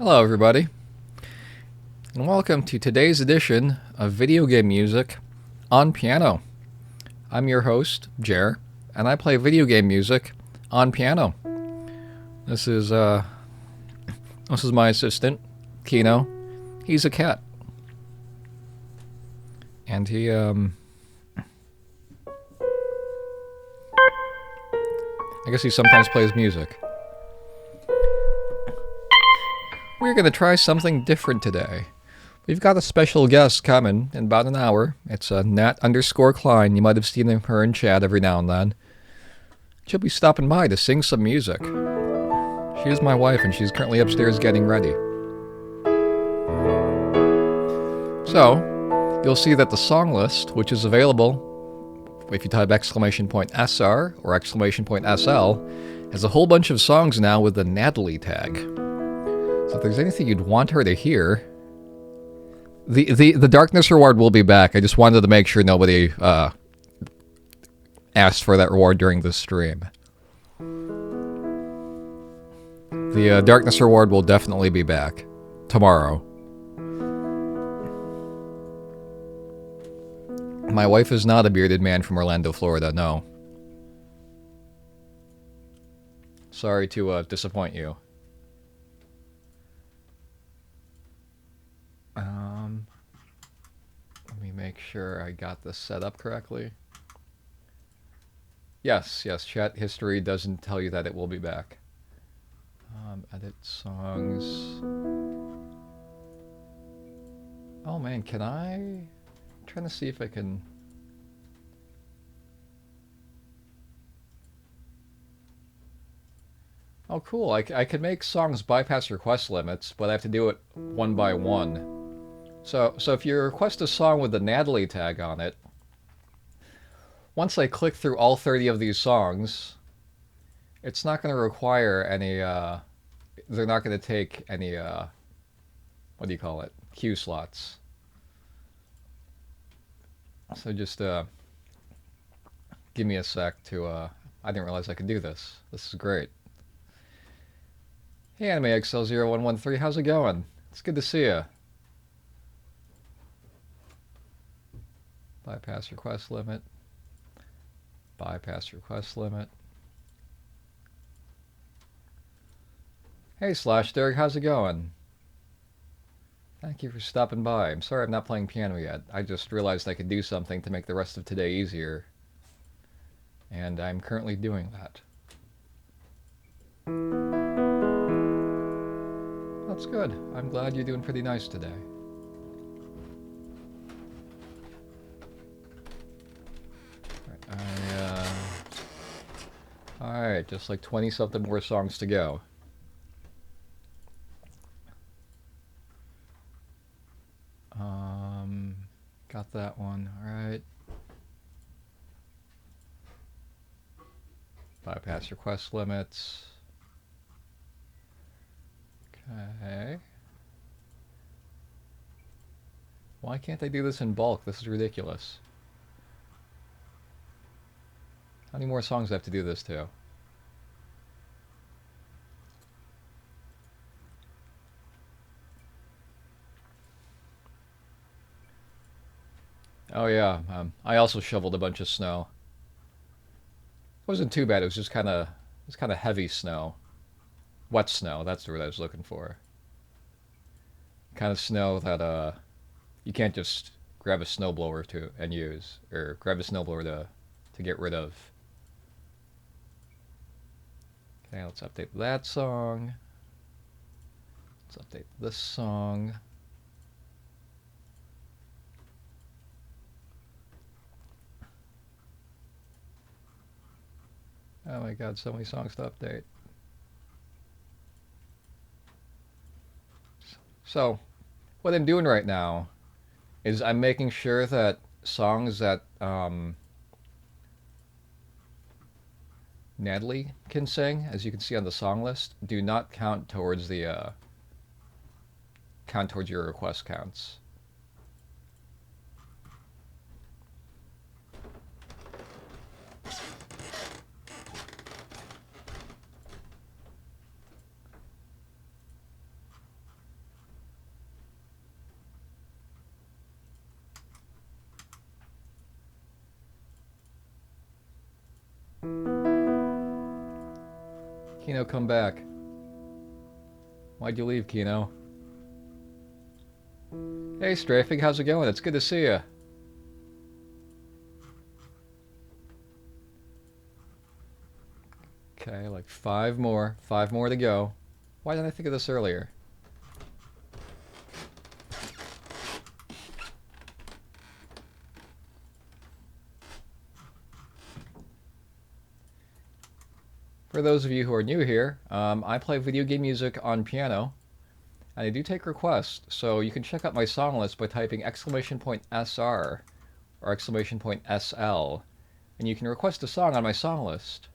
Hello, everybody, and welcome to today's edition of Video Game Music on Piano. I'm your host, Jer, and I play video game music on piano. This is my assistant, Kino. He's a cat, and I guess he sometimes plays music. We're going to try something different today. We've got a special guest coming in about an hour. It's Nat_Klein. You might have seen her in chat every now and then. She'll be stopping by to sing some music. She is my wife, and she's currently upstairs getting ready. So, you'll see that the song list, which is available if you type !SR or !SL, has a whole bunch of songs now with the Natalie tag. So if there's anything you'd want her to hear, the Darkness reward will be back. I just wanted to make sure nobody asked for that reward during the stream. The Darkness reward will definitely be back tomorrow. My wife is not a bearded man from Orlando, Florida, no. Sorry to disappoint you. Let me make sure I got this set up correctly. Yes, chat history doesn't tell you that it will be back. Edit songs. Oh man, can I'm trying to see if I can... Oh cool, I could make songs bypass request limits, but I have to do it one by one. So if you request a song with the Natalie tag on it, once I click through all 30 of these songs, it's not going to require any, they're not going to take any, what do you call it, queue slots. So just give me a sec to, I didn't realize I could do this. This is great. Hey AnimeXL0113, how's it going? It's good to see you. Bypass request limit. Bypass request limit. Hey Slash Derek, how's it going? Thank you for stopping by. I'm sorry I'm not playing piano yet. I just realized I could do something to make the rest of today easier. And I'm currently doing that. That's good. I'm glad you're doing pretty nice today. Alright, just like 20-something more songs to go. Got that one, alright. Bypass request limits. Okay. Why can't I do this in bulk? This is ridiculous. How many more songs do I have to do this to? Oh yeah, I also shoveled a bunch of snow. It wasn't too bad, it was just kind of heavy snow. Wet snow, that's the word I was looking for. Kind of snow that you can't just grab a snowblower and use, or grab a snowblower to get rid of. Okay, let's update that song. Let's update this song. Oh my god, so many songs to update. So, what I'm doing right now is I'm making sure that songs that Natalie can sing, as you can see on the song list, do not count towards the your request counts. Kino, come back. Why'd you leave, Kino? Hey, Strafing, how's it going? It's good to see you. Okay, like 5 more. 5 more to go. Why didn't I think of this earlier? For those of you who are new here, I play video game music on piano, and I do take requests, so you can check out my song list by typing !SR or !SL, and you can request a song on my song list.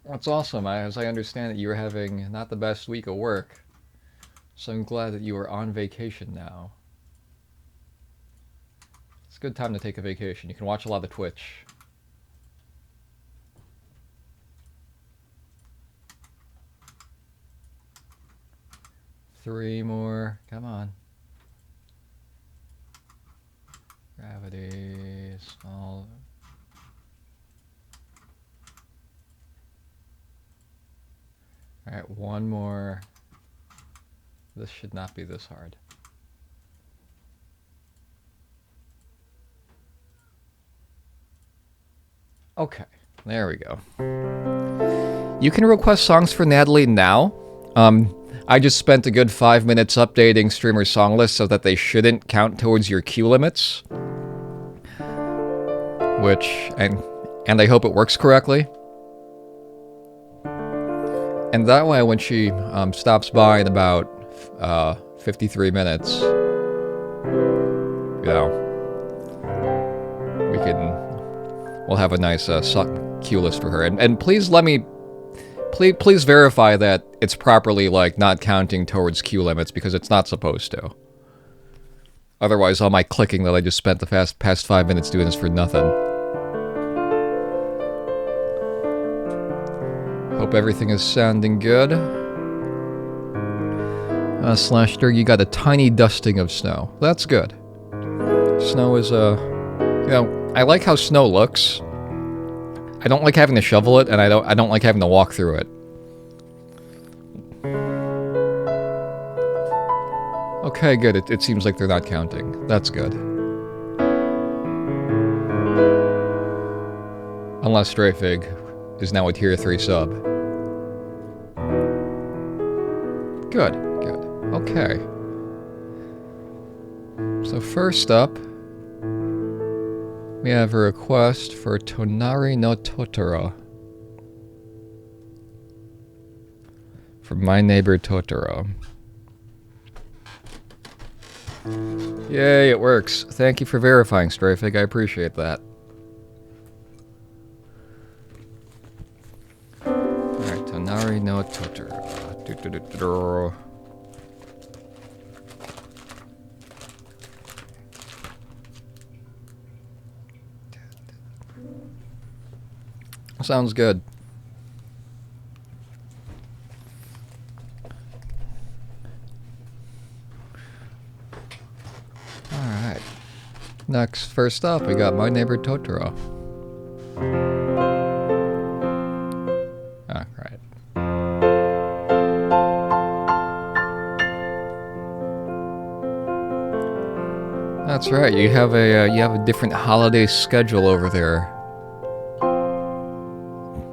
That's awesome. As I understand that you were having not the best week of work, so I'm glad that you are on vacation now. It's a good time to take a vacation. You can watch a lot of Twitch. Three more. Come on. Gravity. Small. Alright, one more. This should not be this hard. Okay, there we go. You can request songs for Natalie now. I just spent a good 5 minutes updating streamer song lists so that they shouldn't count towards your queue limits. And I hope it works correctly. And that way, when she stops by in about 53 minutes, you know, we'll have a nice queue list for her. And please let me, please verify that it's properly, like, not counting towards queue limits, because it's not supposed to. Otherwise, all my clicking that I just spent the past 5 minutes doing is for nothing. Hope everything is sounding good. Slashter, you got a tiny dusting of snow. That's good. Snow is, you know, I like how snow looks. I don't like having to shovel it, and I don't like having to walk through it. Okay, good. It seems like they're not counting. That's good. Unless Strafig is now a tier 3 sub. Good, good. Okay. So first up, we have a request for Tonari no Totoro. From My Neighbor Totoro. Yay, it works. Thank you for verifying, Strafig. I appreciate that. Alright, Tonari no Totoro. Sounds good. Alright. Next, first up, we got My Neighbor Totoro. Ah, right. That's right. You have a different holiday schedule over there.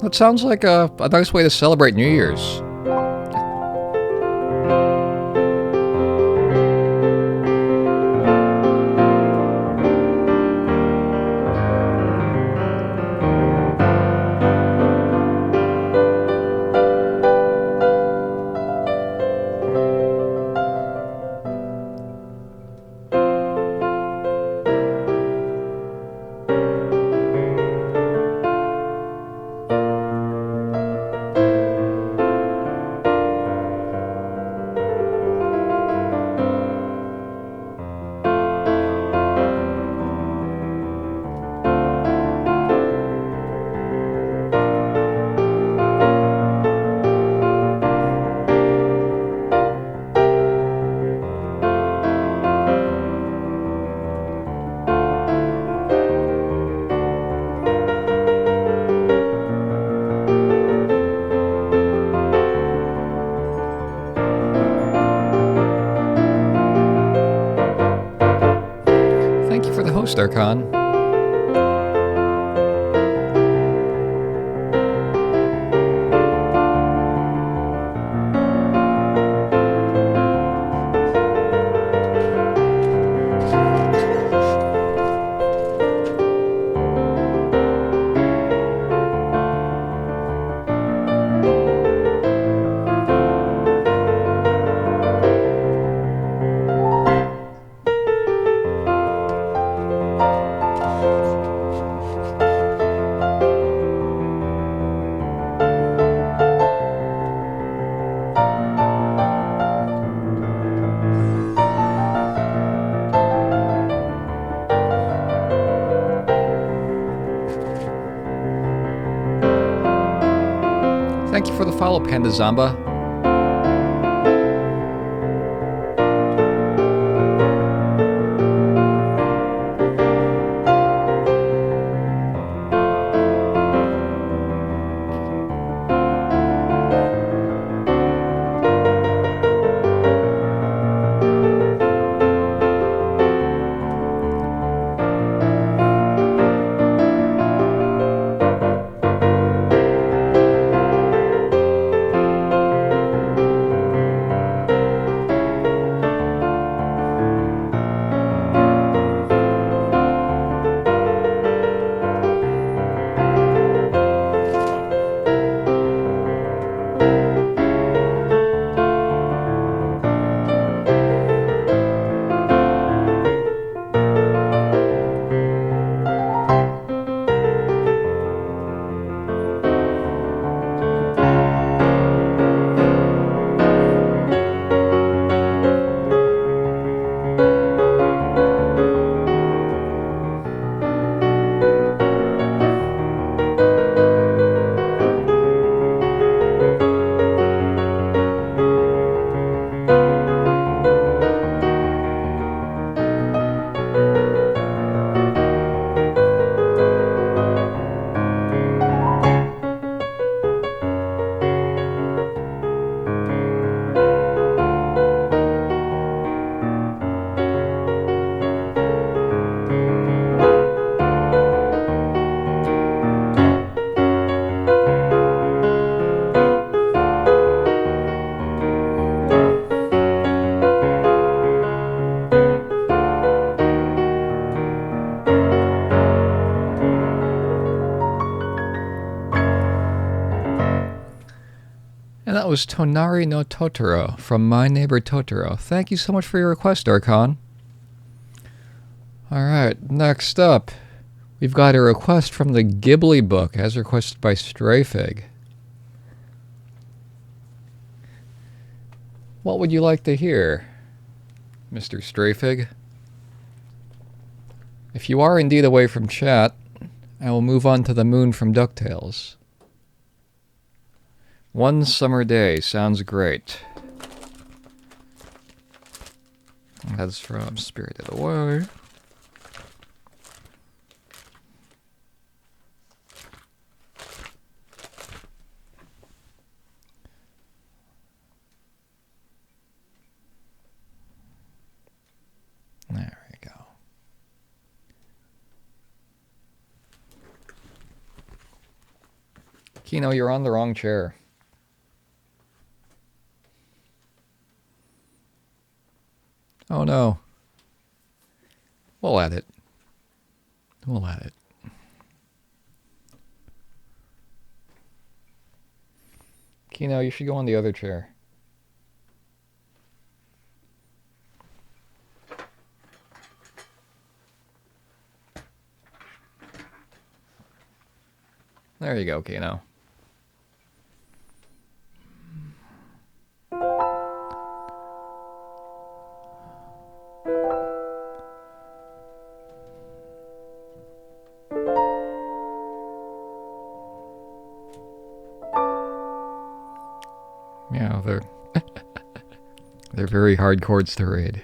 That sounds like a nice way to celebrate New Year's. host, Archon. Thank you for the follow, Panda Zamba. And that was Tonari no Totoro from My Neighbor Totoro. Thank you so much for your request, Archon. Alright, next up, we've got a request from the Ghibli book, as requested by Strayfig. What would you like to hear, Mr. Strayfig? If you are indeed away from chat, I will move on to the moon from DuckTales. One summer day sounds great. That's from Spirited Away. There we go. Kino, you're on the wrong chair. Oh no. We'll add it. We'll add it. Kino, you should go on the other chair. There you go, Kino. Yeah, they're very hard chords to read.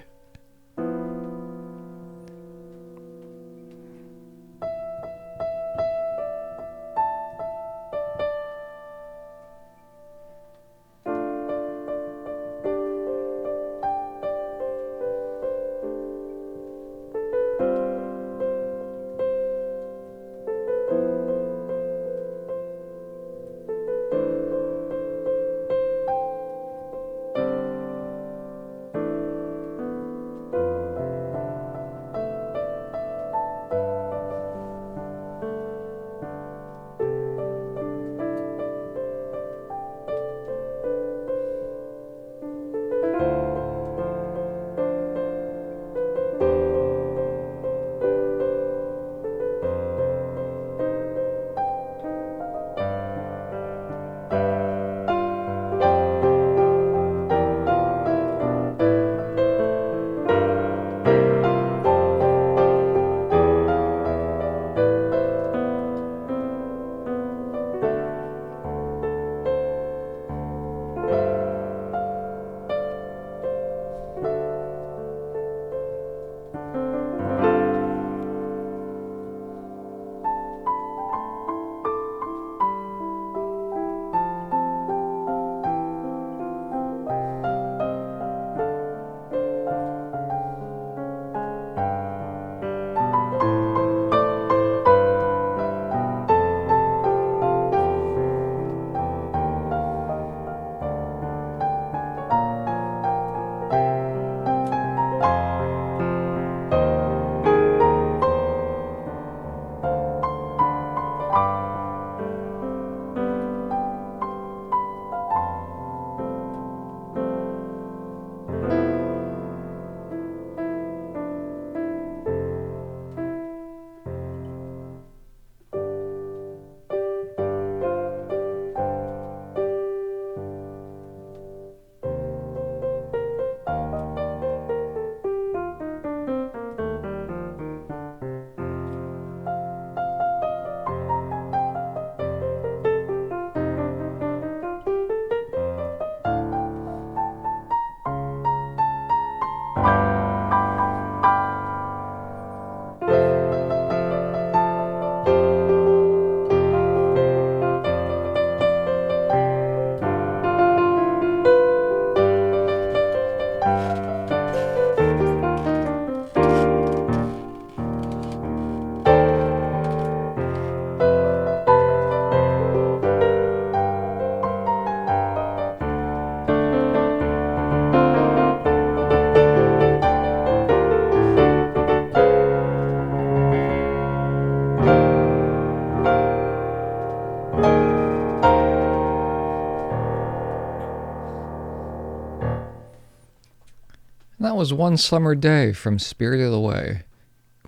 That was One Summer Day from Spirited Away.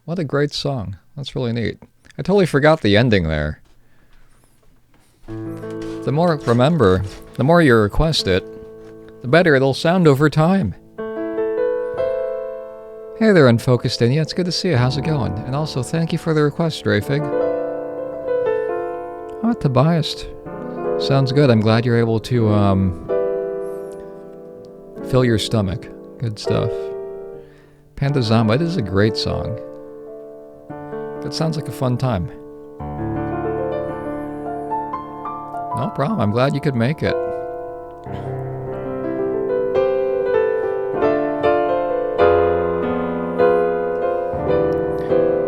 What a great song. That's really neat. I totally forgot the ending there. The more you request it, the better it'll sound over time. Hey there, Unfocused India. It's good to see you. How's it going? And also, thank you for the request, Drayfig. Oh, Tobias. Sounds good. I'm glad you're able to fill your stomach. Good stuff. Panda Zamba, it is a great song. That sounds like a fun time. No problem. I'm glad you could make it.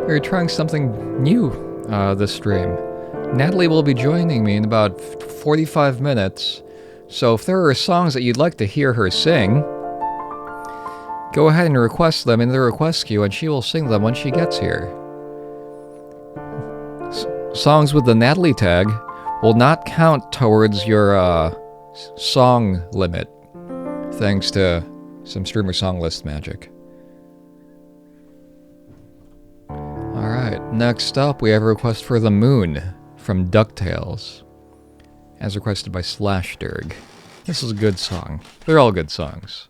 We're trying something new this stream. Natalie will be joining me in about 45 minutes. So if there are songs that you'd like to hear her sing, go ahead and request them in the request queue and she will sing them when she gets here. Songs with the Natalie tag will not count towards your song limit, thanks to some streamer song list magic. Alright, next up we have a request for The Moon from DuckTales, as requested by Slashderg. This is a good song. They're all good songs.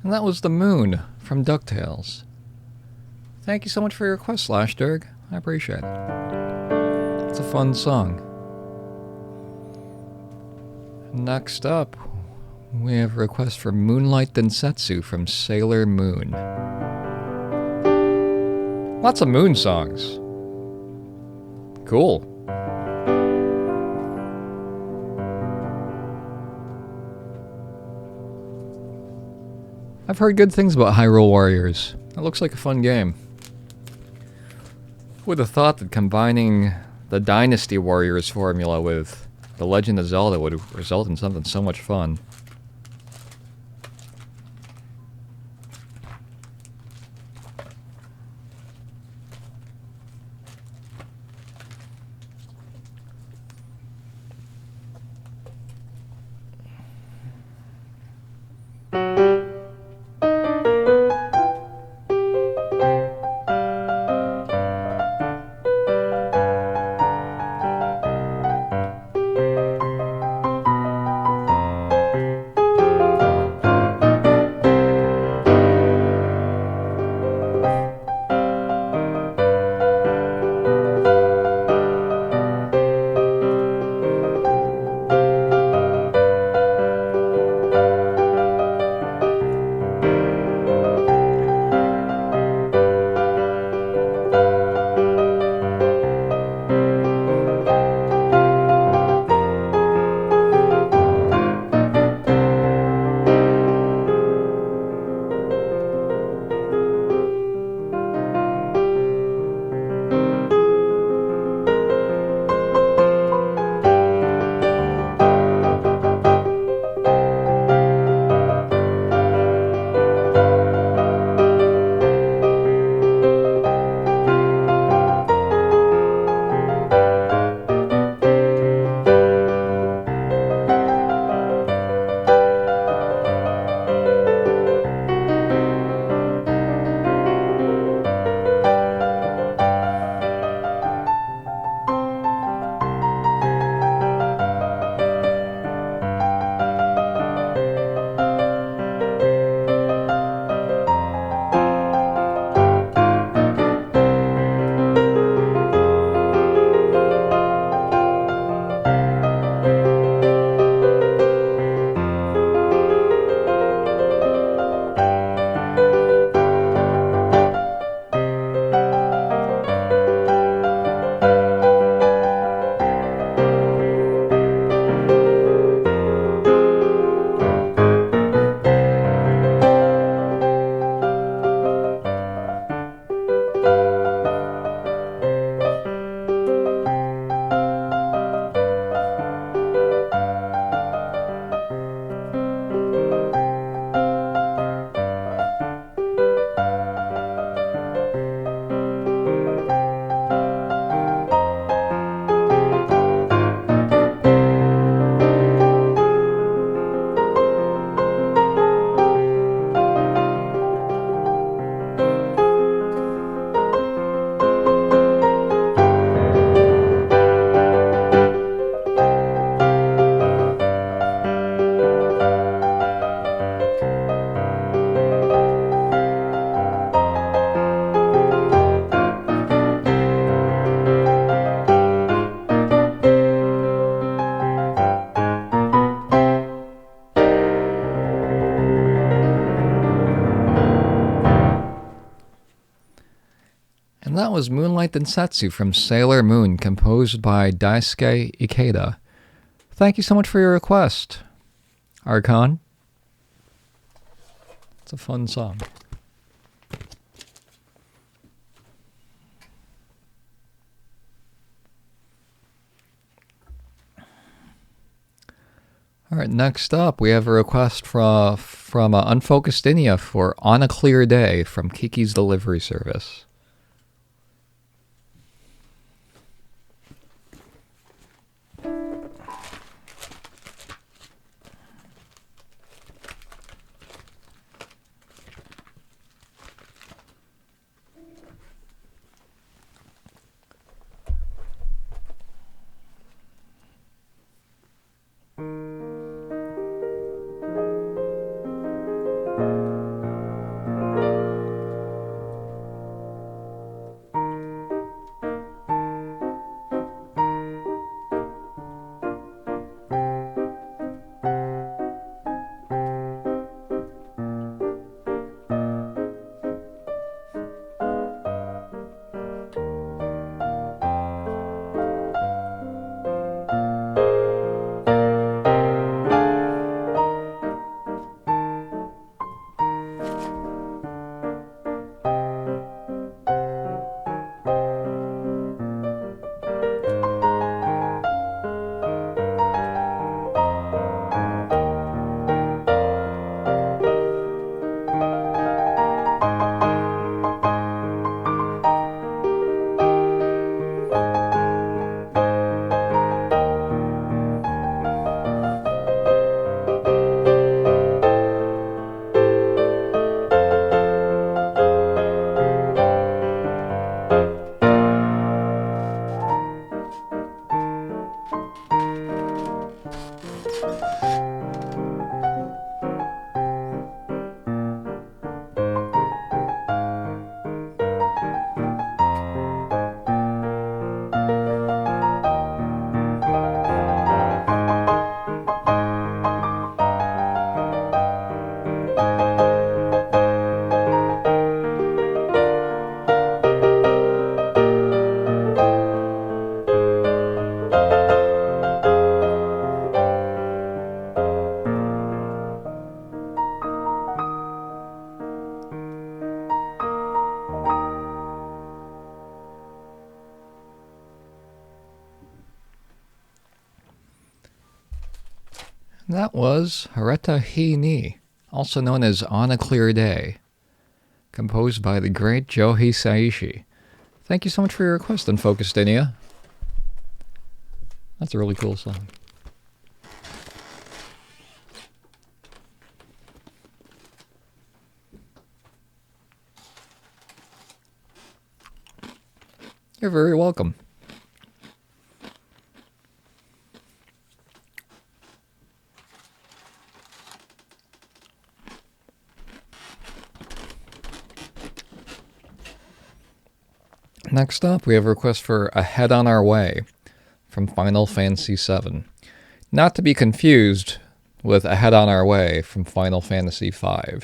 And that was The Moon from DuckTales. Thank you so much for your request, Slashderg. I appreciate it. It's a fun song. Next up, we have a request for Moonlight Densetsu from Sailor Moon. Lots of Moon songs. Cool. I've heard good things about Hyrule Warriors. It looks like a fun game. Who would have thought that combining the Dynasty Warriors formula with The Legend of Zelda would result in something so much fun? And that was Moonlight Densetsu from Sailor Moon, composed by Daisuke Ikeda. Thank you so much for your request, Archon. It's a fun song. All right, next up, we have a request from Unfocused Inia for On a Clear Day from Kiki's Delivery Service. that was Hareta Hi Ni, also known as On a Clear Day, composed by the great Joe Hisaishi. Thank you so much for your request, Unfocused Inia. That's a really cool song. You're very welcome. Next up, we have a request for Ahead on Our Way from Final Fantasy VII. Not to be confused with Ahead on Our Way from Final Fantasy V.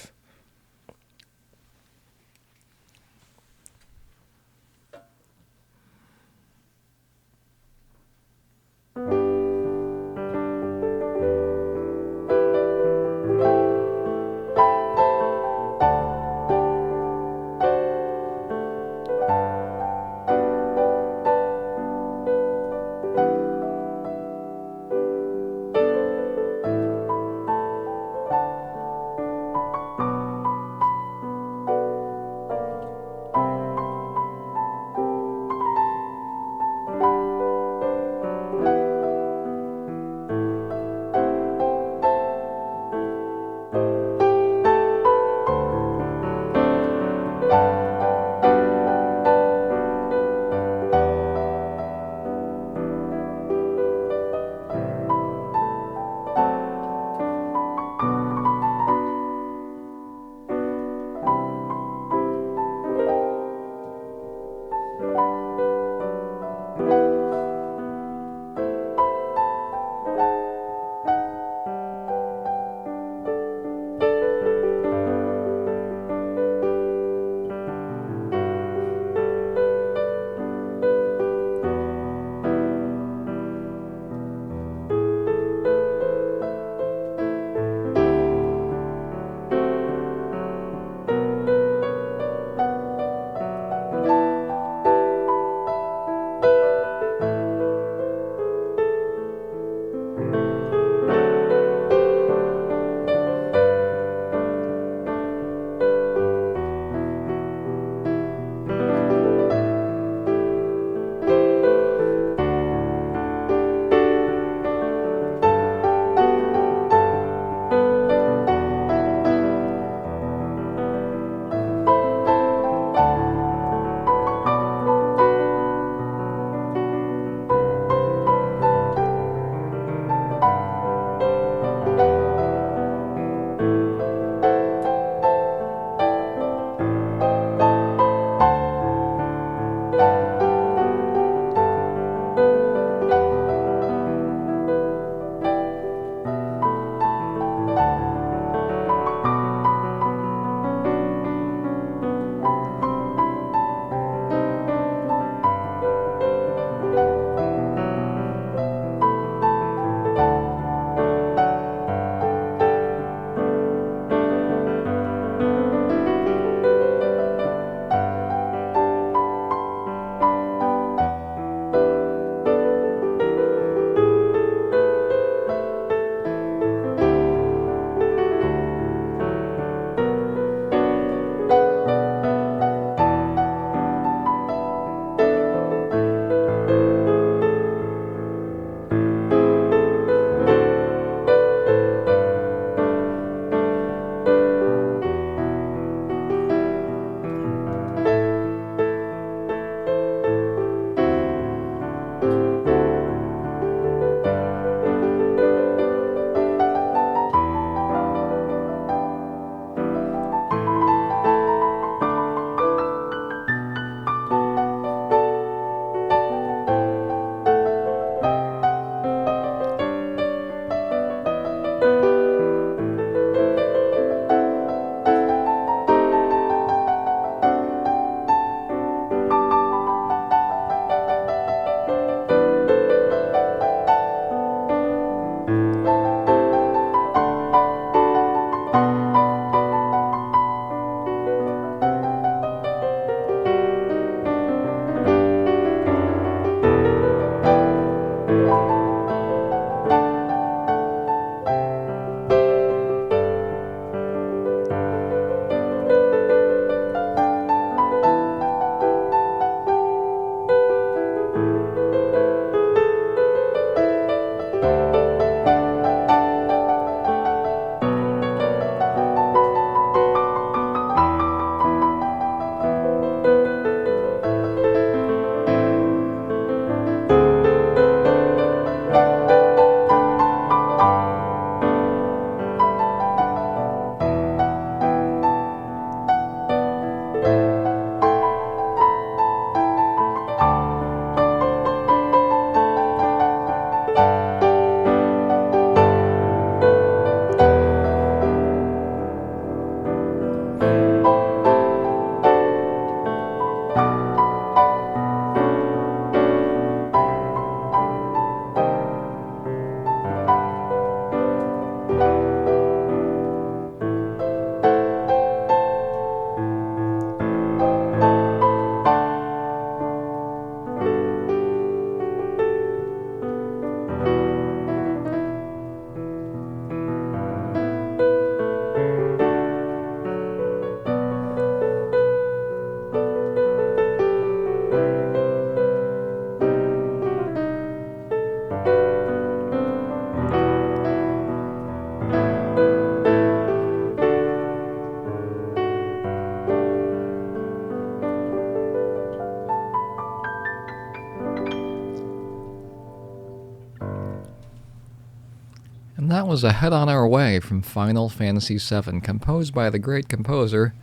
was A Head on Our Way from Final Fantasy VII, composed by the great composer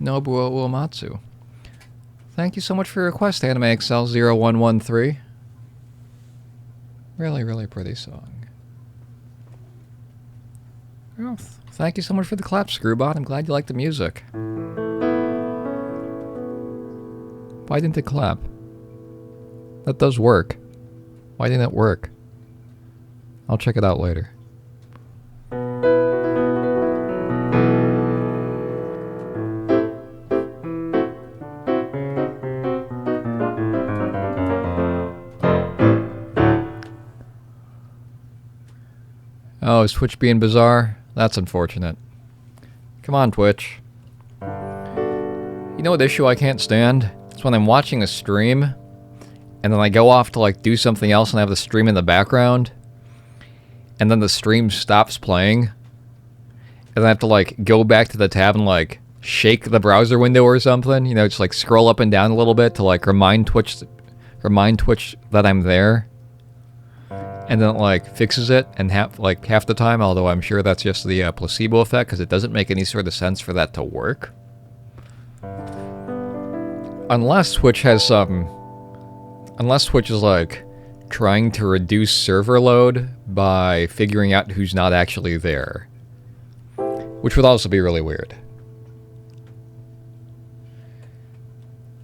Nobuo Uematsu. Thank you so much for your request, Anime Excel 0113. Really, really pretty song. Well, thank you so much for the clap, Screwbot. I'm glad you like the music. Why didn't it clap? That does work. Why didn't it work? I'll check it out later. Oh, is Twitch being bizarre? That's unfortunate. Come on, Twitch. You know what issue I can't stand? It's when I'm watching a stream, and then I go off to like do something else and I have the stream in the background, and then the stream stops playing, and then I have to like go back to the tab and like shake the browser window or something, you know, just like scroll up and down a little bit to like remind Twitch that I'm there. And then it like fixes it, and half the time, although I'm sure that's just the placebo effect, because it doesn't make any sort of sense for that to work. Unless Twitch is like trying to reduce server load by figuring out who's not actually there, which would also be really weird.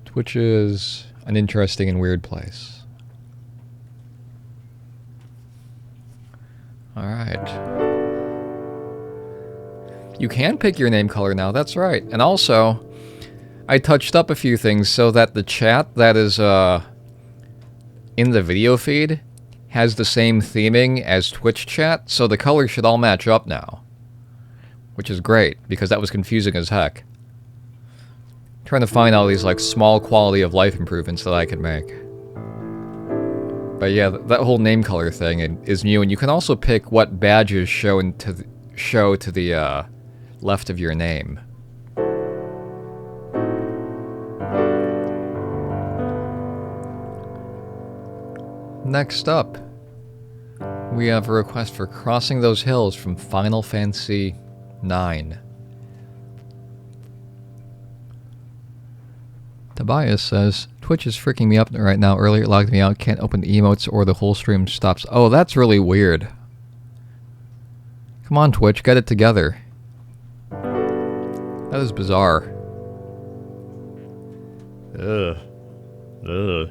Twitch is an interesting and weird place. Alright. You can pick your name color now, that's right. And also, I touched up a few things so that the chat that is in the video feed has the same theming as Twitch chat, so the colors should all match up now. Which is great, because that was confusing as heck. Trying to find all these like small quality of life improvements that I could make. But yeah, that whole name color thing is new, and you can also pick what badges show to the left of your name. Next up, we have a request for Crossing Those Hills from Final Fantasy IX. Tobias says, Twitch is freaking me up right now. Earlier it logged me out. Can't open the emotes or the whole stream stops. Oh, that's really weird. Come on, Twitch. Get it together. That is bizarre. Ugh. Ugh.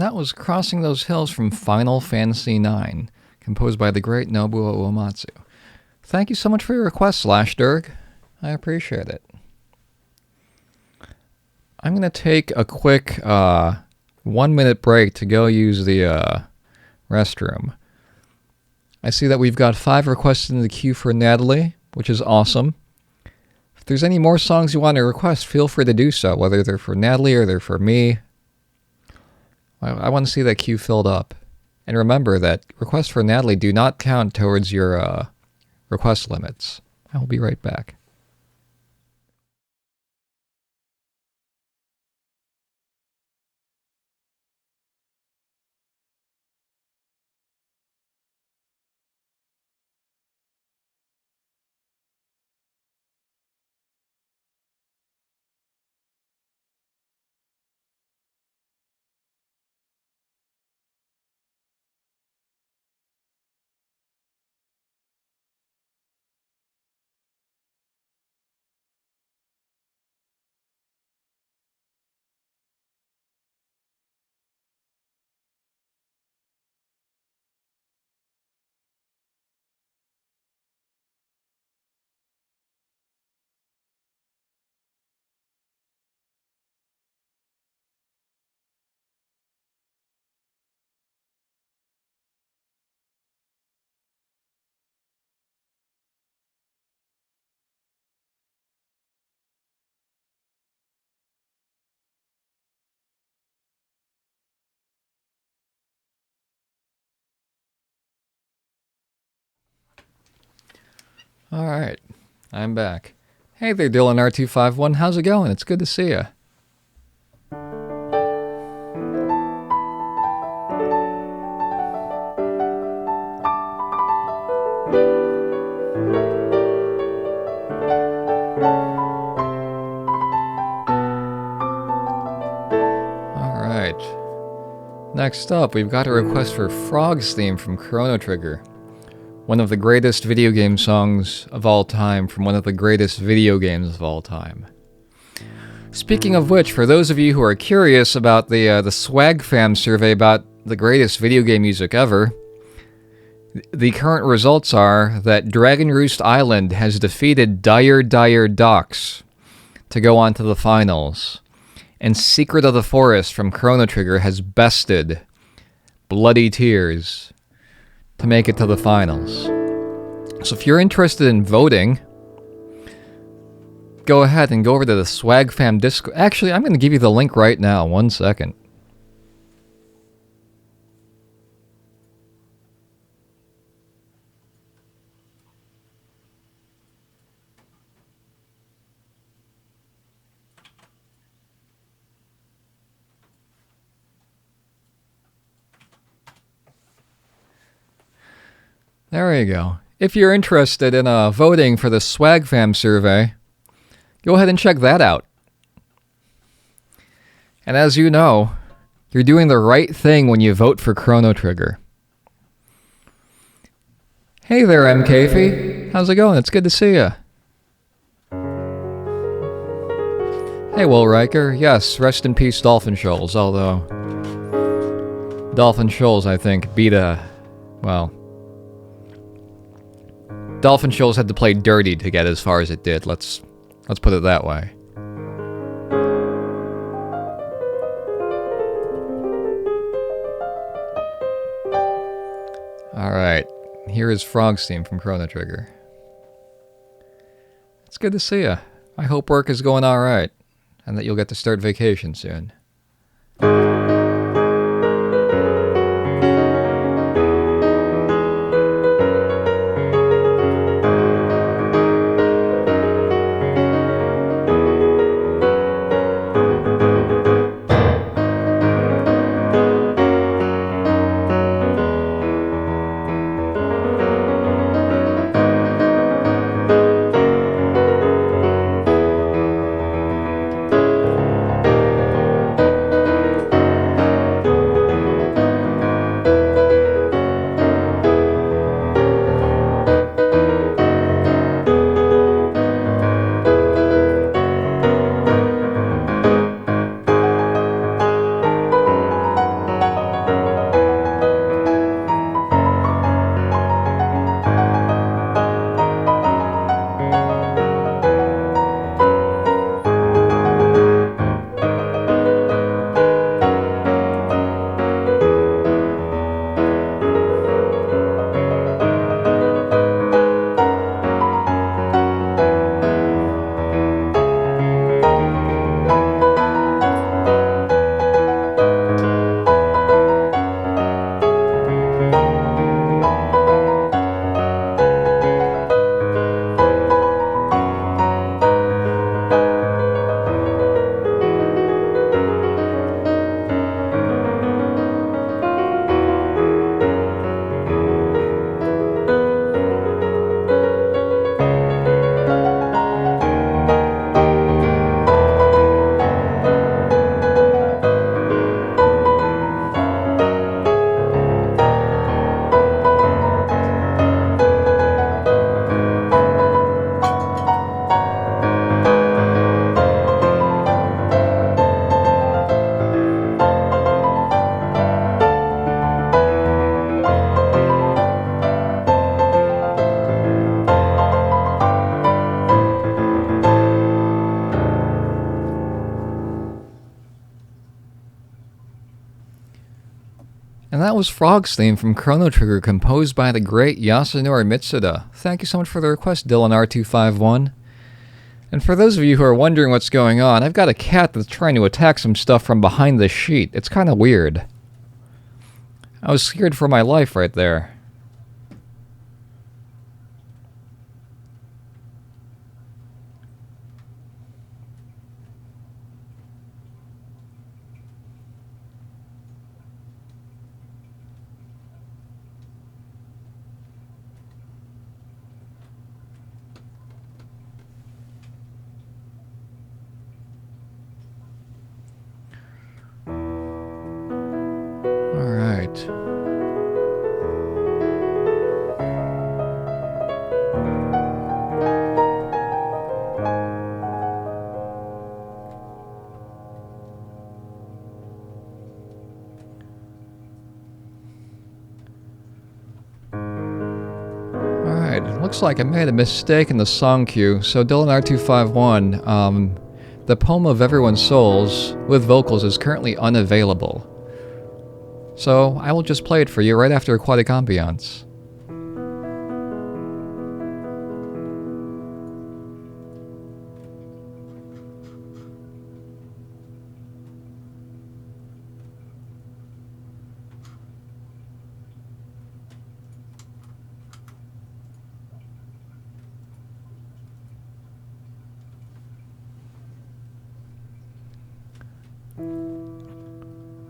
that was Crossing Those Hills from Final Fantasy IX, composed by the great Nobuo Uematsu. Thank you so much for your request, Slashderg. I appreciate it. I'm going to take a quick 1-minute break to go use the restroom. I see that we've got 5 requests in the queue for Natalie, which is awesome. If there's any more songs you want to request, feel free to do so, whether they're for Natalie or they're for me. I want to see that queue filled up. And remember that requests for Natalie do not count towards your request limits. I will be right back. All right, I'm back. Hey there, Dylan R251. How's it going? It's good to see you. All right. Next up, we've got a request for Frog's Theme from Chrono Trigger. One of the greatest video game songs of all time from one of the greatest video games of all time. Speaking of which, for those of you who are curious about the Swag Fam survey about the greatest video game music ever, the current results are that Dragon Roost Island has defeated Dire Dire Docks to go on to the finals, and Secret of the Forest from Chrono Trigger has bested Bloody Tears to make it to the finals. So if you're interested in voting, go ahead and go over to the Swag Fam Discord. Actually, I'm going to give you the link right now. 1 second. There you go. If you're interested in voting for the Swag Fam survey, go ahead and check that out. And as you know, you're doing the right thing when you vote for Chrono Trigger. Hey there, MKFy. How's it going? It's good to see you. Hey, Will Riker. Yes, rest in peace, Dolphin Shoals, although Dolphin Shoals, I think, beat Dolphin Shoals had to play dirty to get as far as it did. Let's put it that way. Alright, here is Frog's Theme from Chrono Trigger. It's good to see you. I hope work is going alright, and that you'll get to start vacation soon. was Frog's theme from Chrono Trigger, composed by the great Yasunori Mitsuda. Thank you so much for the request, Dylan R251. And for those of you who are wondering what's going on, I've got a cat that's trying to attack some stuff from behind this sheet. It's kind of weird. I was scared for my life right there. Looks like I made a mistake in the song queue. So Dylan R251, the Poem of Everyone's Souls with vocals is currently unavailable. So I will just play it for you right after Aquatic Ambiance.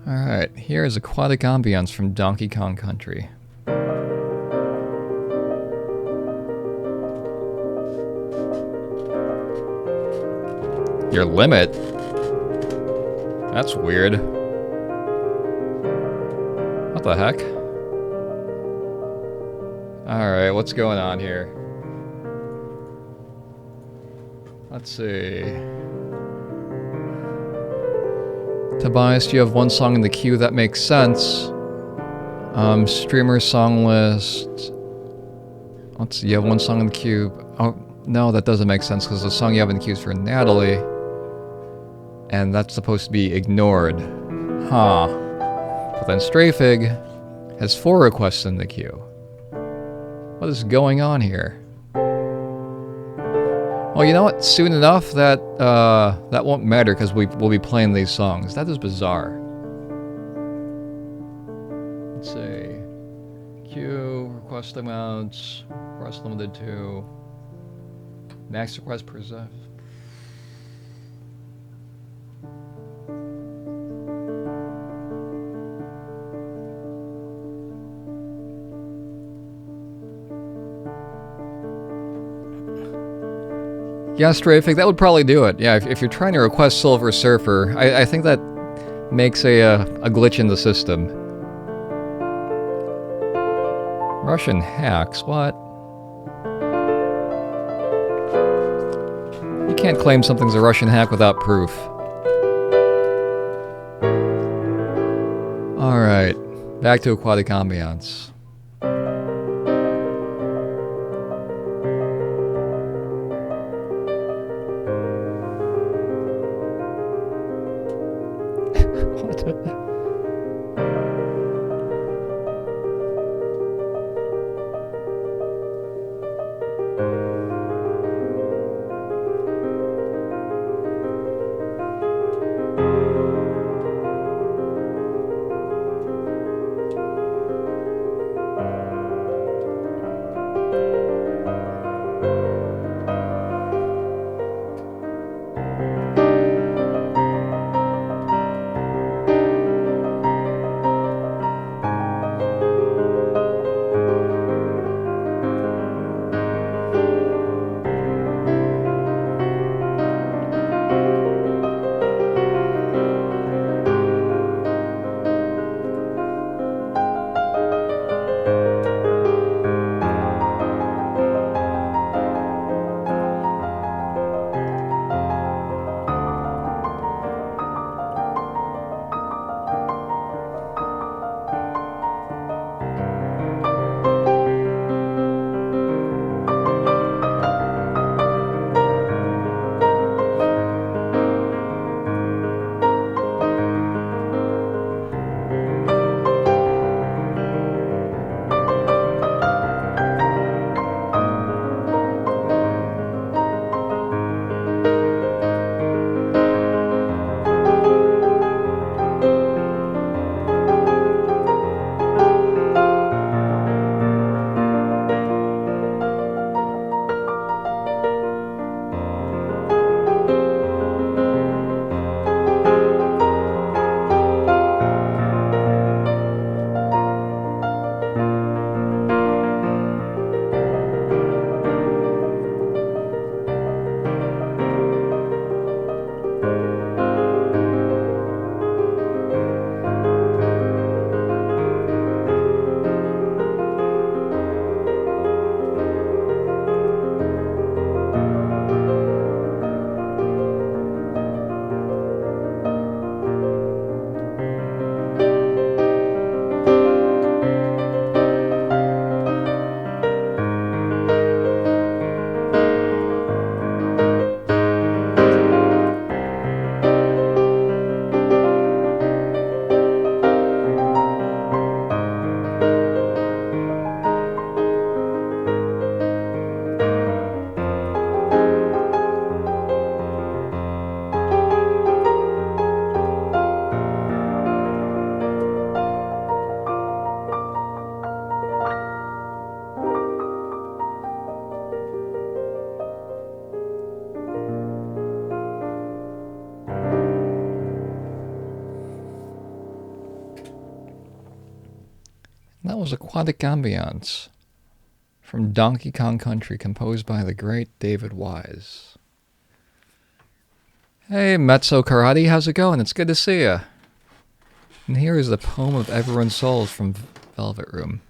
Alright, here is Aquatic Ambiance from Donkey Kong Country. Your limit? That's weird. What the heck? Alright, what's going on here? Let's see. Tobias, you have one song in the queue, that makes sense. Streamer song list. Let's see, you have one song in the queue. Oh, no, that doesn't make sense because the song you have in the queue is for Natalie. And that's supposed to be ignored. Huh. But then Strayfig has 4 requests in the queue. What is going on here? Well, you know what? Soon enough, that won't matter because we'll be playing these songs. That is bizarre. Let's see. Queue, request amounts, request limited to, max request per zef. Yeah, Strafing, that would probably do it. Yeah, if you're trying to request Silver Surfer, I think that makes a glitch in the system. Russian hacks, what? You can't claim something's a Russian hack without proof. Alright, back to Aquatic Ambiance. was Aquatic Ambiance from Donkey Kong Country, composed by the great David Wise. Hey, Mezzo Karate, how's it going? It's good to see you. And here is the Poem of Everyone's Souls from Velvet Room.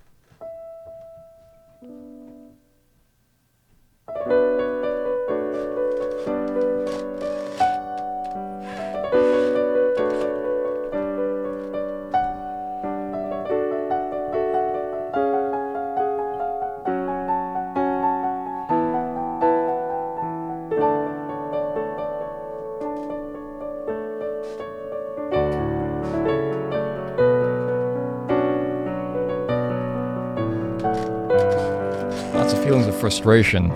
Lots of feelings of frustration,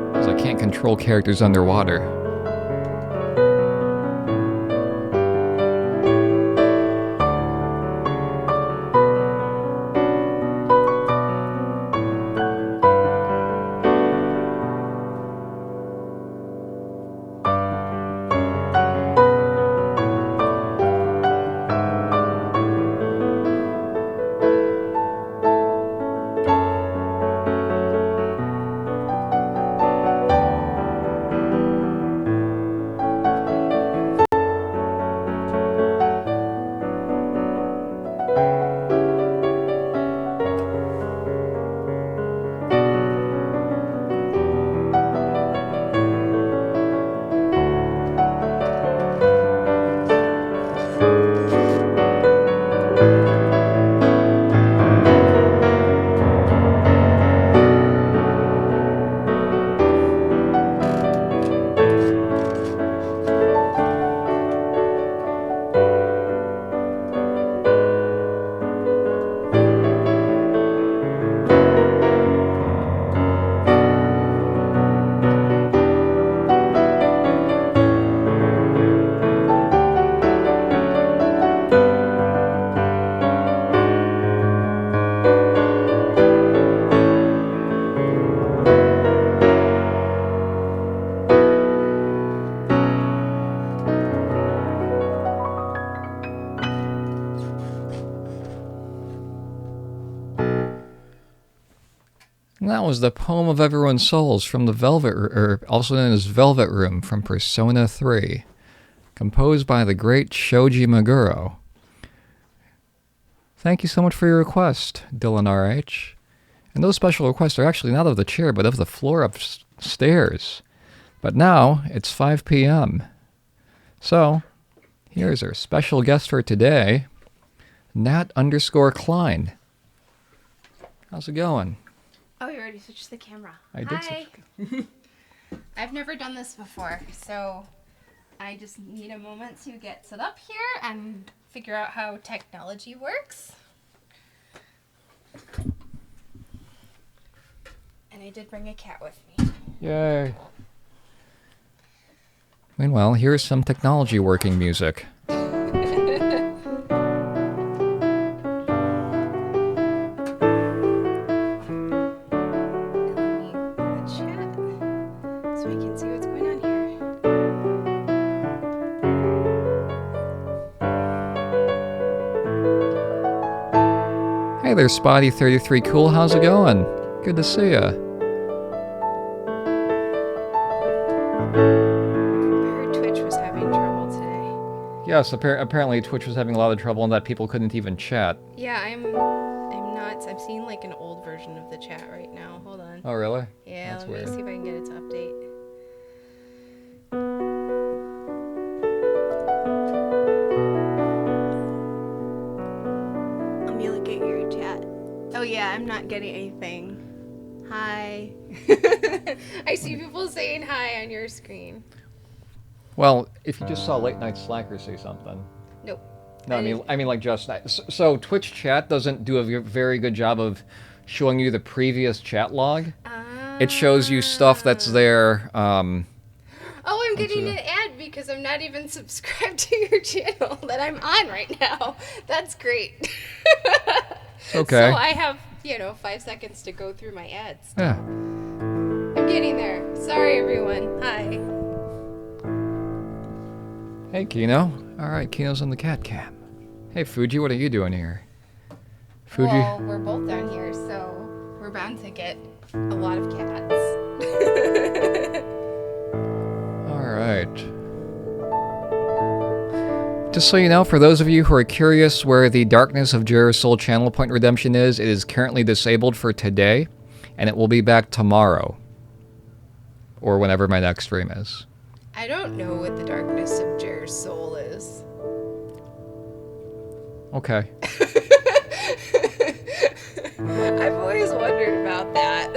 because I can't control characters underwater. And that was the Poem of Everyone's Souls from the also known as Velvet Room from Persona 3, composed by the great Shoji Meguro. Thank you so much for your request, Dylan RH. And those special requests are actually not of the chair, but of the floor upstairs. But now it's 5 p.m. So, here's our special guest for today, Nat_Klein. How's it going? Oh, you already switched the camera. I did. Hi. I've never done this before, so I just need a moment to get set up here and figure out how technology works. And I did bring a cat with me. Yay. Meanwhile, here's some technology working music. Hey there, Spotty33 Cool. How's it going? Good to see ya. I heard Twitch was having trouble today. Yes, apparently Twitch was having a lot of trouble and that people couldn't even chat. Yeah, I'm nuts. I'm seeing like an old version of the chat right now. Hold on. Oh, really? Yeah, That's let me weird. see if I can get it to update. Let me look at your chat. Oh yeah, I'm not getting anything. Hi. I see people saying hi on your screen. Well, if you just saw Late Night Slacker say something. Nope. No, I mean like just so Twitch chat doesn't do a very good job of showing you the previous chat log. It shows you stuff that's there. Oh, I'm getting an ad because I'm not even subscribed to your channel that I'm on right now. That's great. Okay. So I have, 5 seconds to go through my ads. Yeah. I'm getting there. Sorry, everyone. Hi. Hey, Kino. All right, Kino's on the cat cam. Hey, Fuji, what are you doing here? Fuji. Well, we're both down here, so we're bound to get a lot of cats. All right. Just so you know, for those of you who are curious where the Darkness of Jera's Soul channel point redemption is, it is currently disabled for today, and it will be back tomorrow. Or whenever my next stream is. I don't know what the Darkness of Jera's Soul is. Okay. I've always wondered about that.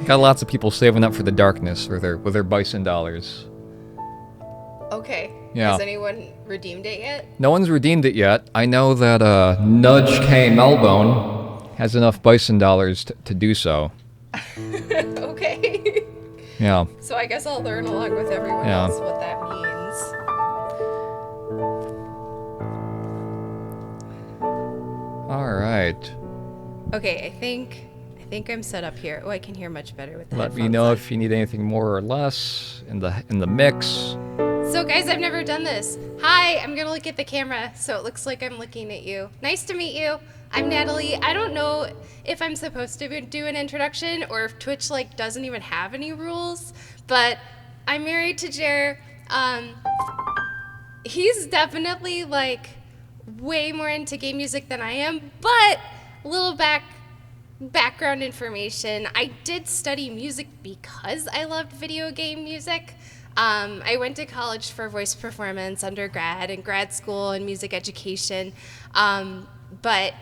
Got lots of people saving up for the Darkness with their bison dollars. Okay. Yeah. Has anyone redeemed it yet? No one's redeemed it yet. I know that Nudge K Melbone has enough bison dollars to do so. Okay. Yeah. So I guess I'll learn along with everyone Yeah. else what that means. All right. Okay, I think I'm set up here. Oh, I can hear much better with the Let me headphones know on. if you need anything more or less in the mix. So guys, I've never done this. Hi, I'm gonna look at the camera so it looks like I'm looking at you. Nice to meet you. I'm Natalie. I don't know if I'm supposed to do an introduction or if Twitch doesn't even have any rules, but I'm married to Jer. He's definitely way more into game music than I am, but a little background information. I did study music because I loved video game music. I went to college for voice performance, undergrad and grad school and music education. But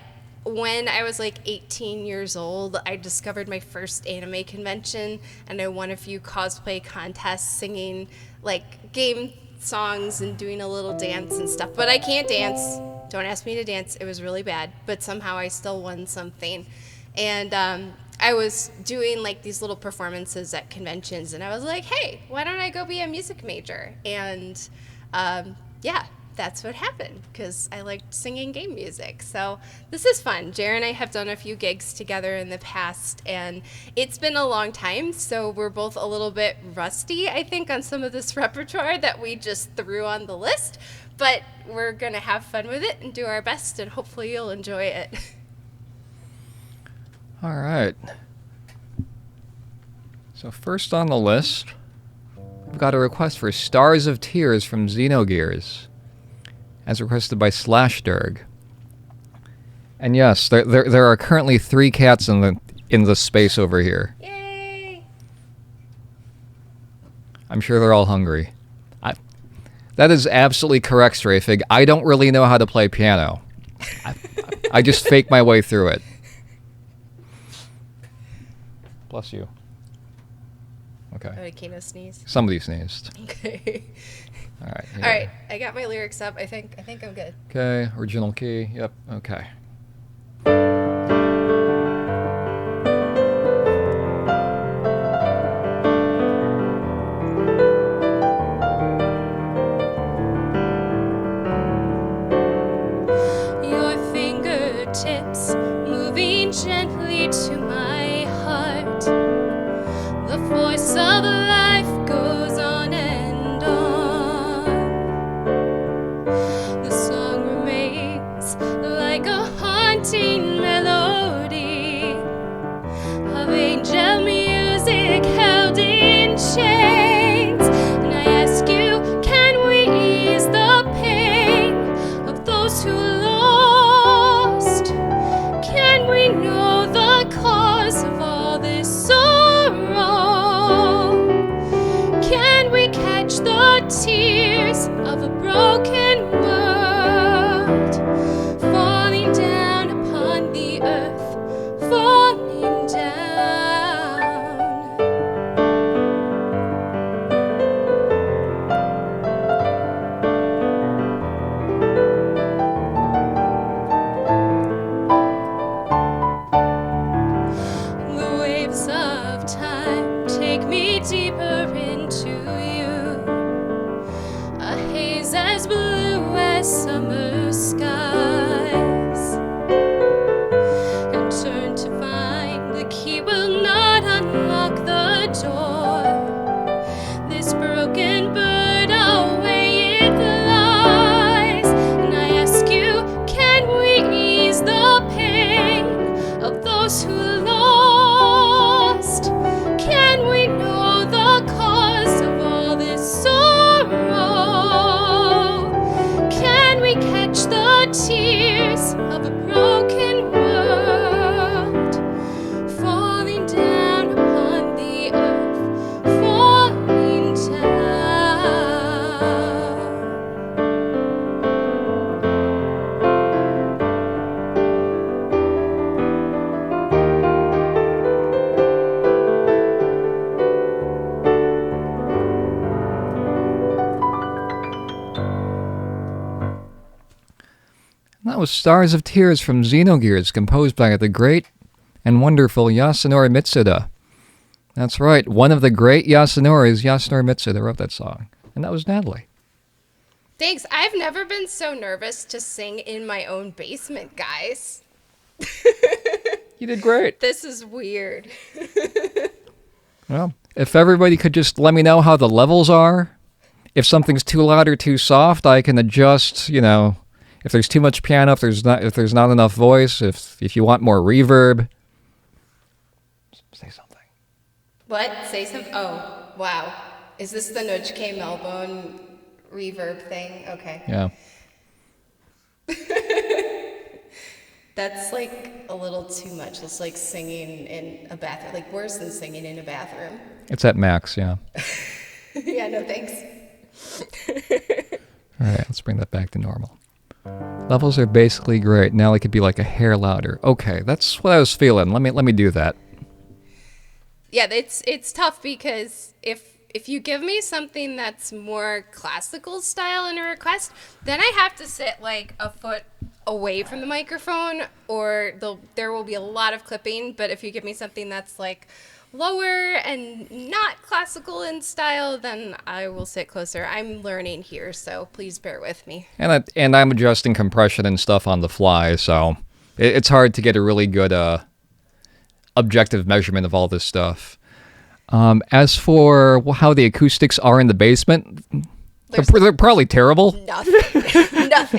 when I was 18 years old, I discovered my first anime convention and I won a few cosplay contests singing game songs and doing a little dance and stuff. But I can't dance. Don't ask me to dance. It was really bad. But somehow I still won something. And I was doing these little performances at conventions and I was like, hey, why don't I go be a music major? And yeah, that's what happened because I liked singing game music. So this is fun. Jer and I have done a few gigs together in the past and it's been a long time. So we're both a little bit rusty, I think, on some of this repertoire that we just threw on the list. But we're going to have fun with it and do our best and hopefully you'll enjoy it. All right. So first on the list, we've got a request for Stars of Tears from Xenogears, as requested by Slashderg. And yes, there are currently 3 cats in the space over here. Yay! I'm sure they're all hungry. That is absolutely correct, Strafig. I don't really know how to play piano. I just fake my way through it. Bless you. Okay. Oh, did Kano sneeze? Somebody sneezed. Okay. All right. All right, I got my lyrics up. I think I'm good. Okay, original key. Yep. Okay. Your fingertips moving gently to my heart. The voice of life goes on and on. The song remains like a haunting melody of angel music held in chains. And I ask you, can we ease the pain of those who lost? Can we know the cause of all this sorrow? Can we catch the tears of a broken world falling down upon the earth, falling down? The waves of time take me deeper into you. A haze as blue as summer skies. I turn to find the key will not unlock the door. This broken bird away it lies. And I ask you, can we was Stars of Tears from Xenogears, composed by the great and wonderful Yasunori Mitsuda. That's right, one of the great Yasunoris, Yasunori Mitsuda, wrote that song. And that was Natalie. Thanks. I've never been so nervous to sing in my own basement, guys. You did great. This is weird. Well, if everybody could just let me know how the levels are. If something's too loud or too soft, I can adjust, if there's too much piano, if there's not enough voice, if you want more reverb. Say something. What? Say something? Oh, wow. Is this the Nudge K Melbone reverb thing? Okay. Yeah. That's like a little too much. It's like singing in a bathroom, like worse than singing in a bathroom. It's at max, yeah. Yeah, no thanks. All right, let's bring that back to normal. Levels are basically great. Now it could be like a hair louder. Okay, that's what I was feeling. Let me do that. Yeah, it's tough because if you give me something that's more classical style in a request, then I have to sit like a foot away from the microphone, or there will be a lot of clipping. But if you give me something that's like lower and not classical in style, then I will sit closer. I'm learning here, so please bear with me. And I'm adjusting compression and stuff on the fly, so it's hard to get a really good objective measurement of all this stuff. As for how the acoustics are in the basement, they're probably terrible. Nothing.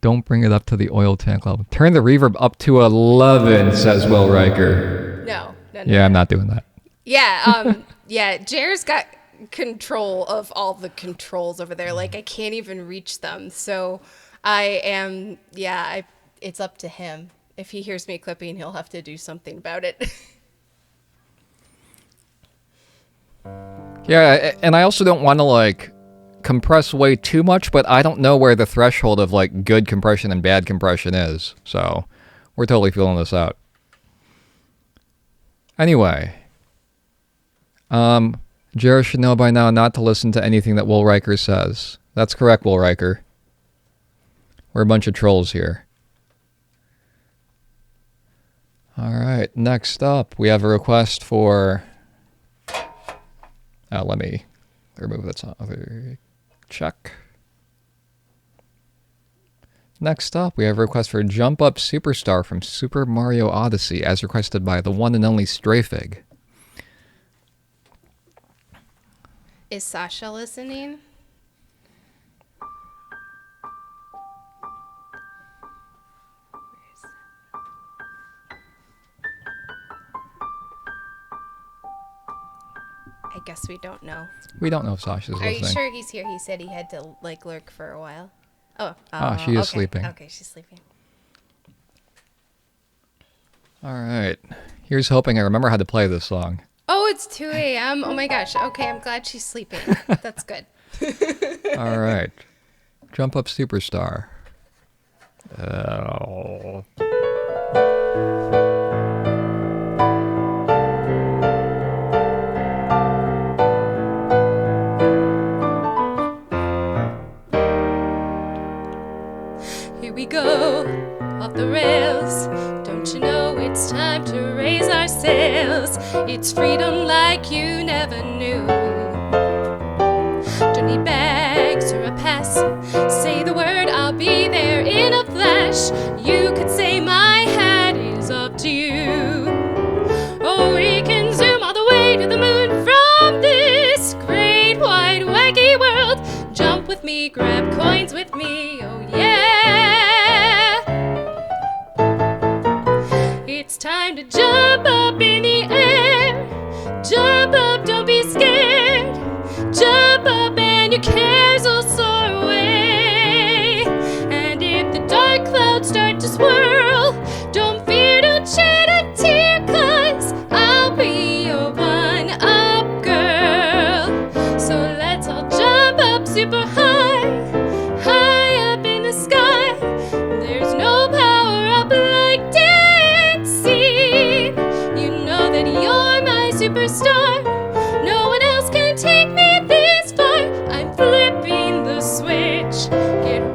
Don't bring it up to the oil tank level. Turn the reverb up to 11, says Will Riker. No. Yeah, I'm not doing that. Yeah, Jer's got control of all the controls over there. Like, I can't even reach them. So it's up to him. If he hears me clipping, he'll have to do something about it. Yeah, and I also don't want to, compress way too much, but I don't know where the threshold of, good compression and bad compression is. So, we're totally feeling this out. Anyway. Jared should know by now not to listen to anything that Will Riker says. That's correct, Will Riker. We're a bunch of trolls here. Alright, next up, we have a request for... let me remove that other check. Next up, we have a request for Jump Up Superstar from Super Mario Odyssey, as requested by the one and only Strayfig. Is Sasha listening? I guess we don't know. We don't know if Sasha's listening. Are you sure he's here? He said he had to lurk for a while. She is sleeping. Okay, she's sleeping. All right. Here's hoping I remember how to play this song. Oh, it's 2 a.m. Oh my gosh. Okay, I'm glad she's sleeping. That's good. All right. Jump Up Superstar. Oh. Here we go, off the rails. Don't you know it's time to raise our sails? It's freedom like you never knew. Don't need bags or a pass. Say the word, I'll be there in a flash. You could say my hat is up to you. Oh, we can zoom all the way to the moon from this great wide wacky world. Jump with me, grab coins with me, oh yeah. It's time to jump up in the air. Jump up, don't be scared. Jump up and your cares will soar away. And if the dark clouds start to swirl, don't fear, don't shed a tear, 'cause I'll be your one-up girl. So let's all jump up super high, high up in the sky. There's no power up like dancing. You know that you're my superstar. No one else can take me this far. I'm flipping the switch. Get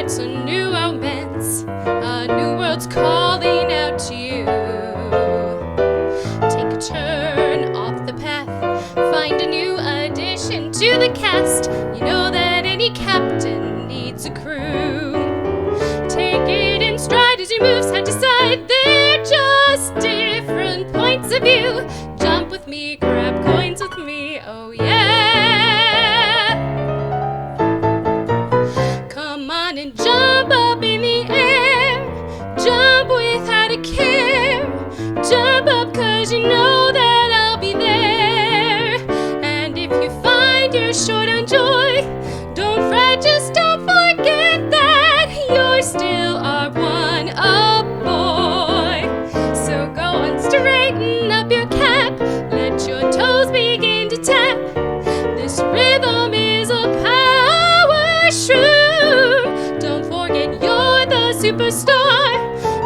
It's a new romance. A new world's calling out to you. Take a turn off the path. Find a new addition to the cast. You know that any captain needs a crew. Take it in stride as you move side to side. They're just different points of view. Jump with me, grab coins with me, oh yeah. Come on and jump up in the air. Jump without a care. Jump up 'cause you know that I'll be there. And if you find you're short on joy, don't fret, just don't forget that you're still our one-up boy. So go and straighten up your cap. Let your toes begin to tap. This rhythm is a power shroom. Don't forget you're the superstar.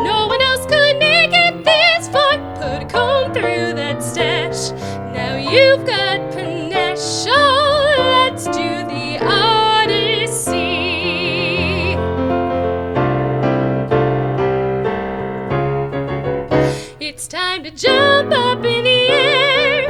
No one else could make it this far. Put a comb through that stash. Now you've got panache. Oh, let's do the Odyssey. It's time to jump up in the air.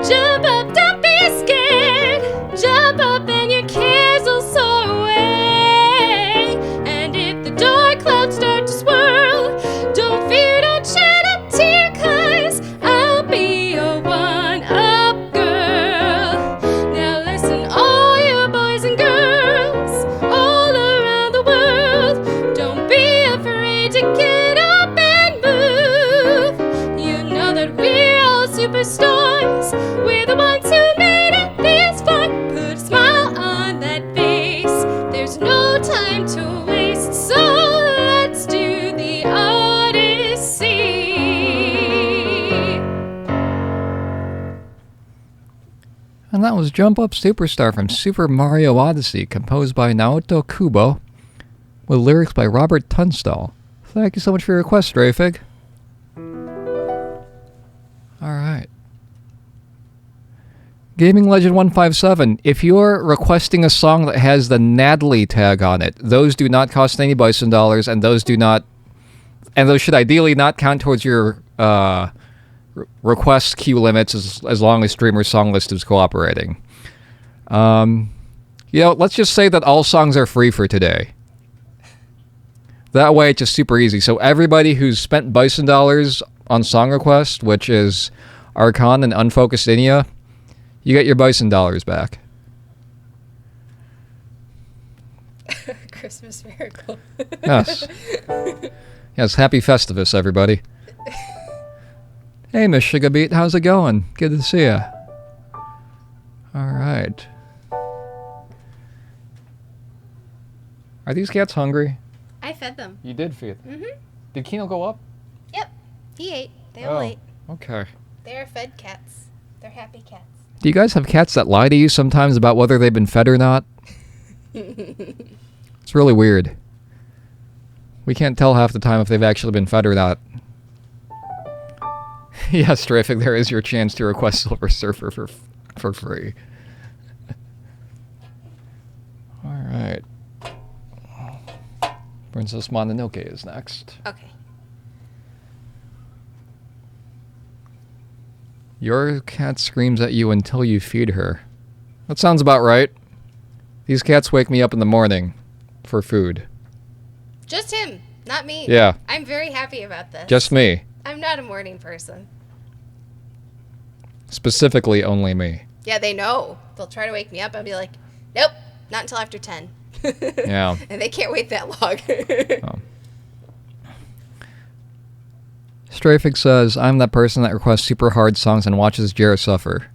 Jump up, don't be scared. Jump up and your cares will soar away. And if the dark clouds start to swirl, don't fear, don't shed a tear, 'cause I'll be your one-up girl. Now listen, all you boys and girls all around the world, don't be afraid to get up and move. You know that we're all superstars. We're the ones who made it this far. Put a smile on that face. There's no time to waste. So let's do the Odyssey. And that was Jump Up Superstar from Super Mario Odyssey, composed by Naoto Kubo, with lyrics by Robert Tunstall. Thank you so much for your request, Strayfig. Alright. Gaming Legend 157, if you're requesting a song that has the Natalie tag on it, those do not cost any Bison dollars, and those should ideally not count towards your request queue limits as long as Streamer Song List is cooperating. Let's just say that all songs are free for today. That way it's just super easy. So everybody who's spent Bison dollars on song request, which is Archon and Unfocused Inia, you get your Bison dollars back. Christmas miracle. Yes. Yes, happy Festivus, everybody. Hey, Miss Sugarbeat, how's it going? Good to see ya. Alright. Are these cats hungry? I fed them. You did feed them. Mm-hmm. Did Kino go up? Yep. He ate. They all ate. Okay. They are fed cats. They're happy cats. Do you guys have cats that lie to you sometimes about whether they've been fed or not? It's really weird. We can't tell half the time if they've actually been fed or not. Yes, terrific. There is your chance to request Silver Surfer for free. Alright. Princess Mononoke is next. Okay. Your cat screams at you until you feed her. That sounds about right. These cats wake me up in the morning for food. Just him, not me. Yeah. I'm very happy about this. Just me. I'm not a morning person. Specifically, only me. Yeah, they know. They'll try to wake me up. I'll be like, nope, not until after 10. Yeah. And they can't wait that long. Oh. Strafig says, I'm that person that requests super hard songs and watches Jarrett suffer.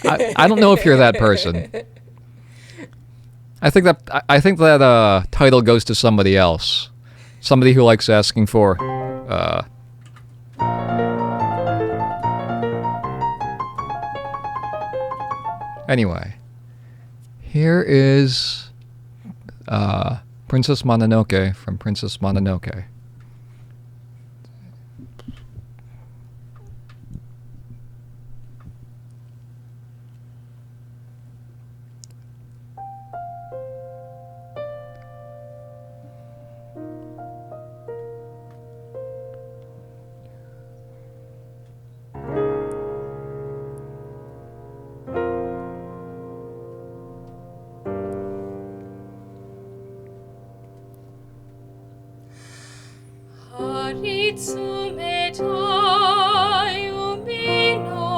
I don't know if you're that person. I think that title goes to somebody else. Somebody who likes asking for Anyway, here is Princess Mononoke from Princess Mononoke. ritsume tayumi no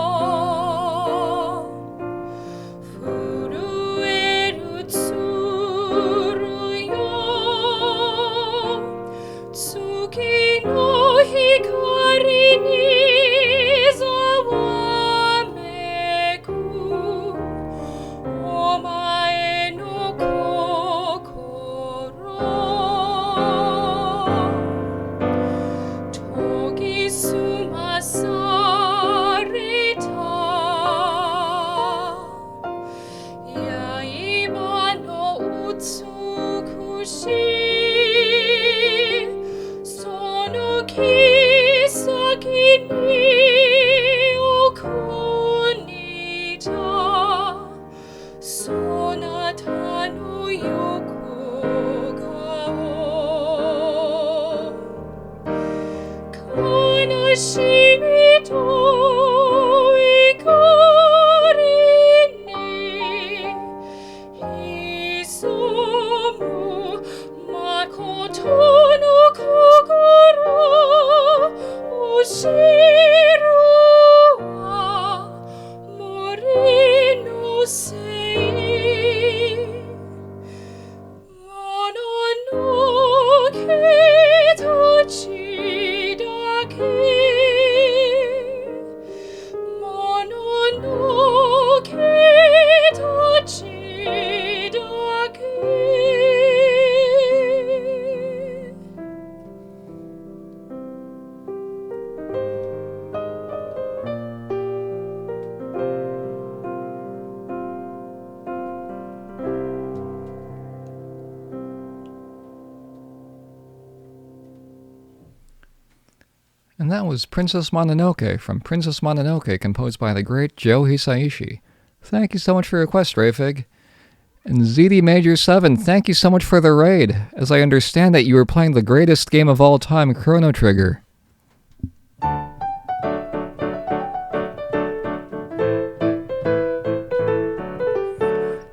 furueru tsuru yo tsuki no hikari ni zawameku omae no kokoro togisuma sarita yaiba no utsukushi sono kisaki ni okunita sonata no yokogao kanashimi to ikari ni hisomu makoto no kokoro oshiru wa mori no sei mono no kitachi dake mono no kitachi dake. And that was Princess Mononoke from Princess Mononoke, composed by the great Joe Hisaishi. Thank you so much for your request, Rayfig. And ZD Major 7, thank you so much for the raid, as I understand that you were playing the greatest game of all time, Chrono Trigger.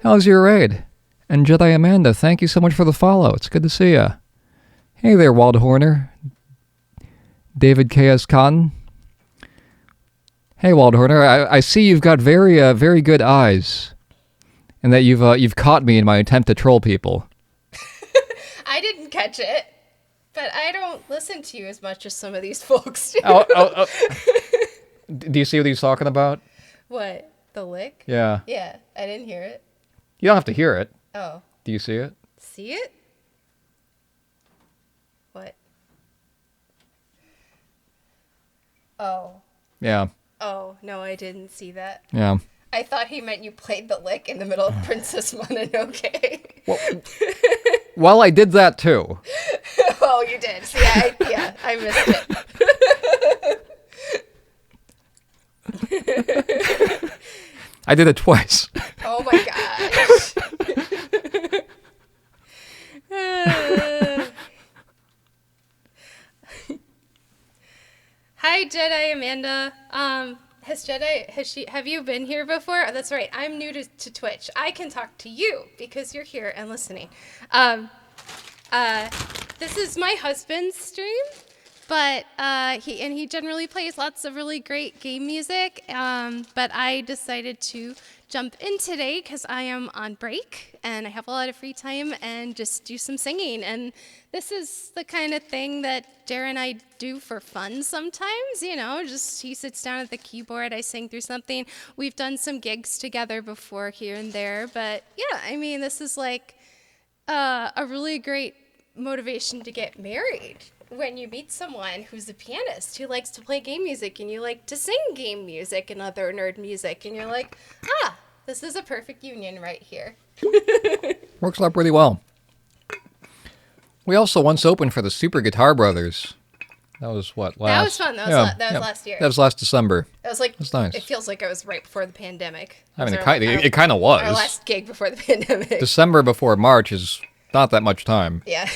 How's your raid? And Jedi Amanda, thank you so much for the follow. It's good to see ya. Hey there, Waldhorner. David K.S. Cotton. Hey, Waldhorner, I see you've got very good eyes, and that you've caught me in my attempt to troll people. I didn't catch it, but I don't listen to you as much as some of these folks do. Oh. Do you see what he's talking about? What? The lick? Yeah. Yeah, I didn't hear it. You don't have to hear it. Oh. Do you see it? See it? What? Oh. Yeah. Oh, no, I didn't see that. Yeah. I thought he meant you played the lick in the middle of Princess Mononoke. Well, I did that too. Oh, you did. See, I missed it. I did it twice. Oh my gosh. Hi, Jedi Amanda. Have you been here before? Oh, that's right. I'm new to Twitch. I can talk to you because you're here and listening. This is my husband's stream, but he generally plays lots of really great game music. But I decided to jump in today because I am on break and I have a lot of free time and just do some singing. And this is the kind of thing that Dara and I do for fun sometimes, you know, just he sits down at the keyboard, I sing through something. We've done some gigs together before here and there, but yeah, I mean, this is like a really great motivation to get married. When you meet someone who's a pianist who likes to play game music and you like to sing game music and other nerd music, and you're like, this is a perfect union right here. Works out pretty well. We also once opened for the Super Guitar Brothers. That was what? That was fun. That was last year. That was last December. That was like, that's nice. It feels like it was right before the pandemic. I mean, it kind of was. Our last gig before the pandemic. December before March is not that much time. Yeah.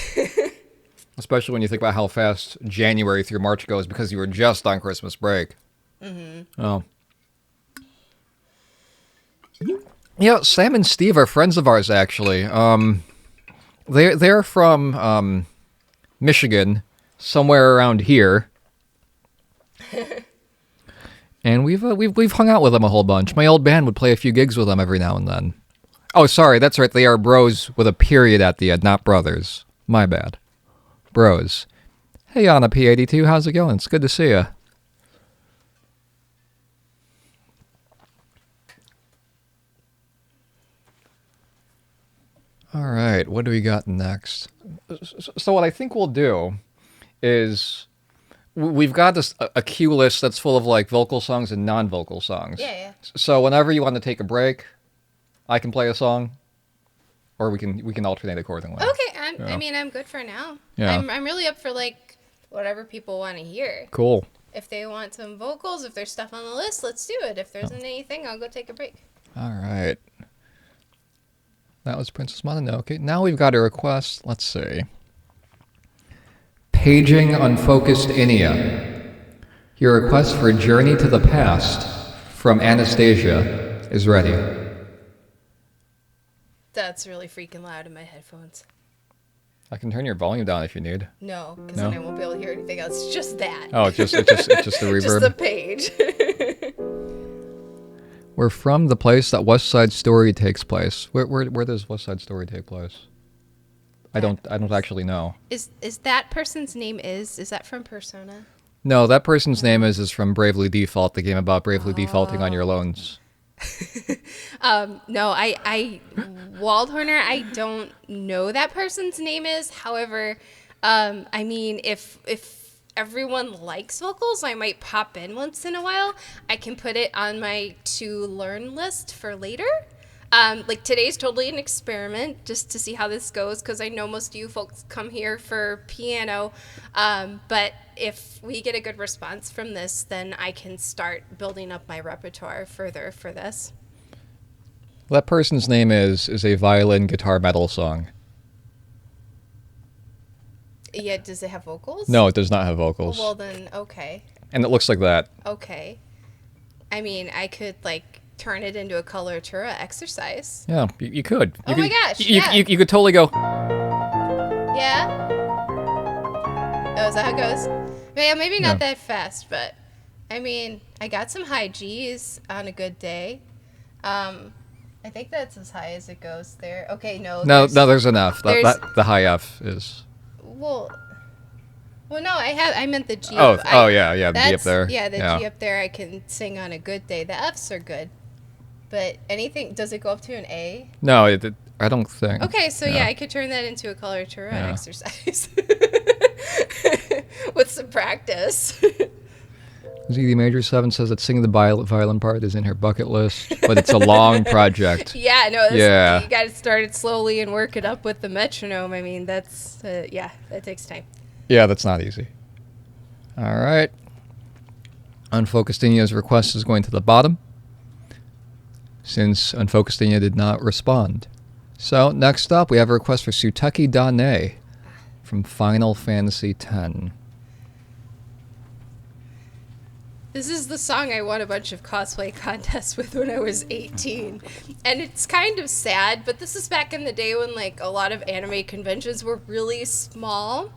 Especially when you think about how fast January through March goes because you were just on Christmas break. Mm-hmm. Oh. Yeah, Sam and Steve are friends of ours, actually. They're from Michigan, somewhere around here. And we've hung out with them a whole bunch. My old band would play a few gigs with them every now and then. Oh, sorry, that's right. They are bros with a period at the end, not brothers. My bad. Bros. Hey, Anna P82, how's it going? It's good to see you. All right, what do we got next? So what I think we'll do is we've got a cue list that's full of like vocal songs and non-vocal songs. Yeah. So whenever you want to take a break, I can play a song, or we can alternate accordingly. Okay, Yeah. I mean, I'm good for now. Yeah. I'm really up for like whatever people want to hear. Cool. If they want some vocals, if there's stuff on the list, let's do it. If there isn't anything, I'll go take a break. All right. That was Princess Mononoke. Now we've got a request. Let's see. Paging Unfocused Inia. Your request for Journey to the Past from Anastasia is ready. That's really freaking loud in my headphones. I can turn your volume down if you need. No, because No? then I won't be able to hear anything else. Just that. Oh, it's just the reverb. Just the page. We're from the place that West Side Story takes place. Where does West Side Story take place? I don't actually know. Is that person's name is that from Persona? No, that person's name is from Bravely Default, the game about bravely defaulting on your loans. No, I Waldhorner, I don't know that person's name is. However, I mean, if everyone likes vocals, I might pop in once in a while. I can put it on my to learn list for later. Like today's totally an experiment just to see how this goes, because I know most of you folks come here for piano. But if we get a good response from this, then I can start building up my repertoire further for this. That person's name is a violin guitar metal song. Yeah, does it have vocals? No, it does not have vocals. Well, then, okay. And it looks like that. Okay. I mean, I could, like, turn it into a coloratura exercise. Yeah, you could. Oh my gosh, You, yeah. you could totally go. Yeah? Oh, is that how it goes? Yeah, maybe not that fast, but, I mean, I got some high G's on a good day. I think that's as high as it goes there. Okay, no. No, there's enough. there's- The high F is. Well, no, I meant the G. Oh, I- yeah, the G up that's- there. Yeah, the G up there I can sing on a good day. The Fs are good. But anything, does it go up to an A? No, I don't think. Okay, so yeah, I could turn that into a coloratura Yeah. exercise. With some practice. ZD Major 7 says that singing the violin part is in her bucket list, but it's a long project. Yeah, no, Yeah. you got to start it slowly and work it up with the metronome. I mean, that's, that takes time. Yeah, that's not easy. All right. Unfocused India's request is going to the bottom, since Unfocused India did not respond. So, next up, we have a request for Suteki Dane from Final Fantasy X. This is the song I won a bunch of cosplay contests with when I was 18. And it's kind of sad, but this is back in the day when like a lot of anime conventions were really small.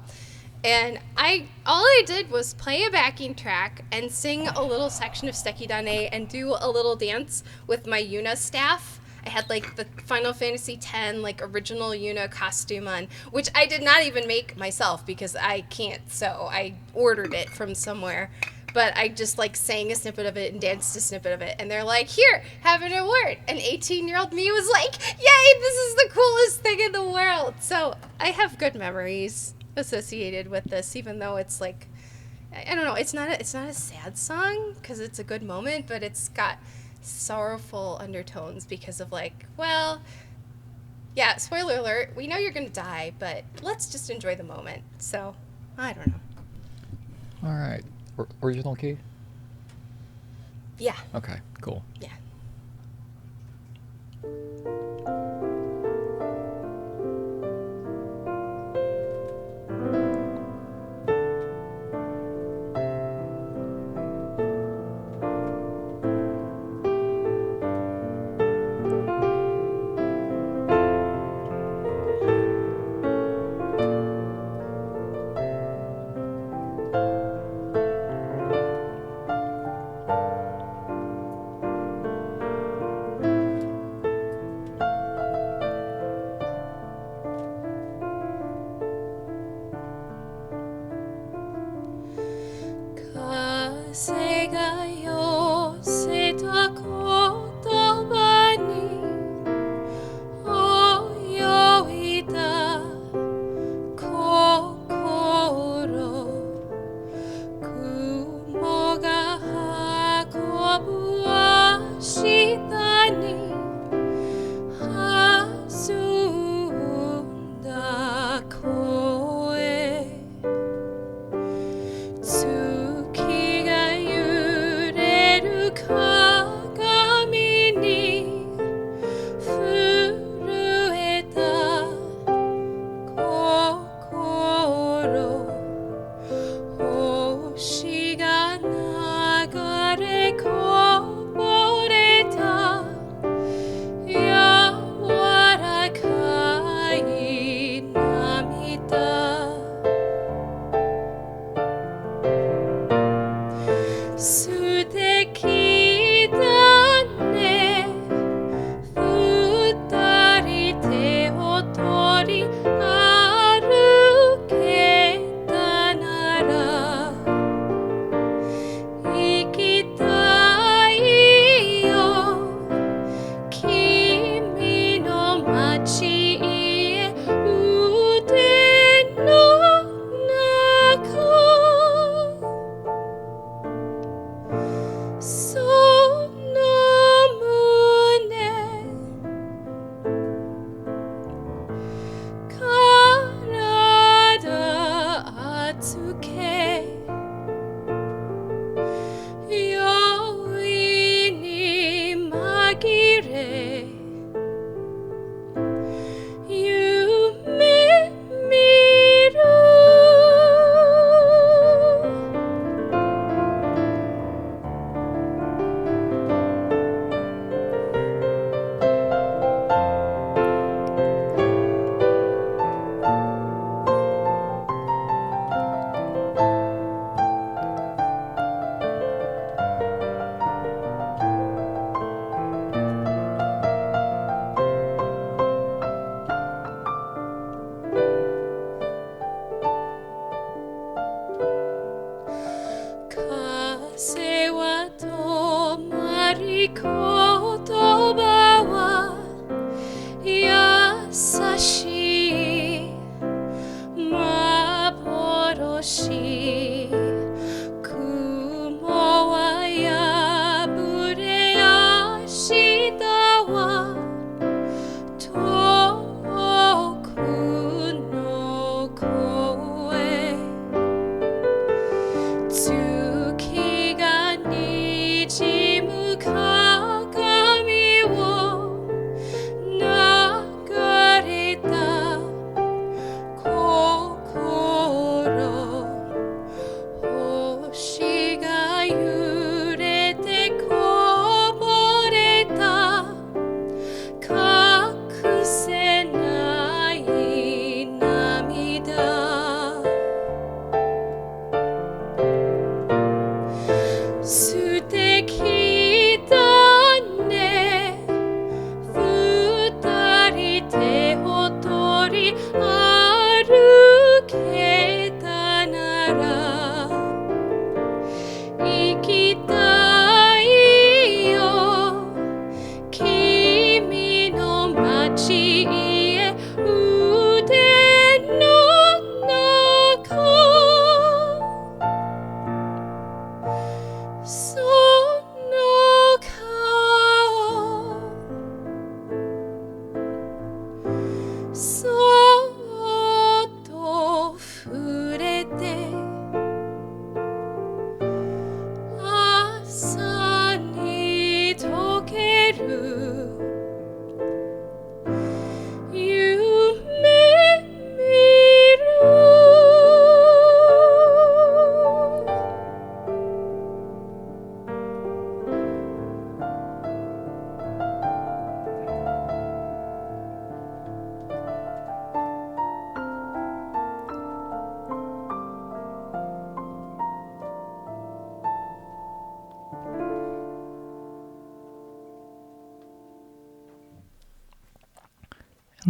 And all I did was play a backing track and sing a little section of Suteki Dane and do a little dance with my Yuna staff. I had like the Final Fantasy X like original Yuna costume on, which I did not even make myself because I can't sew. I ordered it from somewhere. But I just like sang a snippet of it and danced a snippet of it. And they're like, here, have an award. And 18-year-old me was like, yay, this is the coolest thing in the world. So I have good memories associated with this, even though it's like, I don't know, it's not a sad song because it's a good moment, but it's got sorrowful undertones because of like, well, yeah, spoiler alert, we know you're going to die, but let's just enjoy the moment. So, I don't know. All right. Original key? Yeah. Okay, cool. Yeah.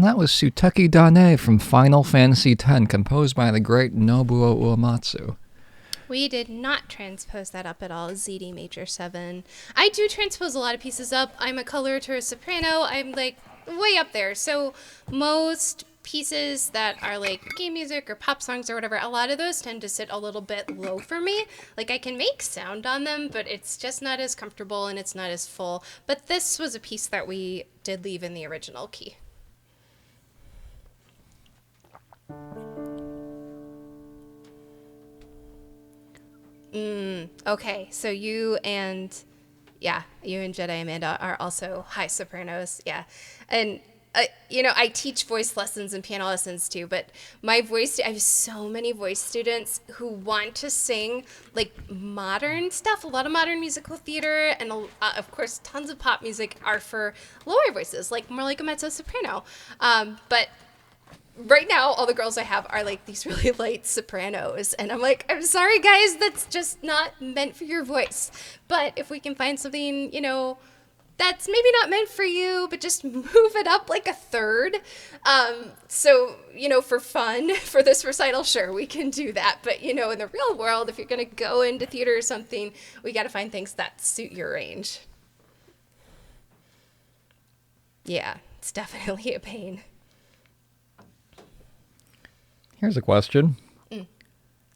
And that was Suteki Dane from Final Fantasy X, composed by the great Nobuo Uematsu. We did not transpose that up at all. ZD major 7. I do transpose a lot of pieces up. I'm a coloratura soprano. I'm like way up there. So most pieces that are like game music or pop songs or whatever, a lot of those tend to sit a little bit low for me. Like I can make sound on them, but it's just not as comfortable and it's not as full. But this was a piece that we did leave in the original key. Okay, so you and Jedi Amanda are also high sopranos, yeah. And I teach voice lessons and piano lessons too, but I have so many voice students who want to sing like modern stuff, a lot of modern musical theater, and of course tons of pop music are for lower voices, like more like a mezzo soprano. But right now, all the girls I have are like these really light sopranos. And I'm like, I'm sorry, guys, that's just not meant for your voice. But if we can find something, that's maybe not meant for you, but just move it up like a third. So, for fun, for this recital, sure, we can do that. But, in the real world, if you're going to go into theater or something, we got to find things that suit your range. Yeah, it's definitely a pain. Here's a question.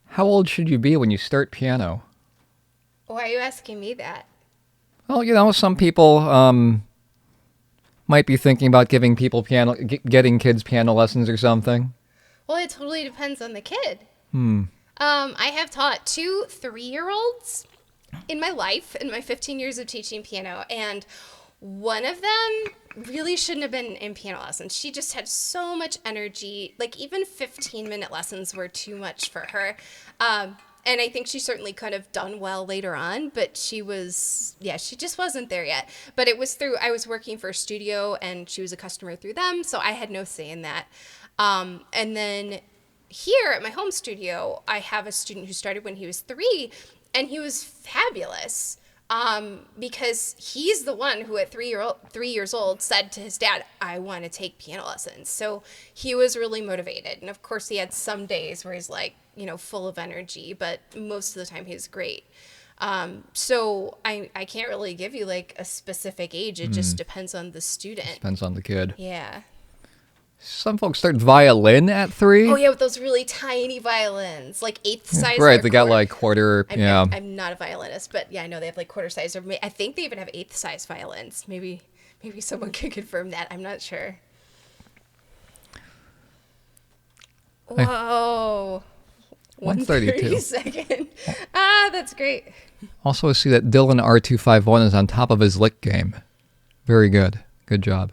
How old should you be when you start piano? Why are you asking me that? Well, some people might be thinking about getting kids piano lessons or something. Well, it totally depends on the kid. I have taught 2 3-year-olds in my life, in my 15 years of teaching piano, and one of them really shouldn't have been in piano lessons. She just had so much energy. Like, even 15-minute lessons were too much for her. And I think she certainly could have done well later on, but she just wasn't there yet. But I was working for a studio, and she was a customer through them, so I had no say in that. And then here at my home studio, I have a student who started when he was 3, and he was fabulous. Because he's the one who at 3 years old said to his dad, I want to take piano lessons. So he was really motivated. And of course he had some days where he's like, full of energy, but most of the time he was great. So I can't really give you like a specific age. It just depends on the student. Depends on the kid. Yeah. Some folks start violin at 3. Oh yeah, with those really tiny violins, like eighth size. Right, they got like quarter. I'm not a violinist, but yeah, I know they have like quarter size, or I think they even have eighth size violins. Maybe someone could confirm that. I'm not sure. Whoa. 132 second. That's great. Also, I see that Dylan R251 is on top of his lick game. Very good. Good job.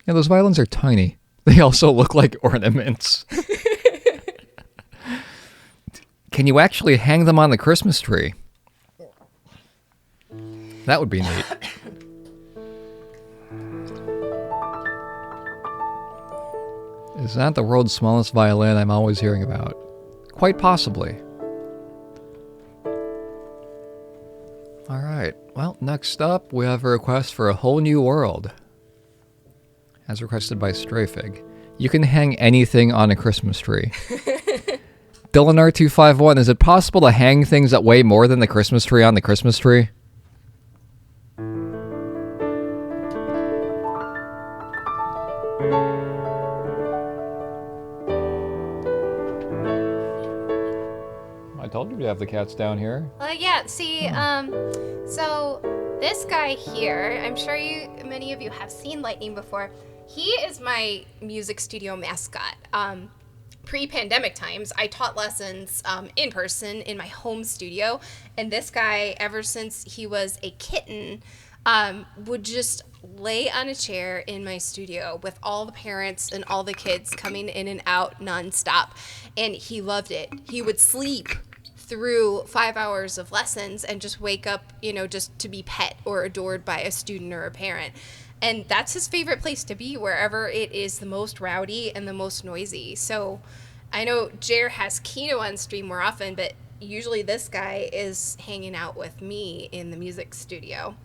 Yeah, those violins are tiny. They also look like ornaments. Can you actually hang them on the Christmas tree? That would be neat. Is that the world's smallest violin I'm always hearing about? Quite possibly. All right. Well, next up, we have a request for A Whole New World, as requested by Strayfig. You can hang anything on a Christmas tree. Dylan R251, is it possible to hang things that weigh more than the Christmas tree on the Christmas tree? I told you to have the cats down here. Yeah, see, so this guy here, I'm sure many of you have seen Lightning before. He is my music studio mascot. Pre-pandemic times, I taught lessons in person in my home studio, and this guy, ever since he was a kitten, would just lay on a chair in my studio with all the parents and all the kids coming in and out nonstop, and he loved it. He would sleep through 5 hours of lessons and just wake up, just to be pet or adored by a student or a parent. And that's his favorite place to be, wherever it is the most rowdy and the most noisy. So I know Jer has Kino on stream more often, but usually this guy is hanging out with me in the music studio.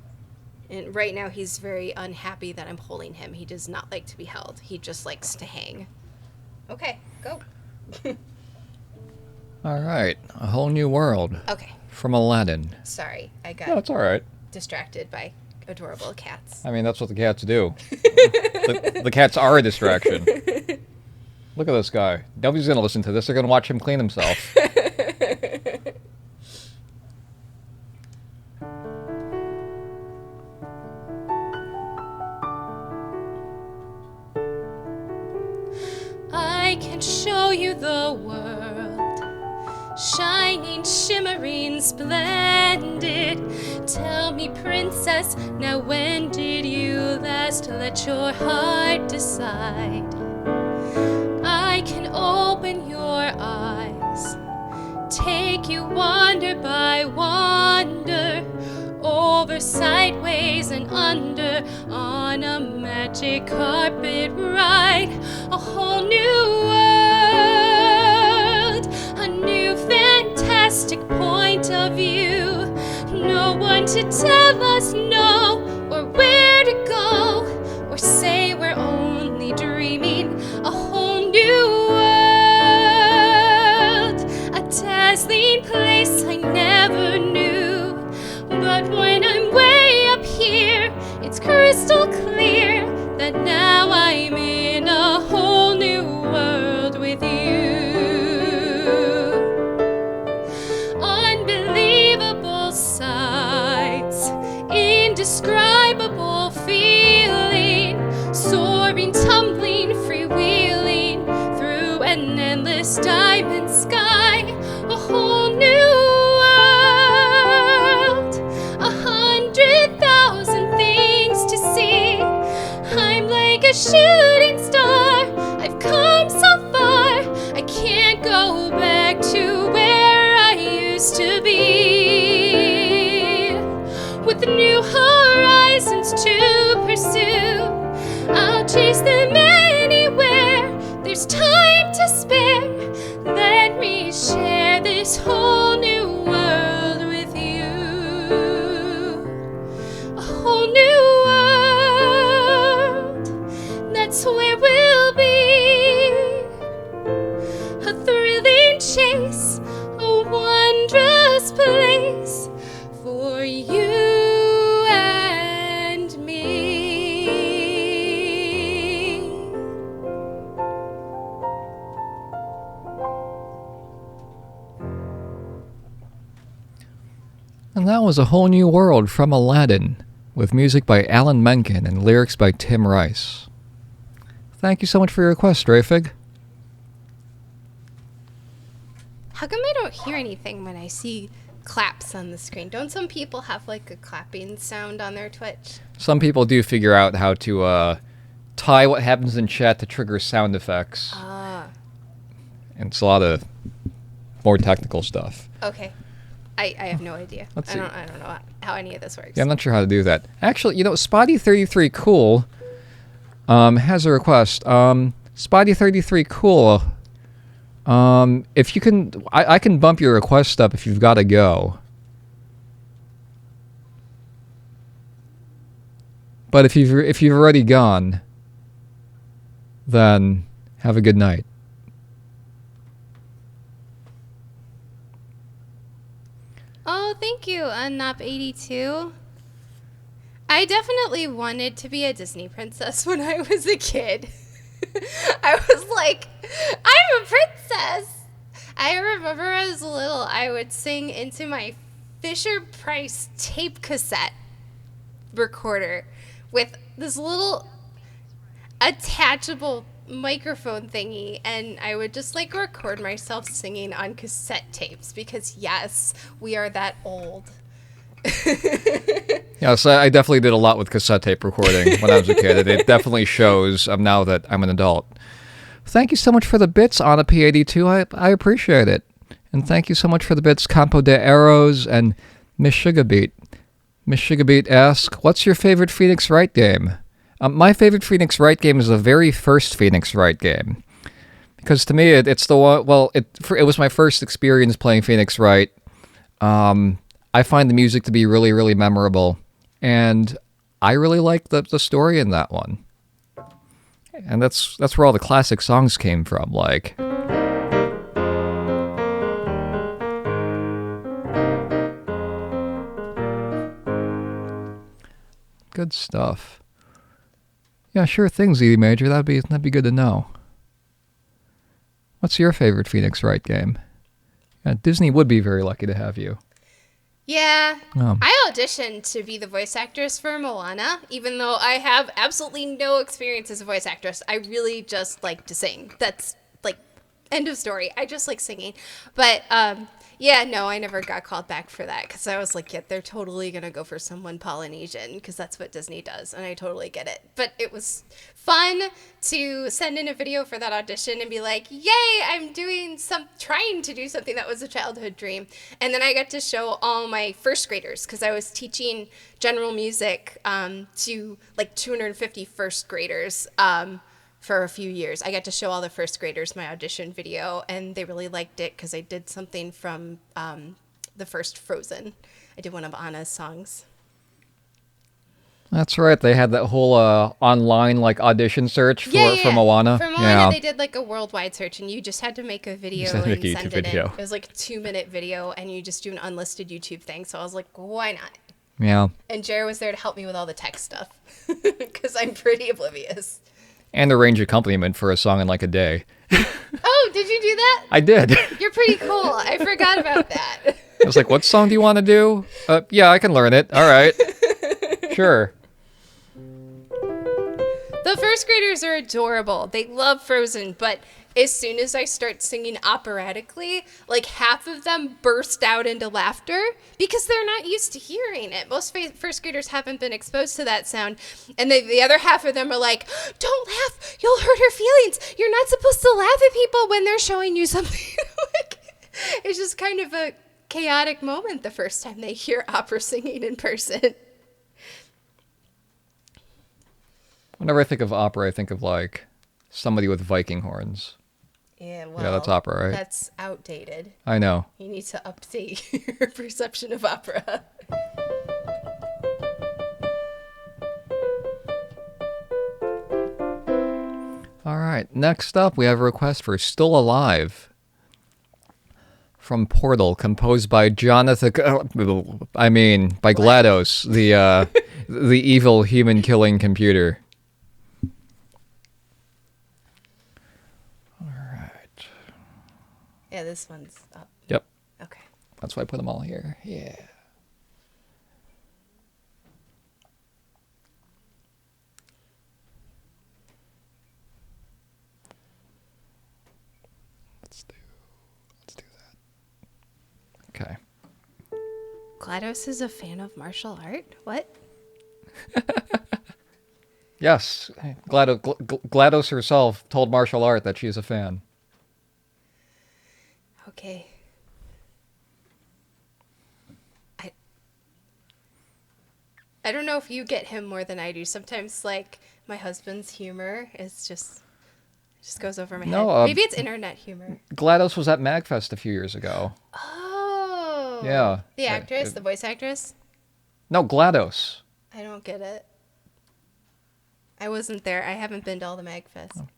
And right now he's very unhappy that I'm holding him. He does not like to be held. He just likes to hang. Okay, go. All right, A Whole New World Okay, from Aladdin. sorry. I No, got it's all right. distracted by adorable cats. I mean, that's what the cats do. The cats are a distraction. Look at this guy. Nobody's going to listen to this. They're going to watch him clean himself. I can show you the world, shining, shimmering, splendid. Tell me, princess, now when did you last let your heart decide? I can open your eyes, take you wonder by wonder, over, sideways, and under, on a magic carpet ride. A whole new world, a new fantastic point of view. No one to tell us no, or where to go, or say we're only dreaming. A whole new world, a dazzling place I never knew. But when I'm way up here, it's crystal clear that now I'm in a whole new world with you. Unbelievable sights, indescribable feeling, soaring, tumbling, freewheeling through an endless diamond sky. A whole new world, 100,000 things to see. I'm like a shooting star, I've come so far, I can't go back to where I used to be. With new horizons to pursue, I'll chase them anywhere. There's time to spare. Let me share this whole new world with you. A whole new world, that's where we'll be. A thrilling chase, a wondrous place for you and me. And that was A Whole New World from Aladdin, with music by Alan Menken and lyrics by Tim Rice. Thank you so much for your request, Dreyfig. How come I don't hear anything when I see claps on the screen? Don't some people have like a clapping sound on their Twitch? Some people do figure out how to tie what happens in chat to trigger sound effects. Ah, And it's a lot of more technical stuff. okay. I have no idea. Let's I see. don't know how any of this works. Yeah, I'm not sure how to do that. Actually, Spotty33 Cool has a request. Spotty33 Cool, if you can, I can bump your request up if you've got to go. But if you've already gone, then have a good night. Oh, thank you, Unnop82. I definitely wanted to be a Disney princess when I was a kid. I was like, I'm a princess. I remember as little, I would sing into my Fisher-Price tape cassette recorder with this little attachable microphone thingy, and I would just like record myself singing on cassette tapes because yes, we are that old. Yeah, so I definitely did a lot with cassette tape recording when I was a kid. It definitely shows now that I'm an adult. Thank you so much for the bits, Anna P82. I appreciate it. And thank you so much for the bits, Campo de Arrows and Miss Sugarbeat. Miss Sugarbeat asks, what's your favorite Phoenix Wright game? My favorite Phoenix Wright game is the very first Phoenix Wright game. Because to me, it's the one, well, it was my first experience playing Phoenix Wright. I find the music to be really, really memorable. And I really like the story in that one. And that's where all the classic songs came from, like good stuff. Yeah, sure thing, Z Major. That'd be good to know. What's your favorite Phoenix Wright game? Yeah, Disney would be very lucky to have you. Yeah, Um, I auditioned to be the voice actress for Moana, even though I have absolutely no experience as a voice actress. I really just like to sing. That's like end of story. I just like singing. But yeah, no, I never got called back for that because I was like, yeah, they're totally gonna go for someone Polynesian because that's what Disney does, and I totally get it. But it was fun to send in a video for that audition and be like, yay, trying to do something that was a childhood dream. And then I got to show all my first graders because I was teaching general music to like 250 first graders for a few years. I got to show all the first graders my audition video, and they really liked it because I did something from the first Frozen. I did one of Anna's songs. that's right. They had that whole online like audition search for Moana. For Moana, Yeah. they did like a worldwide search, and you just had to make a video just had to and make a send YouTube it video. in. It was like a 2-minute video, and you just do an unlisted YouTube thing. So I was like, why not? Yeah. And Jared was there to help me with all the tech stuff because I'm pretty oblivious. And arrange accompaniment for a song in like a day. Oh, did you do that? I did. You're pretty cool. I forgot about that. I was like, what song do you want to do? Yeah, I can learn it. All right. Sure. The first graders are adorable. They love Frozen, but as soon as I start singing operatically, like half of them burst out into laughter because they're not used to hearing it. Most first graders haven't been exposed to that sound. And the other half of them are like, don't laugh, you'll hurt her feelings. You're not supposed to laugh at people when they're showing you something. Like, it's just kind of a chaotic moment the first time they hear opera singing in person. Whenever I think of opera, I think of like somebody with Viking horns. Yeah, well, Yeah, that's opera, right? That's outdated. I know. You need to update your perception of opera. All right. Next up, we have a request for Still Alive from Portal, composed by by GLaDOS, the evil human-killing computer. All right. Yeah, this one's up. Yep. Okay. That's why I put them all here. Yeah. Let's do that. Okay. GLaDOS is a fan of martial art? What? Yes, GLaDOS herself told Martial Art that she's a fan. Okay. I don't know if you get him more than I do. Sometimes, like, my husband's humor is just goes over my No, head. Maybe it's internet humor. GLaDOS was at MagFest a few years ago. Oh. Yeah. The actress, the voice actress? No, GLaDOS. I don't get it. I wasn't there. I haven't been to all the MagFest.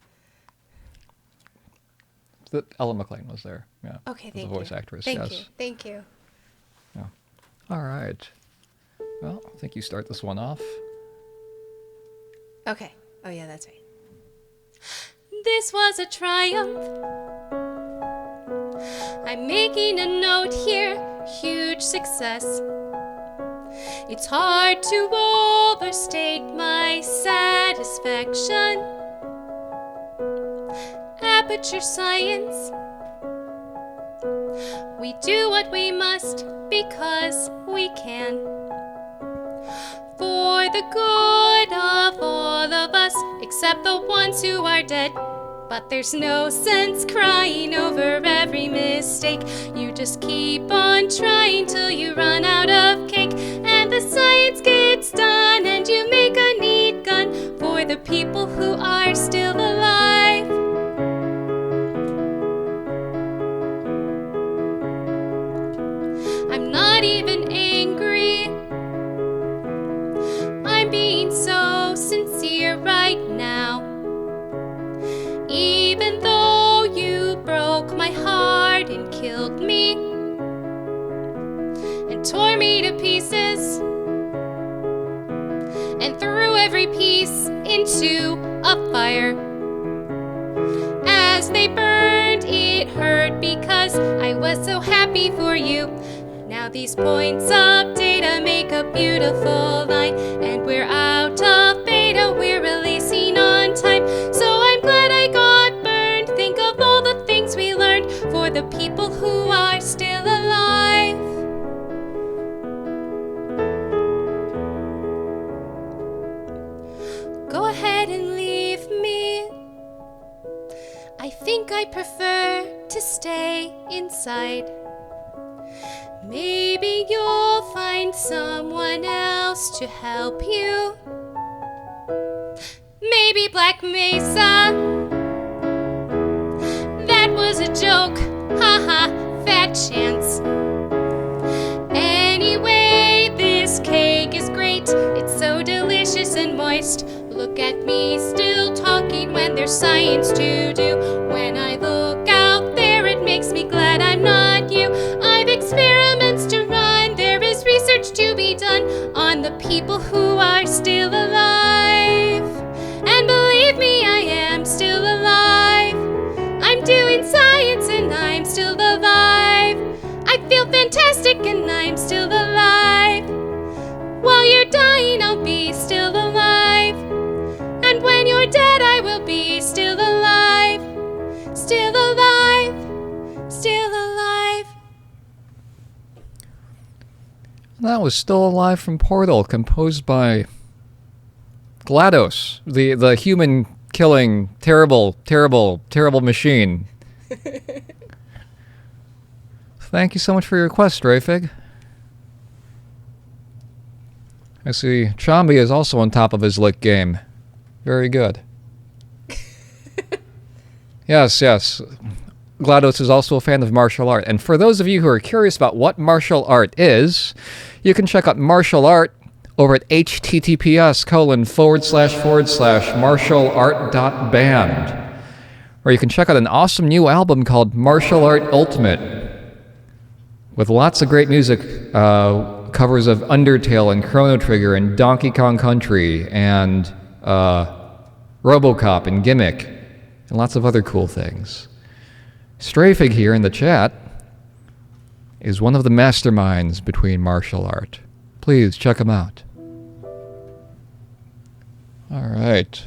Ellen McLean was there. Yeah. Okay, As thank a you. voice actress. Thank Yes. you. Thank you. Yeah. All right. Well, I think you start this one off. Okay. Oh, yeah, that's right. This was a triumph. I'm making a note here. Huge success. It's hard to overstate my satisfaction. Aperture Science. We do what we must because we can. For the good of all of us, except the ones who are dead. But there's no sense crying over every mistake. You just keep on trying till you run out of cake. And the science gets done and you make a neat gun for the people who are still alive. I'm not even angry. I'm being and killed me and tore me to pieces and threw every piece into a fire. As they burned, it hurt because I was so happy for you. Now these points of data make a beautiful line, and we're out of beta, we're releasing on time. So I'm glad I got burned. Think of all the things we learned for the people who are still alive. Go ahead and leave me. I think I prefer to stay inside. Maybe you'll find someone else to help you. Maybe Black Mesa. That was a joke, haha, fat chance. Anyway, this cake is great. It's so delicious and moist. Look at me still talking when there's science to do. When I look out there, it makes me glad I'm not you. I've experiments to run. There is research to be done on the people who are still alive. And believe me, I am still alive. I'm doing science and I'm still alive. I feel fantastic and I'm still alive. While you're dying, I'll be still alive. And when you're dead, I will be still alive. Still alive. Still alive. That was Still Alive from Portal, composed by GLaDOS, the human-killing, terrible, terrible, terrible machine. Thank you so much for your request, Rayfig. I see Chambi is also on top of his lick game. Very good. Yes. GLaDOS is also a fan of martial art. And for those of you who are curious about what martial art is, you can check out martial art over at https://martialart.band, where you can check out an awesome new album called Martial Art Ultimate, with lots of great music, covers of Undertale and Chrono Trigger and Donkey Kong Country and RoboCop and Gimmick, and lots of other cool things. Strayfig here in the chat is one of the masterminds between martial art. Please check him out. All right.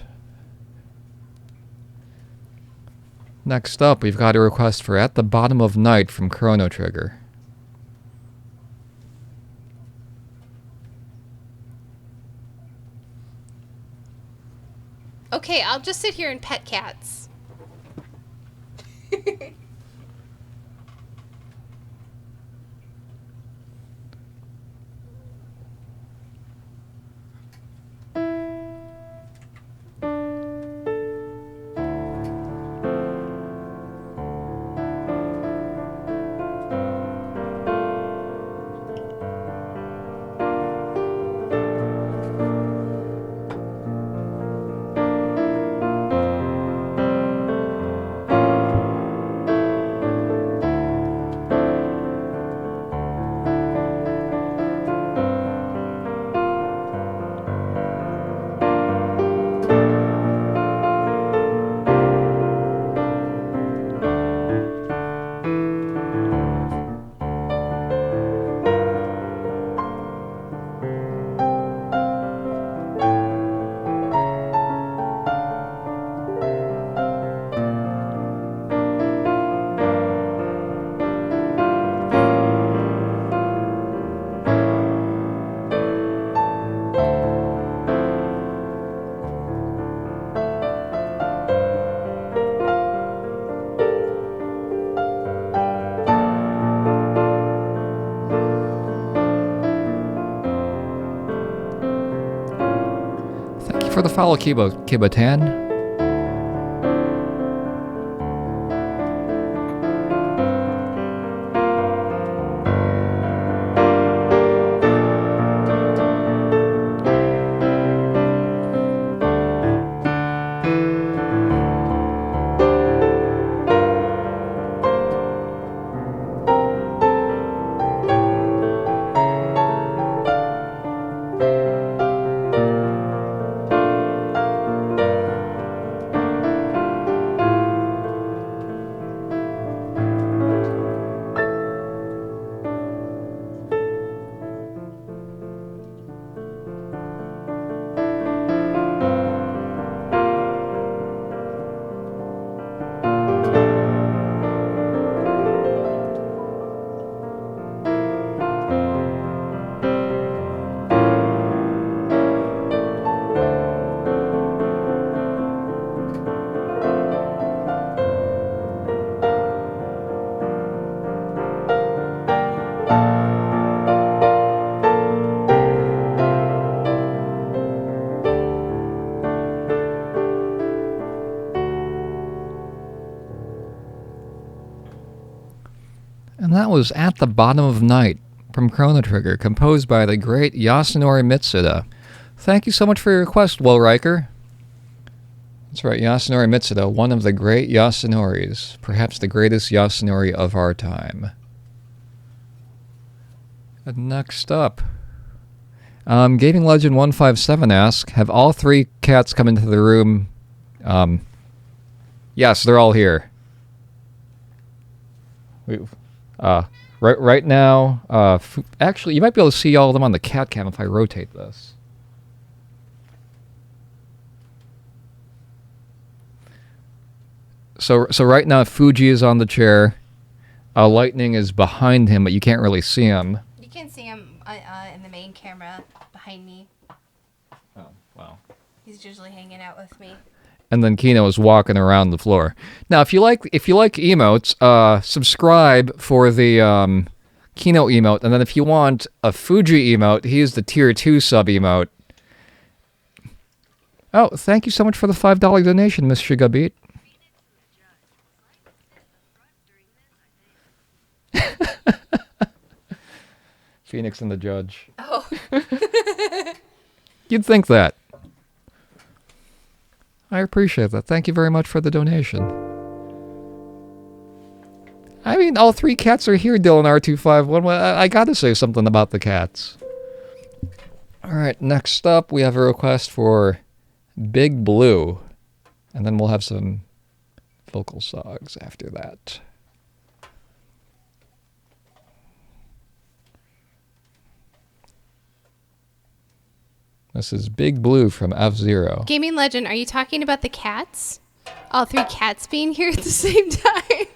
Next up, we've got a request for At the Bottom of Night from Chrono Trigger. Okay, I'll just sit here and pet cats. For the follow, Kibatan. And that was At the Bottom of Night from Chrono Trigger, composed by the great Yasunori Mitsuda. Thank you so much for your request, Will Riker. That's right, Yasunori Mitsuda, one of the great Yasunoris, perhaps the greatest Yasunori of our time. And next up, Gaming Legend 157 asks, have all three cats come into the room? Yes, they're all here. Right now, actually, you might be able to see all of them on the cat cam if I rotate this. So right now, Fuji is on the chair. Lightning is behind him, but you can't really see him. You can see him in the main camera behind me. Oh, wow. He's usually hanging out with me. And then Kino is walking around the floor. Now, if you like emotes, subscribe for the Kino emote, and then if you want a Fuji emote, he's the tier 2 sub emote. Oh, thank you so much for the $5 donation, Miss Shigabeat. Phoenix and the Judge. Oh. You'd think that. I appreciate that. Thank you very much for the donation. I mean, all three cats are here, Dylan R251. I gotta say something about the cats. Alright, next up, we have a request for Big Blue. And then we'll have some vocal songs after that. This is Big Blue from F-Zero. Gaming Legend, are you talking about the cats? All three cats being here at the same time?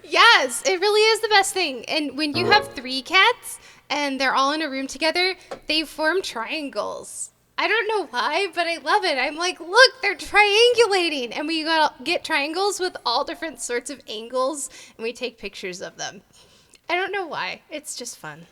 Yes, it really is the best thing. And when you have three cats and they're all in a room together, they form triangles. I don't know why, but I love it. I'm like, look, they're triangulating. And we get triangles with all different sorts of angles, and we take pictures of them. I don't know why. It's just fun.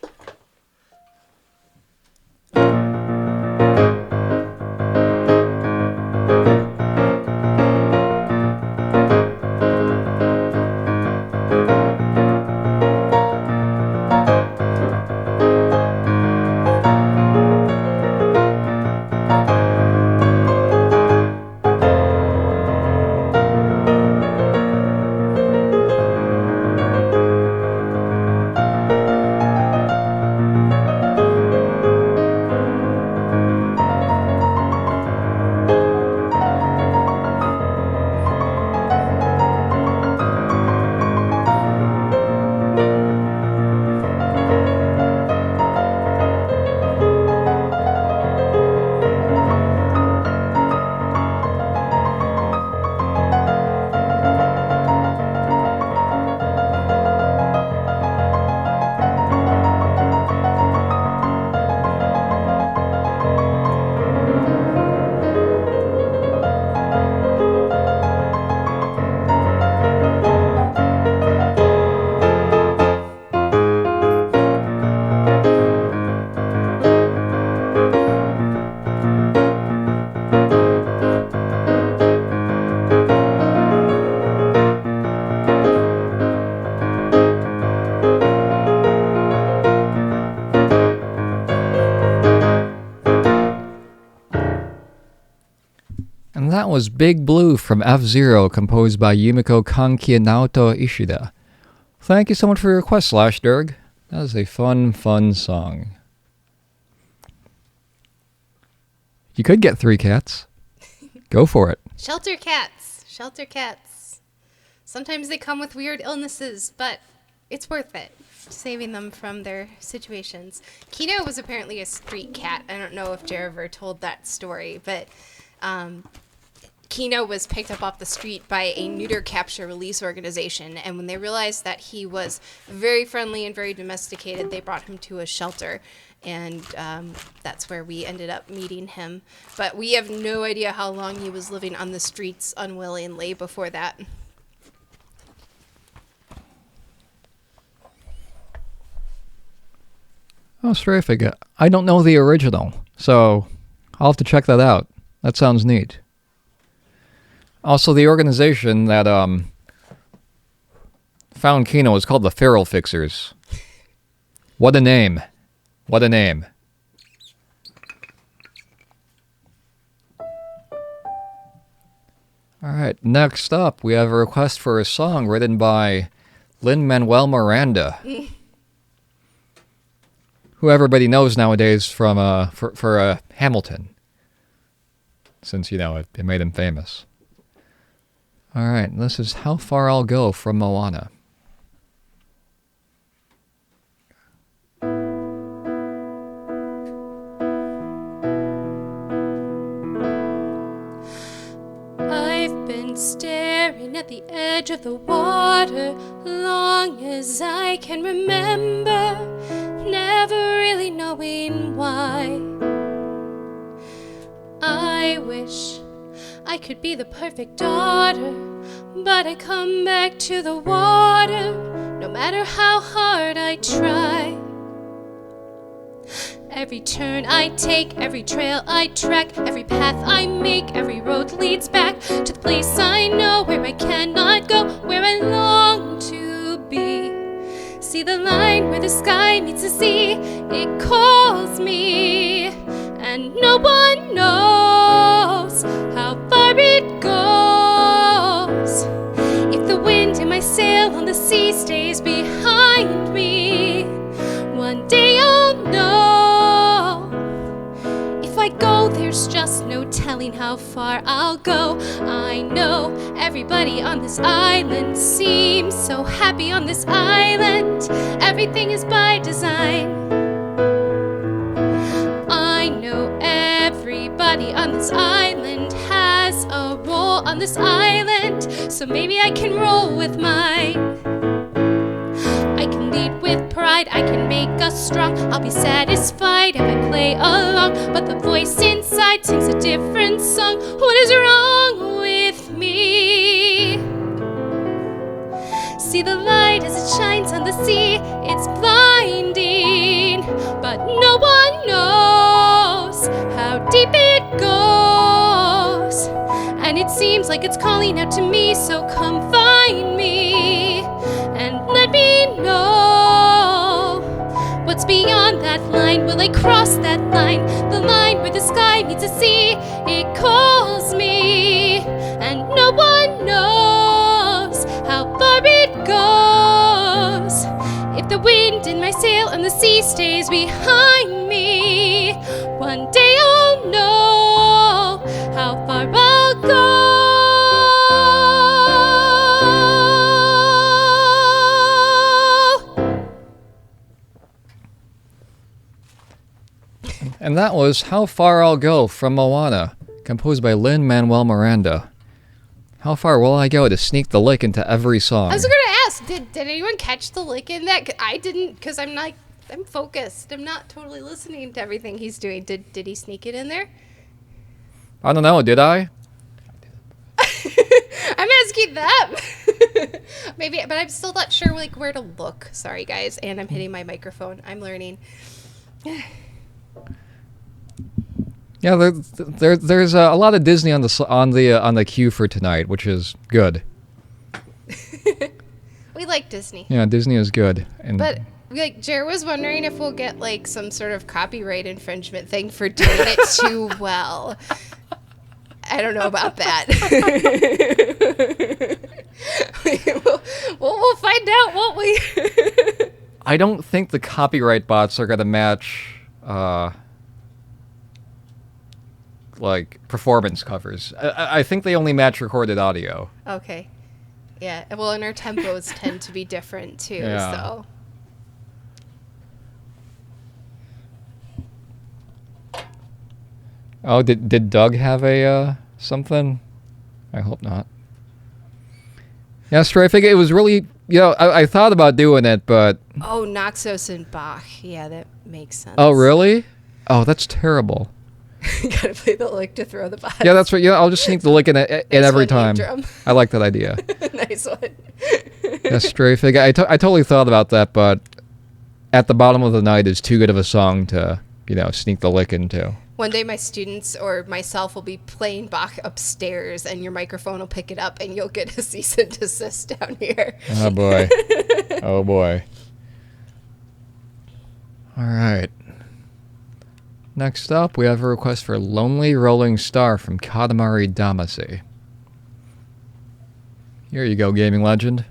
And that was Big Blue from F-Zero, composed by Yumiko Kanki and Naoto Ishida. Thank you so much for your request, Slashderg. That is a fun, fun song. You could get 3 cats. Go for it. Shelter cats. Shelter cats. Sometimes they come with weird illnesses, but it's worth it. Saving them from their situations. Kino was apparently a street cat. I don't know if Jeriver told that story, but Kino was picked up off the street by a neuter capture release organization, and when they realized that he was very friendly and very domesticated, they brought him to a shelter, and that's where we ended up meeting him. But we have no idea how long he was living on the streets unwillingly before that. Oh, Strafig. I don't know the original, so I'll have to check that out. That sounds neat. Also, the organization that found Kino is called the Feral Fixers. What a name. What a name. Alright, next up, we have a request for a song written by Lin-Manuel Miranda, who everybody knows nowadays from for Hamilton, since, you know, it made him famous. Alright, this is How Far I'll Go from Moana. I've been staring at the edge of the water long as I can remember, never really knowing why. I wish I could be the perfect daughter, but I come back to the water no matter how hard I try. Every turn I take, every trail I track, every path I make, every road leads back to the place I know where I cannot go, where I long to be. See the line where the sky meets the sea, it calls me, and no one knows how far it goes. If the wind in my sail on the sea stays behind me, one day I'll know. If I go, there's just no telling how far I'll go. I know everybody on this island seems so happy on this island. Everything is by design. I know everybody on this island has a role on this island, so maybe I can roll with mine. I can lead with pride, I can make us strong. I'll be satisfied if I play along, but the voice inside sings a different song. What is wrong with me? See the light as it shines on the sea, it's blinding, but no one knows how deep it goes. And it seems like it's calling out to me, so come find me and let me know what's beyond that line. Will I cross that line, the line where the sky meets the sea? It calls me, and no one knows how far it goes. If the wind in my sail and the sea stays behind me, one day I'll know how far I'll go. And that was How Far I'll Go from Moana, composed by Lin-Manuel Miranda. How far will I go to sneak the lick into every song? I was gonna ask, did anyone catch the lick in that? I didn't, because I'm focused. I'm not totally listening to everything he's doing. Did he sneak it in there? I don't know, did I? I'm asking them. Maybe, but I'm still not sure like where to look. Sorry, guys, and I'm hitting my microphone. I'm learning. Yeah, there's a lot of Disney on the queue for tonight, which is good. We like Disney. Yeah, Disney is good. And But like Jer was wondering if we'll get like some sort of copyright infringement thing for doing it too well. I don't know about that. we'll find out, won't we? I don't think the copyright bots are gonna match like performance covers. I think they only match recorded audio. Okay. Yeah. Well, and our tempos tend to be different too. Yeah. So. Oh, did Doug have a something? I hope not. Yeah, Stray, I think it was really, I thought about doing it, but... Oh, Naxos and Bach. Yeah, that makes sense. Oh, really? Oh, that's terrible. Gotta play the lick to throw the box. Yeah, that's right. Yeah, I'll just sneak the lick in every time. Drum. I like that idea. Nice one. Yeah, Stray Fig. I totally thought about that, but At the Bottom of the Night is too good of a song to, sneak the lick into. One day my students or myself will be playing Bach upstairs and your microphone will pick it up and you'll get a cease and desist down here. Oh boy. Oh boy. All right. Next up, we have a request for Lonely Rolling Star from Katamari Damacy. Here you go, gaming legend.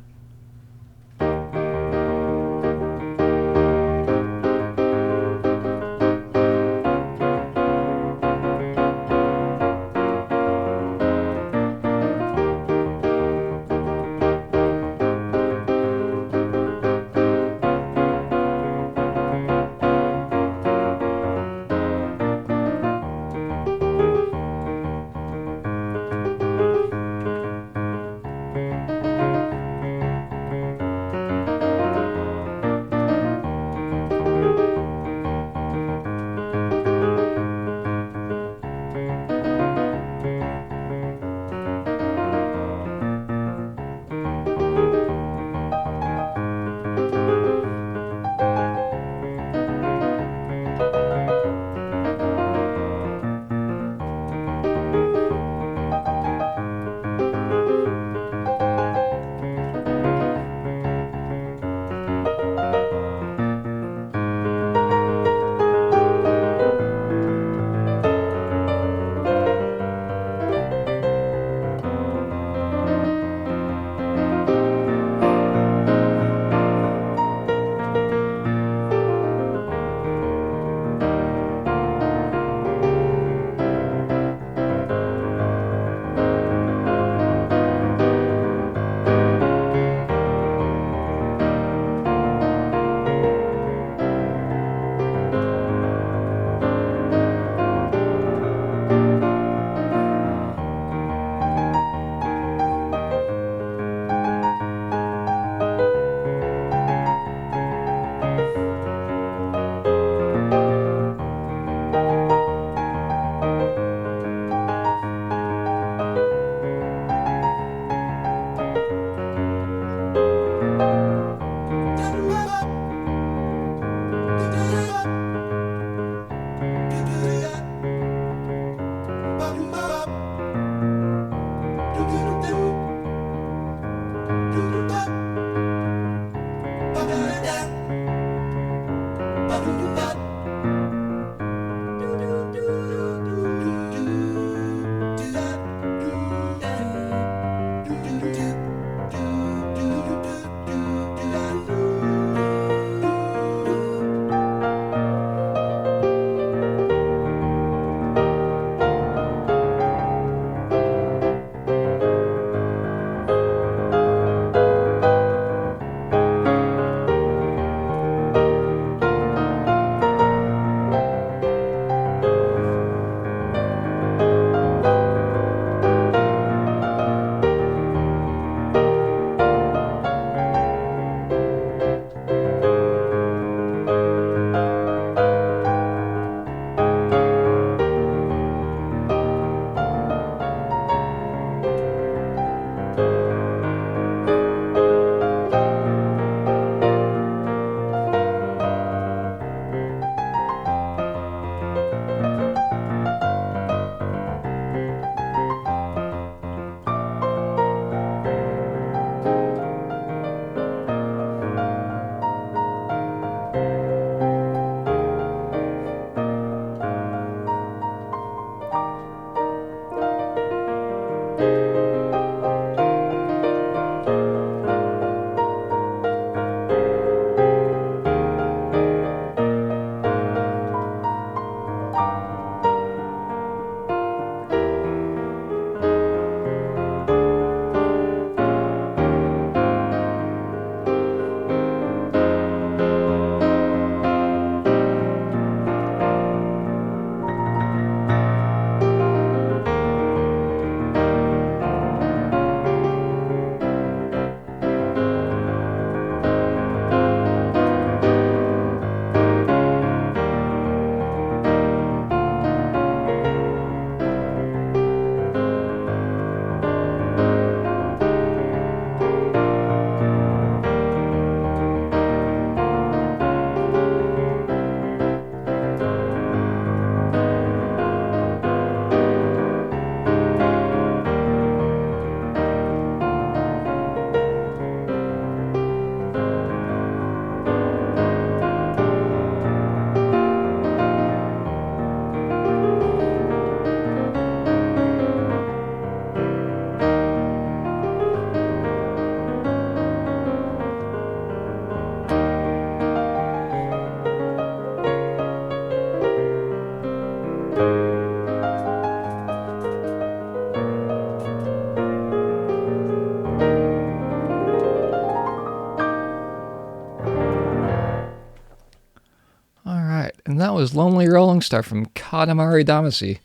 was Lonely Rolling Star from Katamari Damacy.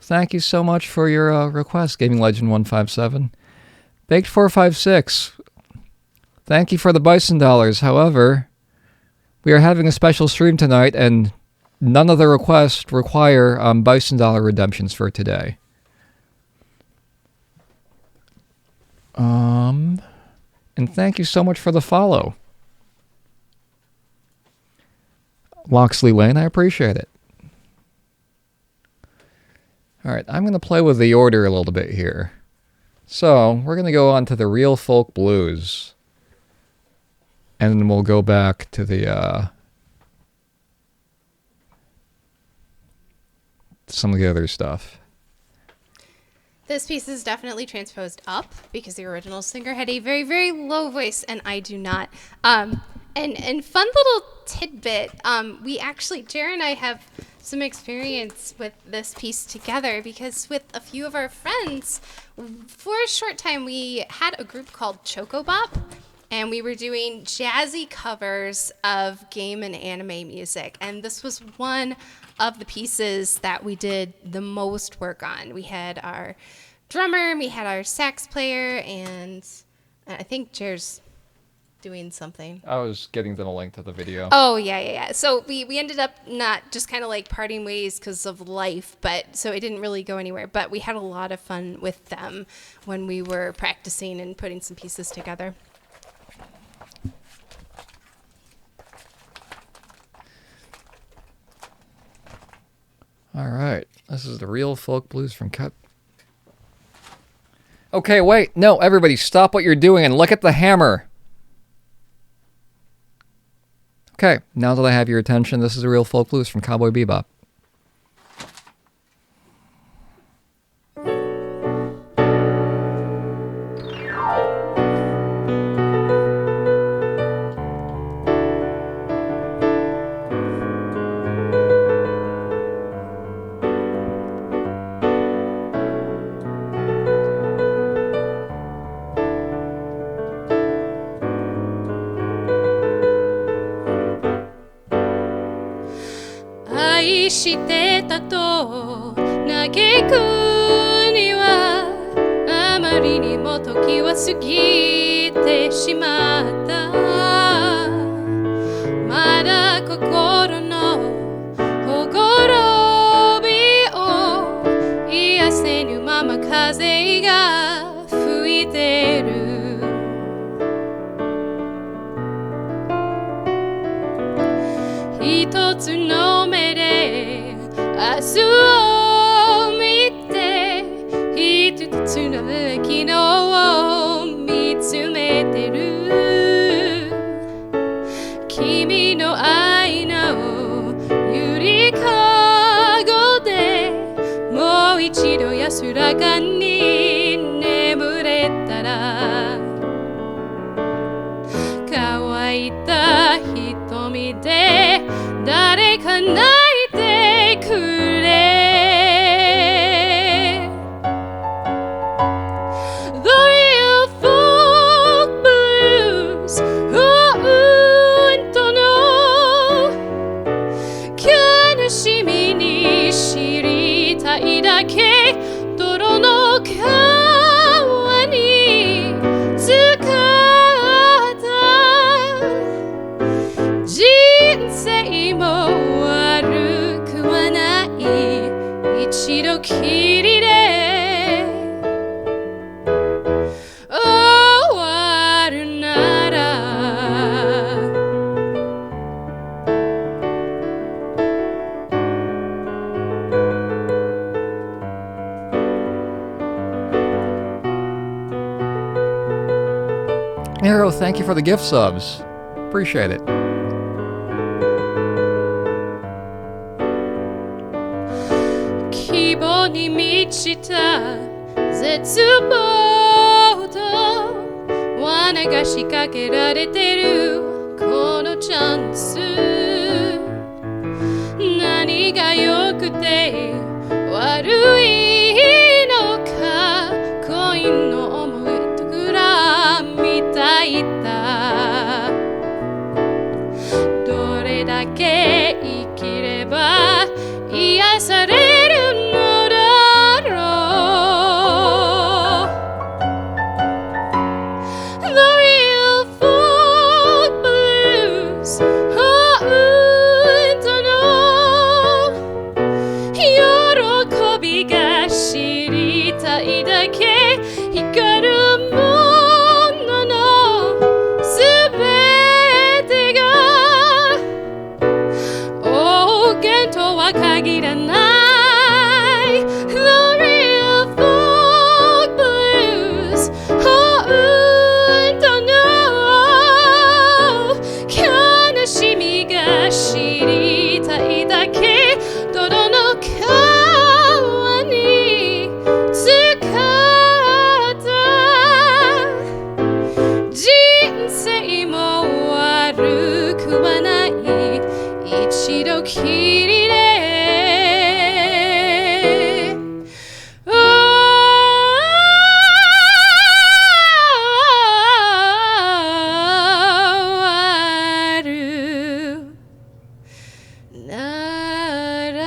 Thank you so much for your request, Gaming Legend 157. Baked 456. Thank you for the Bison Dollars. However, we are having a special stream tonight, and none of the requests require Bison Dollar redemptions for today. And thank you so much for the follow. Loxley Lane, I appreciate it. All right, I'm going to play with the order a little bit here. So, we're going to go on to the Real Folk Blues. And then we'll go back to the, some of the other stuff. This piece is definitely transposed up because the original singer had a very, very low voice, and I do not. And fun little tidbit, we actually, Jer and I have some experience with this piece together because with a few of our friends, for a short time, we had a group called Choco Bop, and we were doing jazzy covers of game and anime music. And this was one of the pieces that we did the most work on. We had our drummer, we had our sax player, and I think Jer's doing something. I was getting them a link to the video. Oh, yeah. So we ended up not just kind of like parting ways because of life, but so it didn't really go anywhere. But we had a lot of fun with them when we were practicing and putting some pieces together. All right. This is the Real Folk Blues from Cut. Okay, wait. No, everybody, stop what you're doing and look at the hammer. Okay, now that I have your attention, this is the Real Folk Blues from Cowboy Bebop.愛してたと嘆くにはあまりにも時は過ぎてしまったまだ心のほころびを癒せぬまま風が吹いてる一つの目で明日を見て一つの昨日を見つめてる君の愛のゆりかごでもう一度安らかに眠れたら乾いた瞳で誰か泣いてくれ The real folk blues 本当の悲しみに知りたいだけ泥の川に浸かった人生も悪くはない一度きりで終わるならArrow, thank you for the gift subs. Appreciate it.希望に満ちた絶望と罠が仕掛けられてるこのチャンス何が良くて悪いのか恋の思いとくらみたいだどれだけ生きればされるのだろう The real folk blues 本当の喜びが知りたいだけ光るもののすべてが大元とは限らない The real folk blues 本当の悲しみが知りたいだけ泥の川に浸かった人生も悪くはない一度きりで終わるなら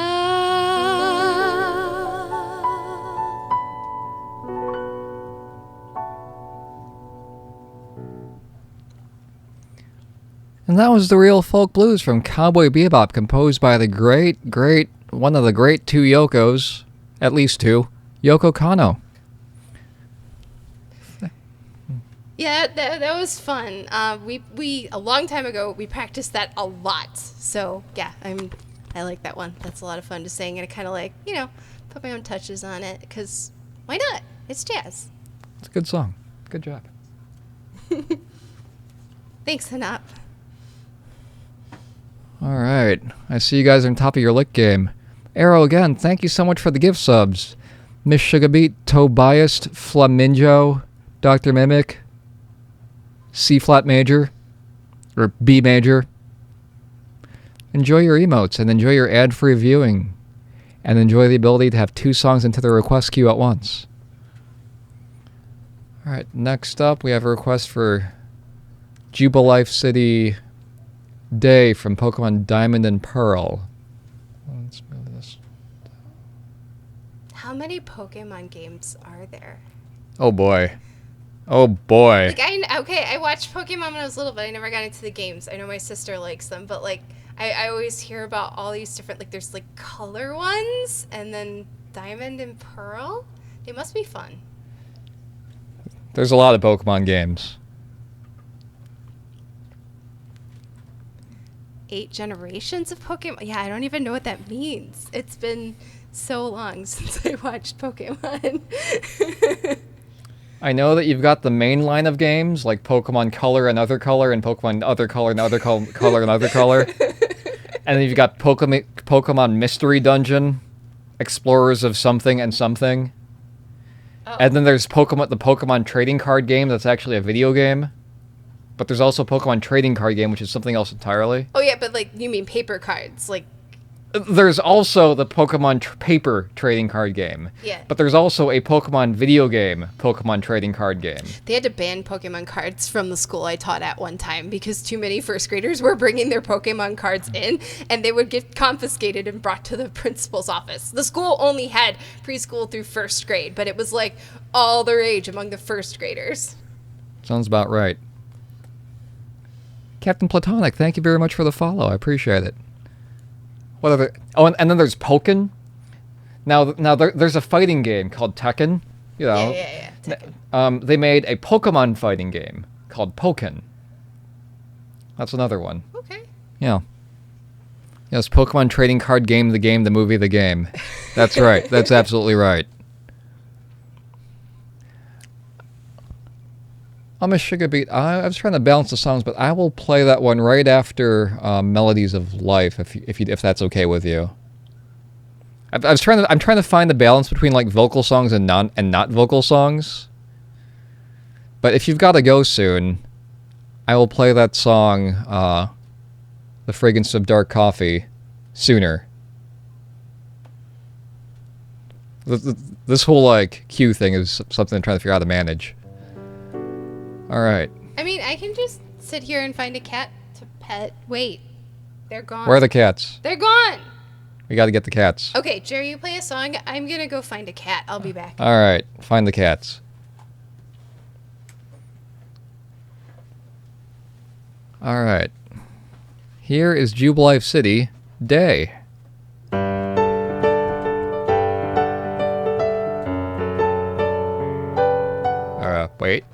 And that was the Real Folk Blues from Cowboy Bebop, composed by the one of the great two Yokos, at least two, Yoko Kanno. Yeah, that was fun. We a long time ago we practiced that a lot. So yeah, I like that one. That's a lot of fun to sing, and I kind of like put my own touches on it because why not? It's jazz. It's a good song. Good job. Thanks, Hanap. All right. I see you guys are on top of your lick game. Arrow, again, thank you so much for the gift subs. Miss Sugarbeat, Tobias, Flamingo, Dr. Mimic, C flat major, or B major. Enjoy your emotes and enjoy your ad-free viewing, and enjoy the ability to have two songs into the request queue at once. All right, next up we have a request for Jubilife City Day from Pokemon Diamond and Pearl. Let's move this. How many Pokemon games are there? Oh boy. Oh boy. Like I watched Pokemon when I was little, but I never got into the games. I know my sister likes them, but like I always hear about all these different there's like color ones and then Diamond and Pearl. They must be fun. There's a lot of Pokemon games. 8 generations of Pokemon. Yeah, I don't even know what that means. It's been so long since I watched Pokemon. I know that you've got the main line of games, like Pokemon Color and Other Color, and Pokemon Other Color and Other Color and Other Color. And then you've got Pokemon Mystery Dungeon, Explorers of Something and Something. Oh. And then there's the Pokemon Trading Card game that's actually a video game. But there's also Pokemon Trading Card game, which is something else entirely. Oh yeah, but like you mean paper cards, like. There's also the Pokemon paper trading card game. Yeah. But there's also a Pokemon video game, Pokemon trading card game. They had to ban Pokemon cards from the school I taught at one time because too many first graders were bringing their Pokemon cards in and they would get confiscated and brought to the principal's office. The school only had preschool through first grade, but it was like all the rage among the first graders. Sounds about right. Captain Platonic, thank you very much for the follow. I appreciate it. What other? Oh, and then there's Pokken. Now there's a fighting game called Tekken. You know. Yeah. Tekken. They made a Pokemon fighting game called Pokken. That's another one. Okay. Yeah. Yes, Pokemon trading card game, the movie, the game. That's right. That's absolutely right. I'm a Sugar Beat. I was trying to balance the songs, but I will play that one right after Melodies of Life, if that's okay with you. I'm trying to find the balance between like vocal songs and not vocal songs. But if you've got to go soon, I will play that song, "The Fragrance of Dark Coffee," sooner. This whole like cue thing is something I'm trying to figure out how to manage. All right. I mean, I can just sit here and find a cat to pet. Wait, they're gone. Where are the cats? They're gone. We got to get the cats. Okay, Jerry, you play a song. I'm gonna go find a cat. I'll be back. All right, find the cats. All right. Here is Jubilife City, Day. Wait.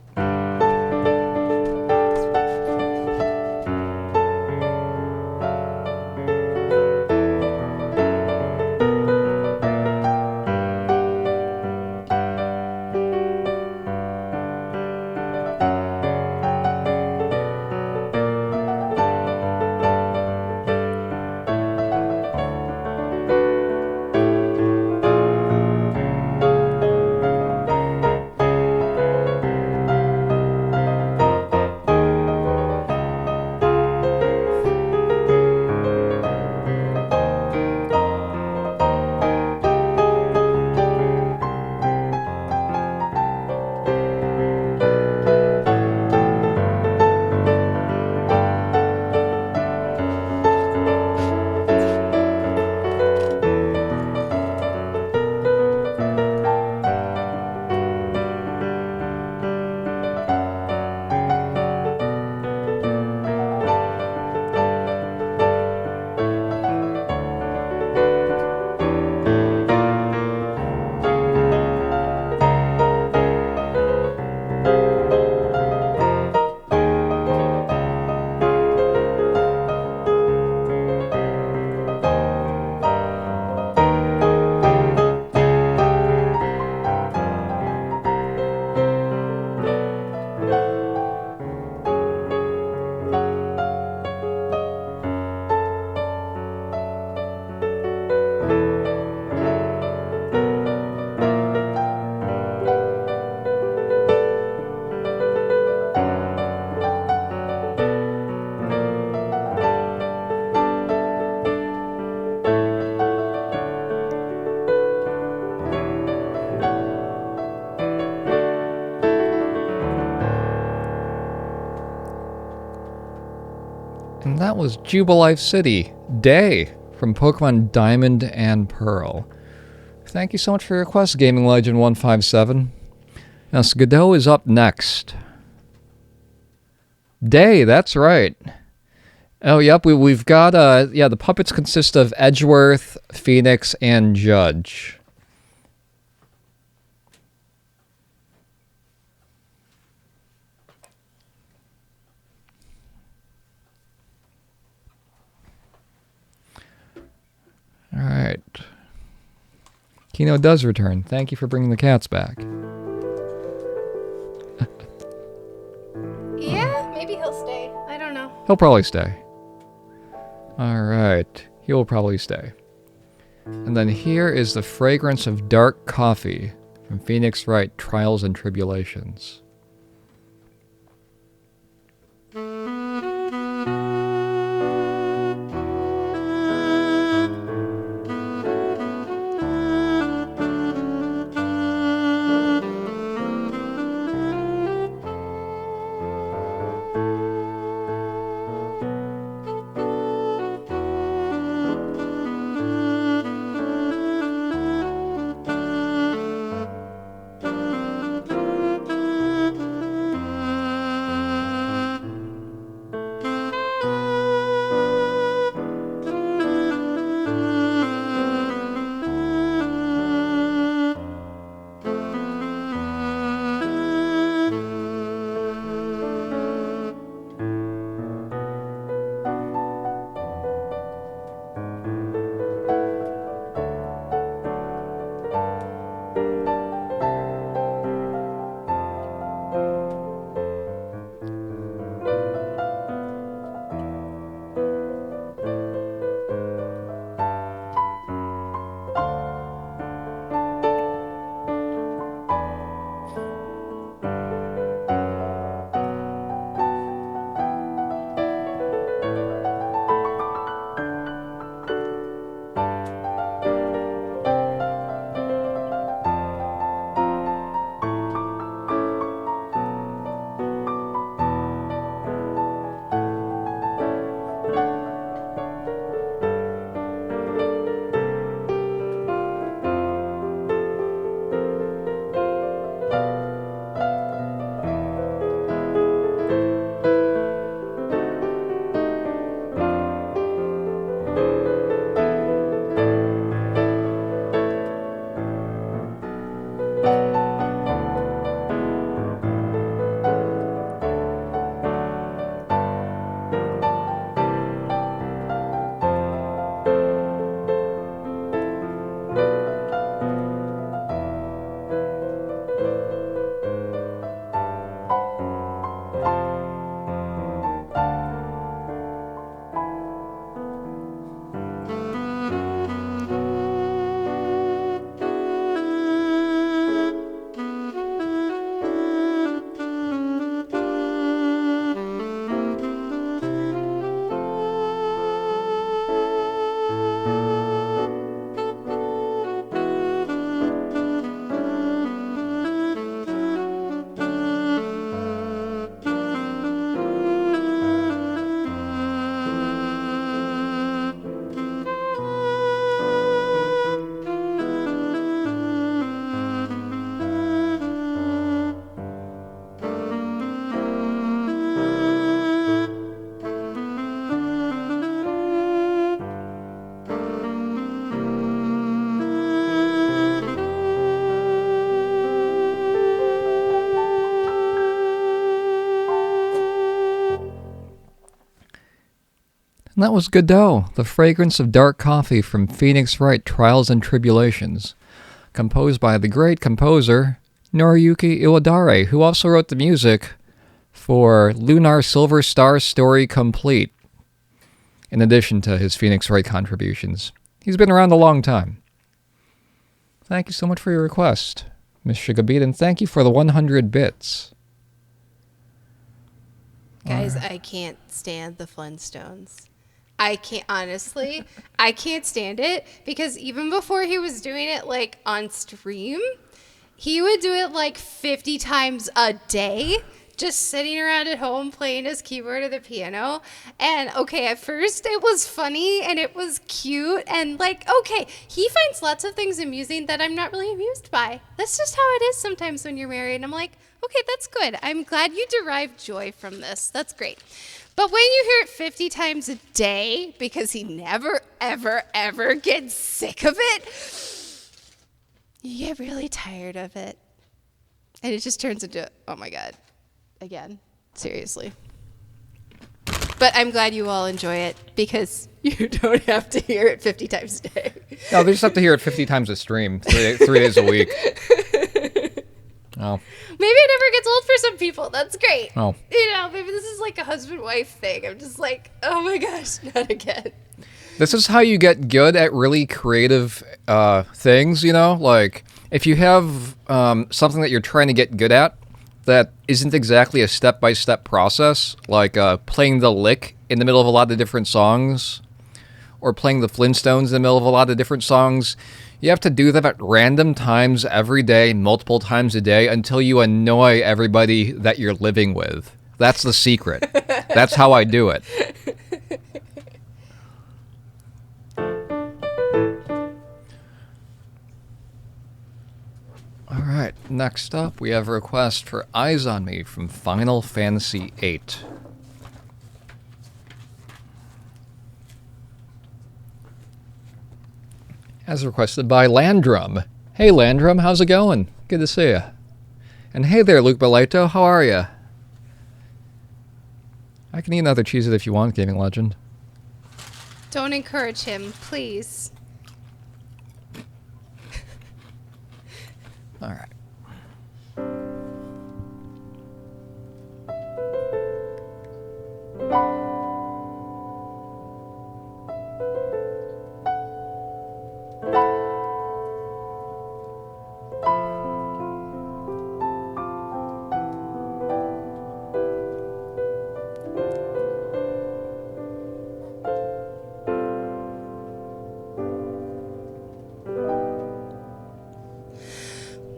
And that was Jubilife City, Day, from Pokemon Diamond and Pearl. Thank you so much for your request, Gaming Legend 157. Now, Skidoo is up next. Day, that's right. Oh, yep, we've got, the puppets consist of Edgeworth, Phoenix, and Judge. All right. Kino does return. Thank you for bringing the cats back. Yeah, maybe he'll stay. I don't know. He'll probably stay. All right. He will probably stay. And then here is the fragrance of dark coffee from Phoenix Wright, Trials and Tribulations. That was Godot, the fragrance of dark coffee from Phoenix Wright Trials and Tribulations, composed by the great composer Noriyuki Iwadare, who also wrote the music for Lunar Silver Star Story Complete, in addition to his Phoenix Wright contributions. He's been around a long time. Thank you so much for your request, Miss Sugarbeat, and thank you for the 100 bits. Guys, I can't stand the Flintstones. I can't, honestly, I can't stand it because even before he was doing it like on stream, he would do it like 50 times a day, just sitting around at home playing his keyboard or the piano. And okay, at first it was funny and it was cute and like, okay, he finds lots of things amusing that I'm not really amused by. That's just how it is sometimes when you're married. And I'm like, okay, that's good. I'm glad you derive joy from this. That's great. But when you hear it 50 times a day, because he never, ever, ever gets sick of it, you get really tired of it. And it just turns into, oh my God, again, seriously. But I'm glad you all enjoy it because you don't have to hear it 50 times a day. No, they just have to hear it 50 times a stream, 3 days a week. Oh. Maybe it never gets old for some people. That's great. Oh. You know, maybe this is like a husband-wife thing. I'm just like, oh my gosh, not again. This is how you get good at really creative things, you know? Like, if you have something that you're trying to get good at that isn't exactly a step-by-step process, like playing the lick in the middle of a lot of different songs, or playing the Flintstones in the middle of a lot of different songs, you have to do that at random times every day, multiple times a day, until you annoy everybody that you're living with. That's the secret. That's how I do it. Alright, next up we have a request for Eyes on Me from Final Fantasy VIII. As requested by Landrum. Hey Landrum, how's it going? Good to see you. And hey there, Luke Beleto, how are you? I can eat another Cheez-It if you want, Gaming Legend. Don't encourage him, please. Alright.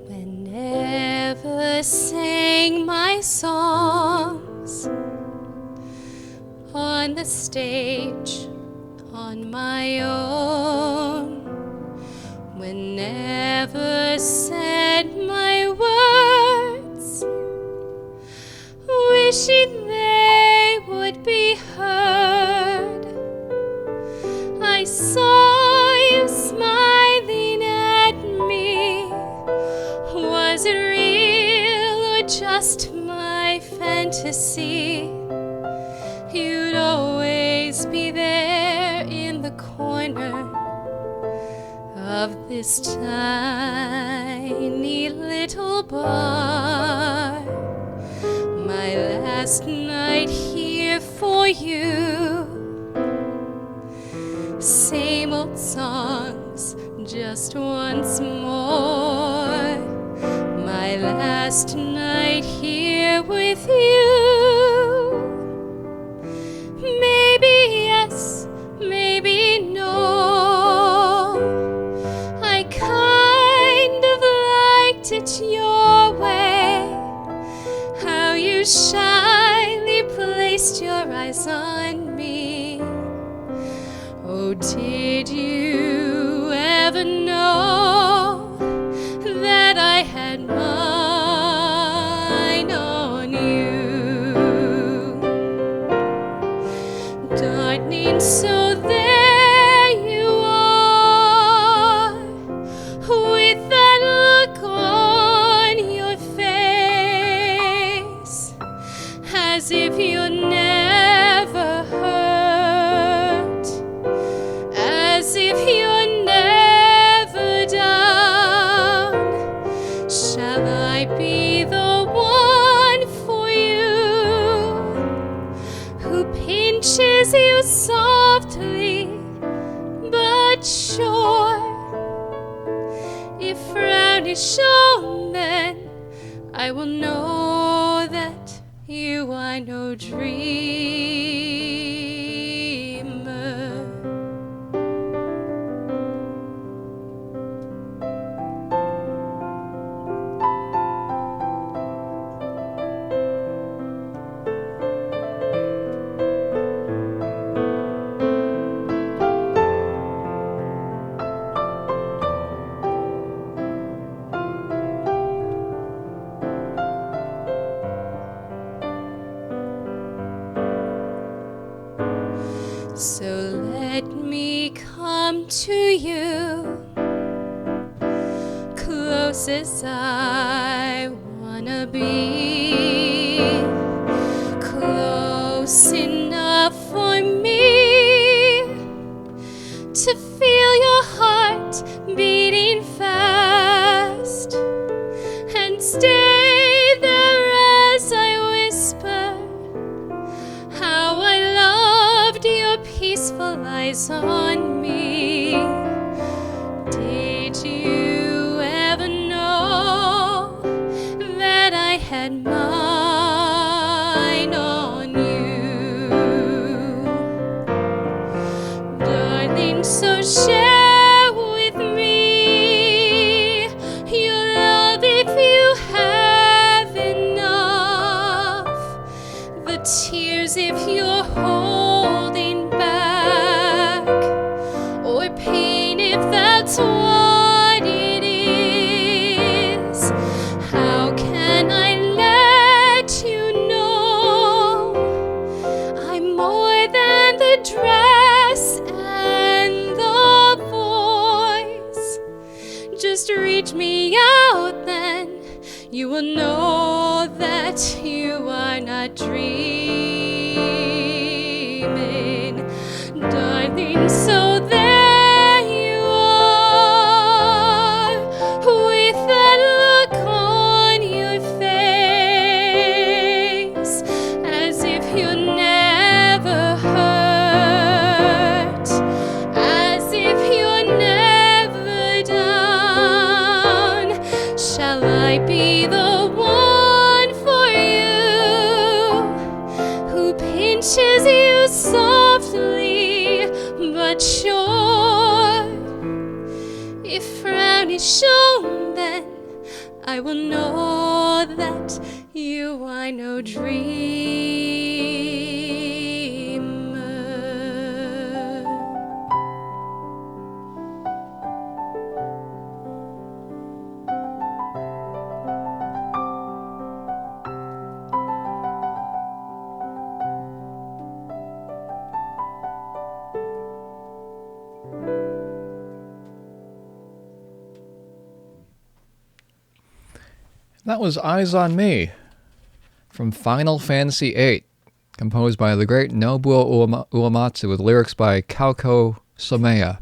Whenever sang my songs on the stage on my own, whenever said my words, wishing they would be heard, I saw you smiling at me. Was it real or just my fantasy? You'd always be there in the corner of this tiny little bar. My last night here for you. Same old songs, just once more. My last night here with you. Maybe yes, maybe no. I kind of liked it your way. How you shyly placed your eyes on me. Oh, did you ever know that I had mine on you? Darling, so there you are, with that look on your face, as if you never heard pinches you softly but sure. If frown is shown, then I will know that you are no dreamer. So let me come to you, close as I wanna be, close enough for me to feel your heart beating fast, and stay there as I whisper how I loved your peaceful eyes on me. Did you ever know that I had mine on you? Darling, so share with me your love if you have enough, the tears if you're holding back, or pain if that's what it is. How can I let you know I'm more than the dress and the voice? Just reach me out, then you will know that you are not dreaming, darling. So there you are, with that look on your face, as if you never hurt, as if you're never down. Shall I be the one for you, who pinches you softly but sure? If frown is shown, then I will know that you are no dreamer. That was Eyes on Me from Final Fantasy VIII, composed by the great Nobuo Uematsu with lyrics by Kaoko Someya,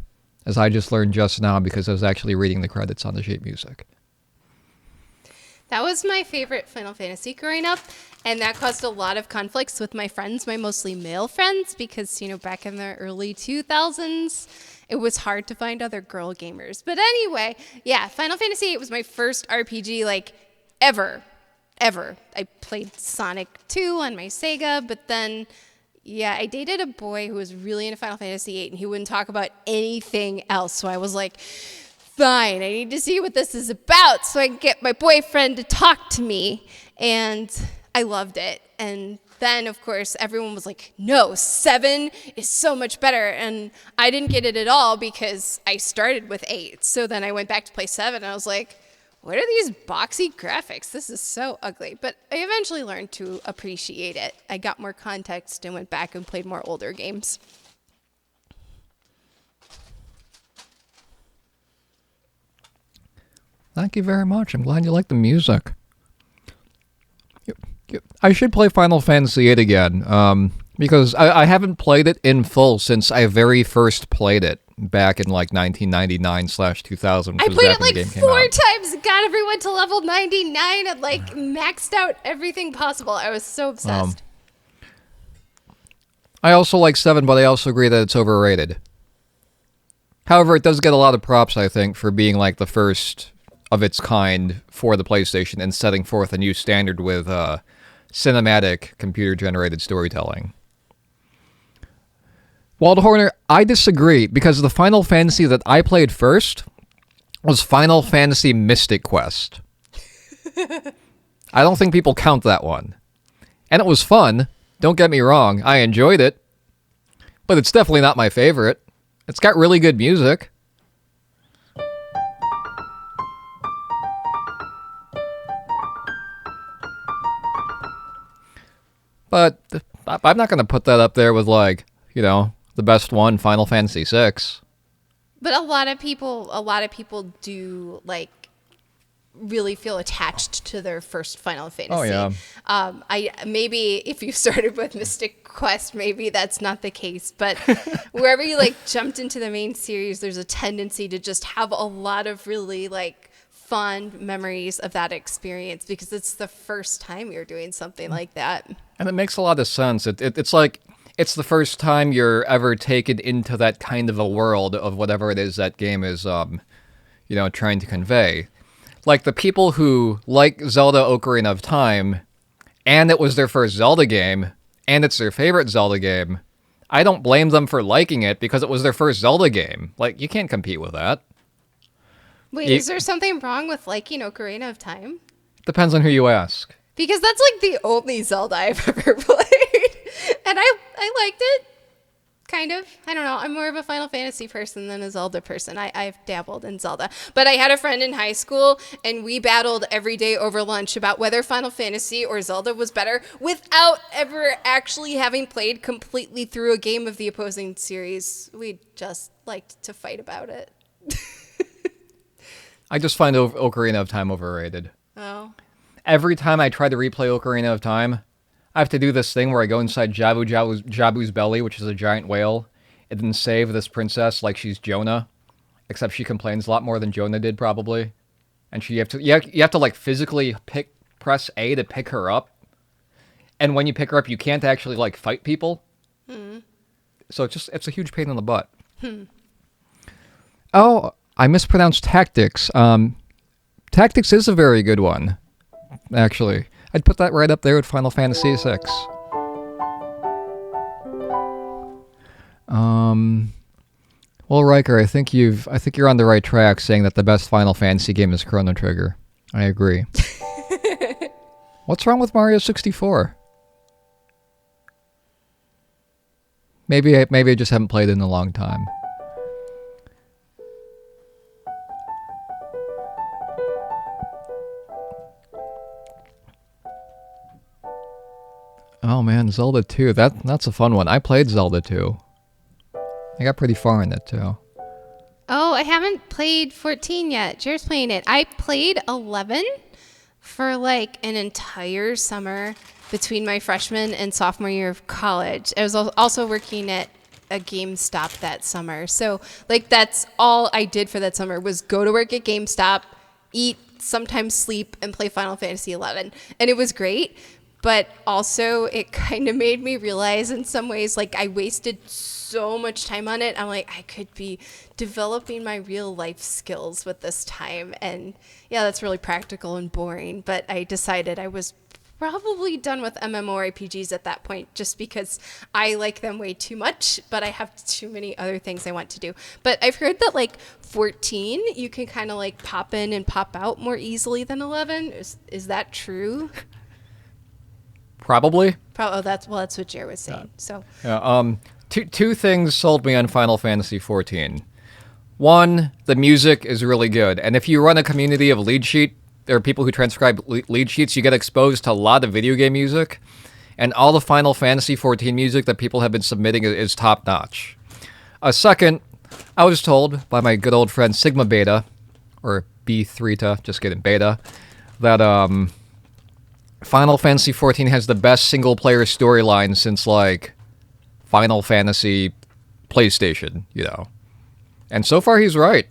as I just learned just now because I was actually reading the credits on the sheet music. That was my favorite Final Fantasy growing up, and that caused a lot of conflicts with my friends, my mostly male friends, because, back in the early 2000s, it was hard to find other girl gamers. But anyway, yeah, Final Fantasy VIII was my first RPG, ever. I played Sonic 2 on my Sega, but then, yeah, I dated a boy who was really into Final Fantasy VIII, and he wouldn't talk about anything else. So I was like, fine, I need to see what this is about so I can get my boyfriend to talk to me. And I loved it. And then, of course, everyone was like, no, 7 is so much better. And I didn't get it at all because I started with 8. So then I went back to play 7, and I was like, what are these boxy graphics? This is so ugly. But I eventually learned to appreciate it. I got more context and went back and played more older games. Thank you very much. I'm glad you like the music. I should play Final Fantasy VIII again, because I haven't played it in full since I very first played it back in 1999/2000. I played it 4 times, got everyone to level 99, and maxed out everything possible. I was so obsessed. I also like 7, but I also agree that it's overrated. However, it does get a lot of props, I think, for being like the first of its kind for the PlayStation and setting forth a new standard with cinematic computer-generated storytelling. Wald Horner, I disagree because the Final Fantasy that I played first was Final Fantasy Mystic Quest. I don't think people count that one. And it was fun. Don't get me wrong. I enjoyed it. But it's definitely not my favorite. It's got really good music. But I'm not going to put that up there with, like, you know, the best one, Final Fantasy VI. But a lot of people do like really feel attached to their first Final Fantasy. Oh, yeah. I maybe if you started with Mystic Quest, maybe that's not the case. But wherever you like jumped into the main series, there's a tendency to just have a lot of really like fond memories of that experience because it's the first time you're doing something like that. And it makes a lot of sense. It's like it's the first time you're ever taken into that kind of a world of whatever it is that game is, you know, trying to convey. Like the people who like Zelda Ocarina of Time, and it was their first Zelda game, and it's their favorite Zelda game, I don't blame them for liking it because it was their first Zelda game. Like, you can't compete with that. Wait, is there something wrong with liking Ocarina of Time? Depends on who you ask. Because that's like the only Zelda I've ever played. And I liked it. Kind of. I don't know. I'm more of a Final Fantasy person than a Zelda person. I've dabbled in Zelda. But I had a friend in high school, and we battled every day over lunch about whether Final Fantasy or Zelda was better without ever actually having played completely through a game of the opposing series. We just liked to fight about it. I just find Ocarina of Time overrated. Oh. Every time I try to replay Ocarina of Time, I have to do this thing where I go inside Jabu's belly, which is a giant whale, and then save this princess like she's Jonah, except she complains a lot more than Jonah did probably, and you have to like physically press A to pick her up, and when you pick her up, you can't actually like fight people. So it's a huge pain in the butt. Oh, I mispronounced Tactics. Tactics is a very good one, actually. I'd put that right up there with Final Fantasy VI. Well, Riker, I think you're on the right track saying that the best Final Fantasy game is Chrono Trigger. I agree. What's wrong with Mario 64? Maybe I just haven't played it in a long time. Oh man, Zelda 2. That's a fun one. I played Zelda 2. I got pretty far in it too. Oh, I haven't played 14 yet. Jared's playing it. I played 11 for like an entire summer between my freshman and sophomore year of college. I was also working at a GameStop that summer. So like that's all I did for that summer was go to work at GameStop, eat, sometimes sleep, and play Final Fantasy 11. And it was great. But also it kind of made me realize in some ways, like I wasted so much time on it. I'm like, I could be developing my real life skills with this time. And yeah, that's really practical and boring. But I decided I was probably done with MMORPGs at that point just because I like them way too much, but I have too many other things I want to do. But I've heard that like 14, you can kind of like pop in and pop out more easily than 11. Is that true? Probably. That's what Jared was saying. So yeah, two things sold me on Final Fantasy 14. One, the music is really good, and if you run a community of lead sheet, there are people who transcribe lead sheets, you get exposed to a lot of video game music, and all the Final Fantasy 14 music that people have been submitting is top notch. Second, I was told by my good old friend Sigma Beta, or B3ta, just kidding, Beta, that Final Fantasy XIV has the best single-player storyline since, like, Final Fantasy PlayStation, you know. And so far, he's right.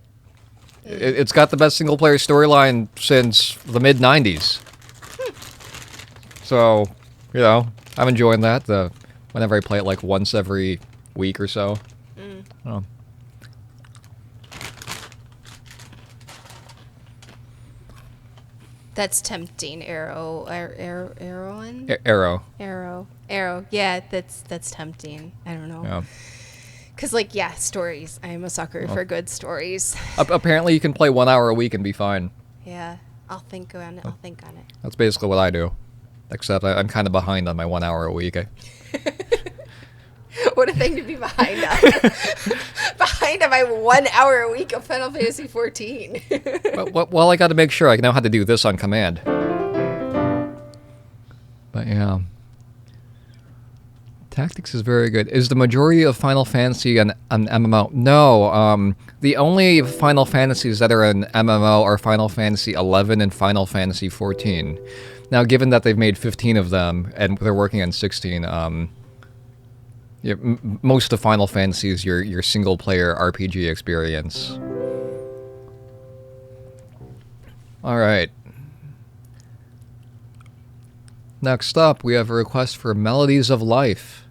It's got the best single-player storyline since the mid-90s. So, you know, I'm enjoying that. The whenever I play it like once every week or so. Oh. That's tempting. Arrow. Arrow. Yeah, that's tempting. I don't know. Yeah. Cause like stories. I am a sucker for good stories. Apparently, you can play 1 hour a week and be fine. Yeah, I'll think on it. That's basically what I do. Except I'm kind of behind on my 1 hour a week. What a thing to be behind on. Behind on my 1 hour a week of Final Fantasy 14. Well, I got to make sure I know how to do this on command. But yeah. Tactics is very good. Is the majority of Final Fantasy an MMO? No. The only Final Fantasies that are an MMO are Final Fantasy 11 and Final Fantasy 14. Now, given that they've made 15 of them and they're working on 16, yeah, most of Final Fantasy is your single-player RPG experience. All right. Next up, we have a request for Melodies of Life,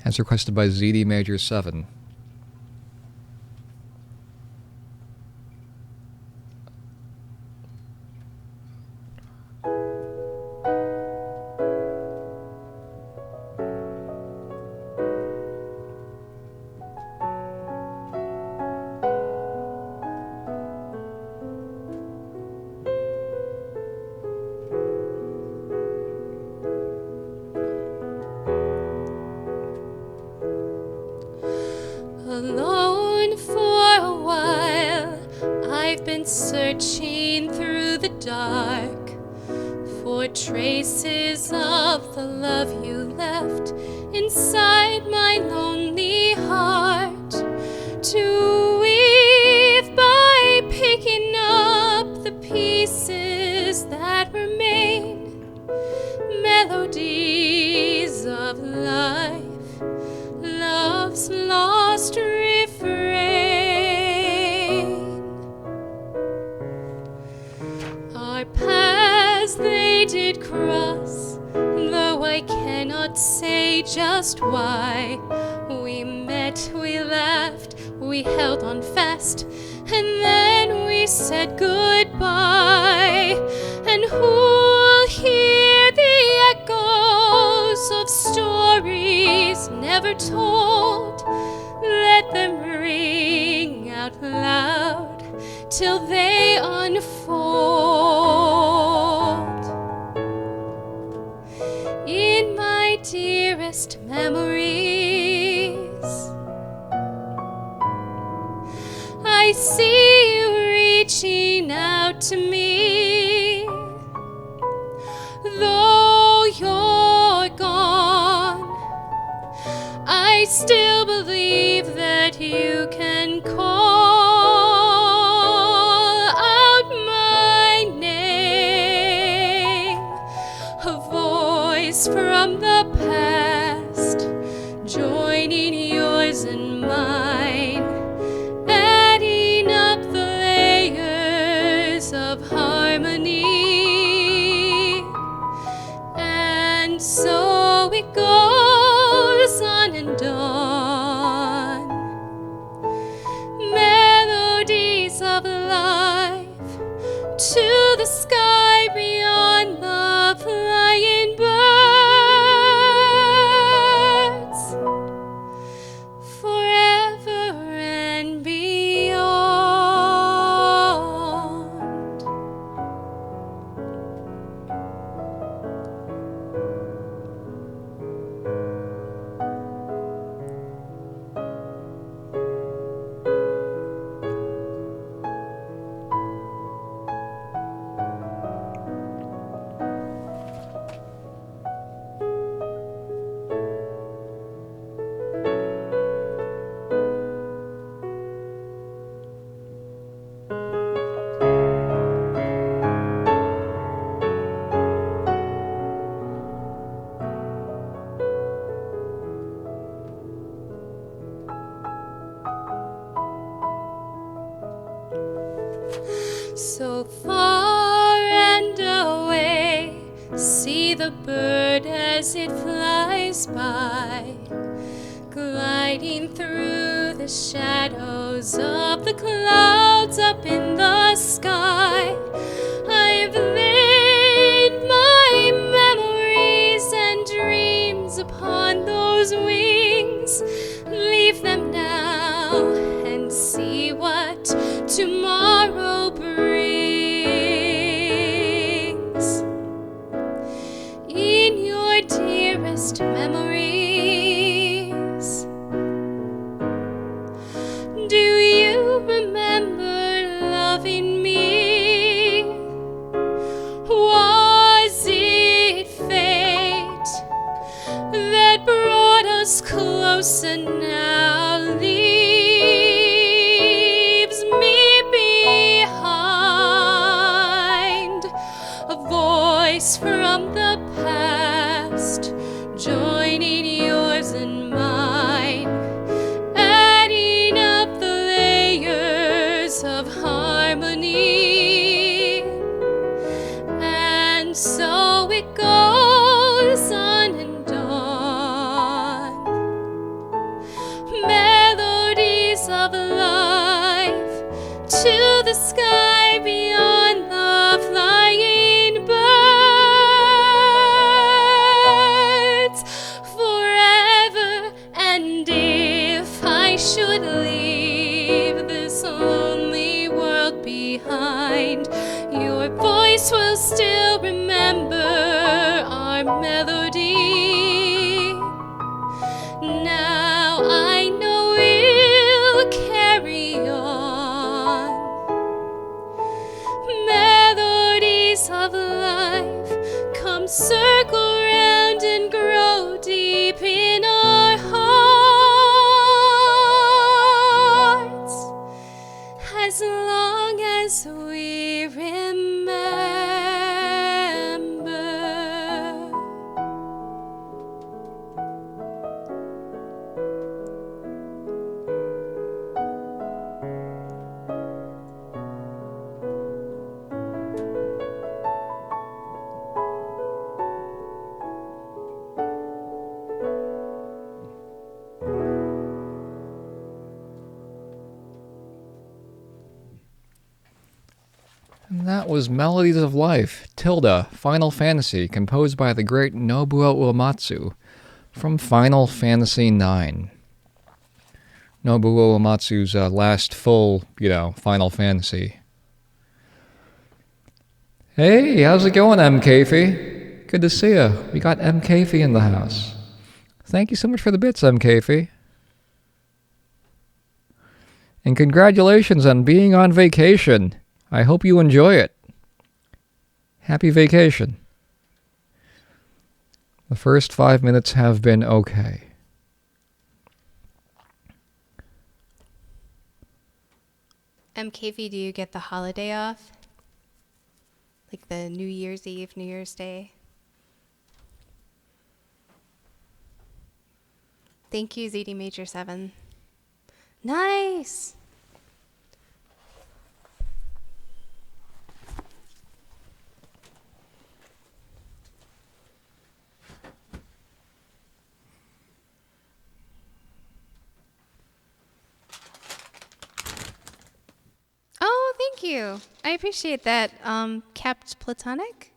as requested by ZD Major 7. Alone for a while, I've been searching through the dark for traces of the love you left inside my lonely heart. To weave by picking up the pieces that remain, melodies of life, love's lost refrain. Our paths they did cross, though I cannot say just why. We met, we laughed, we held on fast, and then we said goodbye. And who'll hear the echoes of stories never told? Let them ring out loud till they unfold. In my dearest memories, I see you reaching out to me. Though you're gone, I still believe that you can call out my name. A voice from the past, joining yours and mine, adding up the layers of harmony. And so it goes on and on. Melodies of life to the sky beyond the flying birds, forever and beyond. So far and away, see the birds bird as it flies by, gliding through the shadows of the clouds up in the sky. I've laid my memories and dreams upon those wings. Leave them now and see what tomorrow brings. In your dearest memories, do you remember loving me? Was it fate that brought us closer now? Leaves me behind a voice from the past, joining yours and mine, adding up the layers of harmony. And so it goes on and on. Melodies of life to the sky beyond the flying birds. Forever, and if I should leave this lonely world behind, your voice will still remember our melody. Now I know we'll carry on. Melodies of life come circle round and grow deep in our hearts, as long as we remember. And that was Melodies of Life, Tilda, Final Fantasy, composed by the great Nobuo Uematsu from Final Fantasy IX. Nobuo Uematsu's last full, Final Fantasy. Hey, how's it going, M. Kafey? Good to see you. We got M. Kafey in the house. Thank you so much for the bits, M. Kafey. And congratulations on being on vacation. I hope you enjoy it. Happy vacation. The first 5 minutes have been okay. MKV, do you get the holiday off? Like the New Year's Eve, New Year's Day? Thank you, ZD Major 7. Nice! Oh, thank you. I appreciate that. Kept Platonic?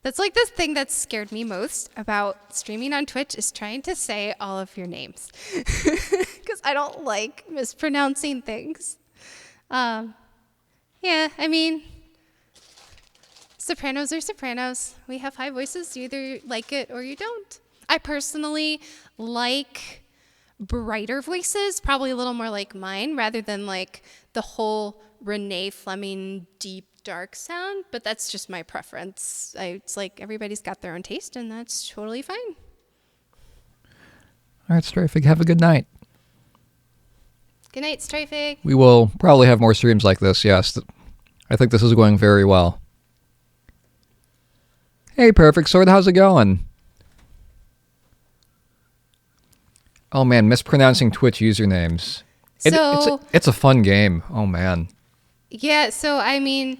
That's like the thing that scared me most about streaming on Twitch is trying to say all of your names. Because I don't like mispronouncing things. Yeah, I mean, sopranos are sopranos. We have high voices. You either like it or you don't. I personally like brighter voices, probably a little more like mine, rather than like the whole Renee Fleming deep dark sound, but that's just my preference. It's like everybody's got their own taste, and that's totally fine. All right, Strafig, have a good night. Good night, Strafig. We will probably have more streams like this, yes. I think this is going very well. Hey, Perfect Sword, how's it going? Oh man, mispronouncing Twitch usernames. It's a fun game. Oh man. Yeah, so I mean,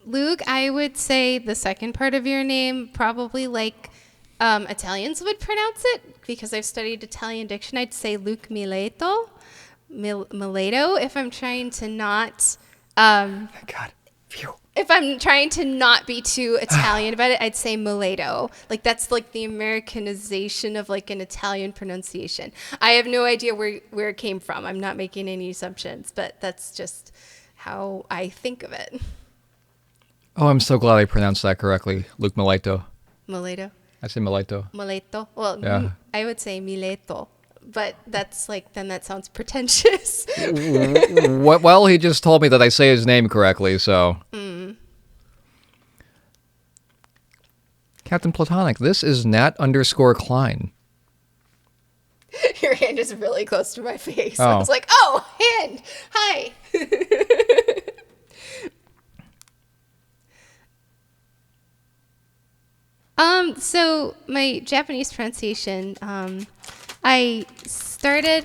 Luke, I would say the second part of your name, probably like Italians would pronounce it because I've studied Italian diction. I'd say Luke Mileto, Mileto, if I'm trying to not. God. Phew. If I'm trying to not be too Italian about it, I'd say Mileto. Like that's like the Americanization of like an Italian pronunciation. I have no idea where it came from. I'm not making any assumptions, but that's just how I think of it. Oh, I'm so glad I pronounced that correctly. Luke Mileto. Mileto. I say Mileto. Mileto. Well, Yeah. I would say Mileto, but that's like, then that sounds pretentious. Well, he just told me that I say his name correctly, so. Captain Platonic, this is Nat_Klein. Your hand is really close to my face. Oh. I was like, oh, hand. Hi. So my Japanese pronunciation, I started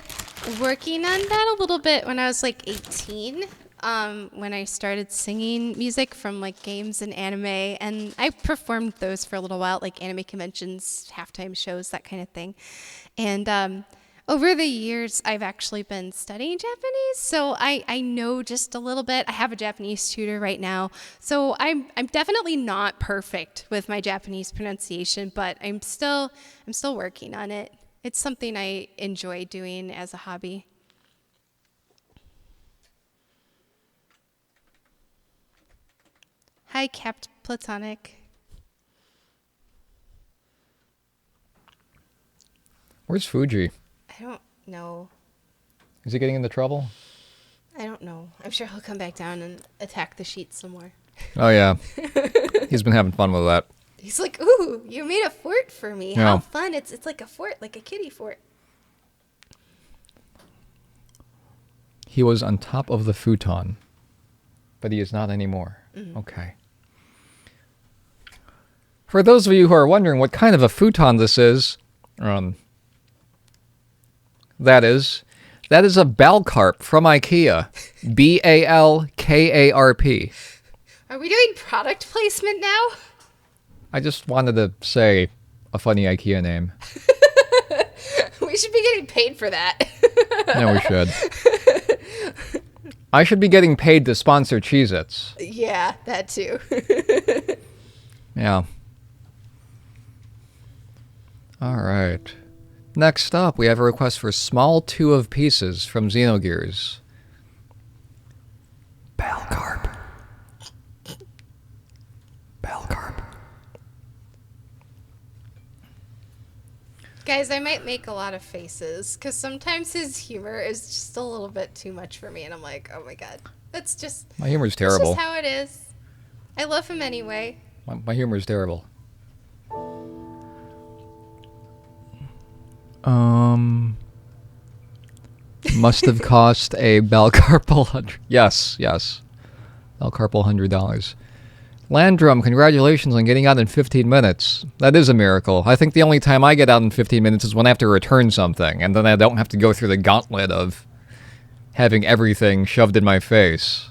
working on that a little bit when I was like 18. When I started singing music from like games and anime, and I performed those for a little while, like anime conventions, halftime shows, that kind of thing. And over the years, I've actually been studying Japanese, so I know just a little bit. I have a Japanese tutor right now, so I'm definitely not perfect with my Japanese pronunciation, but I'm still working on it. It's something I enjoy doing as a hobby. Hi, Capt Platonic. Where's Fuji? I don't know. Is he getting into trouble? I don't know. I'm sure he'll come back down and attack the sheets some more. Oh, yeah. He's been having fun with that. He's like, ooh, you made a fort for me. Yeah. How fun. It's like a fort, like a kiddie fort. He was on top of the futon, but he is not anymore. Okay. For those of you who are wondering what kind of a futon this is, that is a Balkarp from IKEA. Balkarp. Are we doing product placement now? I just wanted to say a funny IKEA name. We should be getting paid for that. No, we should. I should be getting paid to sponsor Cheez-Its. Yeah, that too. Yeah. All right. Next up, we have a request for Small 2 of Pieces from Xenogears. Balkarp. Balkarp. Guys, I might make a lot of faces because sometimes his humor is just a little bit too much for me, and I'm like, oh my god, that's just My humor's that's terrible. just how it is. I love him anyway. My humor's terrible. Must have cost a Balcarpal $100. Yes. Balcarpal $100. Landrum, congratulations on getting out in 15 minutes. That is a miracle. I think the only time I get out in 15 minutes is when I have to return something, and then I don't have to go through the gauntlet of having everything shoved in my face.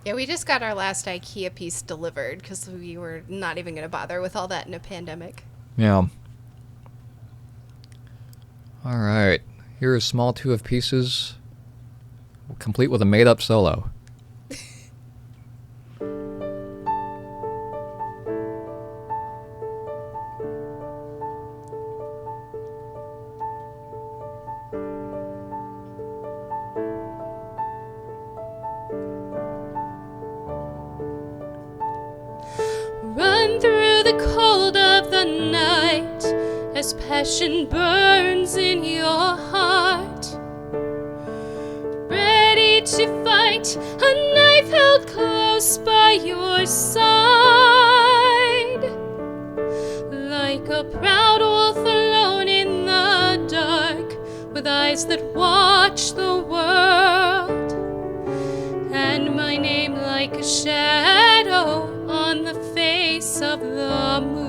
Yeah, we just got our last IKEA piece delivered because we were not even going to bother with all that in a pandemic. Yeah. All right. Here is Small 2 of Pieces, complete with a made-up solo. Run through the cold of the night as passion burns in your heart. Ready to fight, a knife held close by your side. Like a proud wolf alone in the dark, with eyes that watch the world. And my name like a shadow on the face of the moon.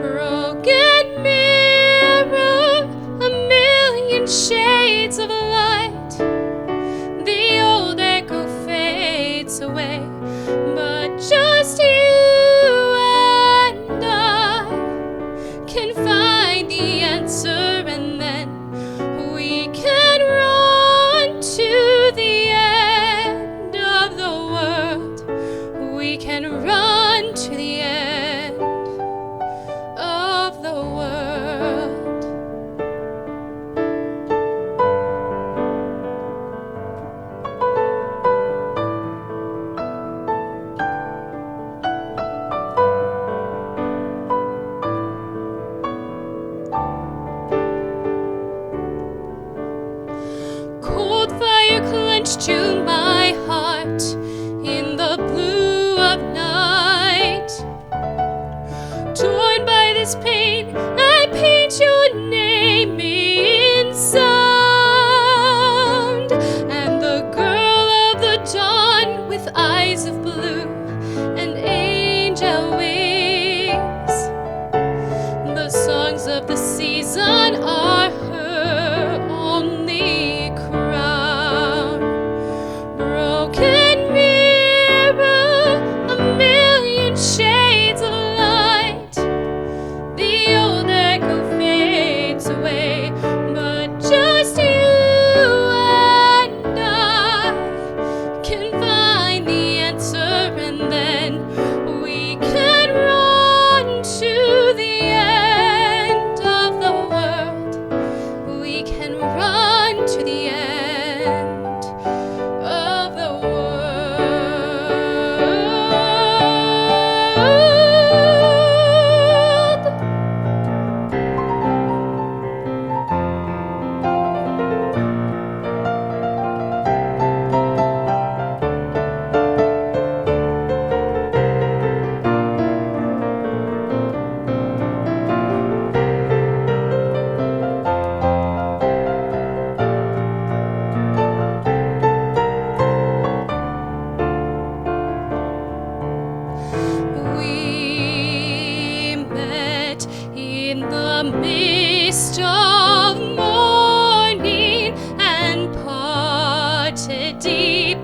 Broken mirror, a million shades of light. The old echo fades away, but just you and torn by this pain, I paint your name in sound. And the girl of the dawn with eyes of blue and angel wings, the songs of the season are her only crown. Broken mirror, a million shades of light. The old echo fades away, but just you and I can find the answer, and then we can run to the end of the world. We can run to the end of the world. We met in the mist of morning and parted deep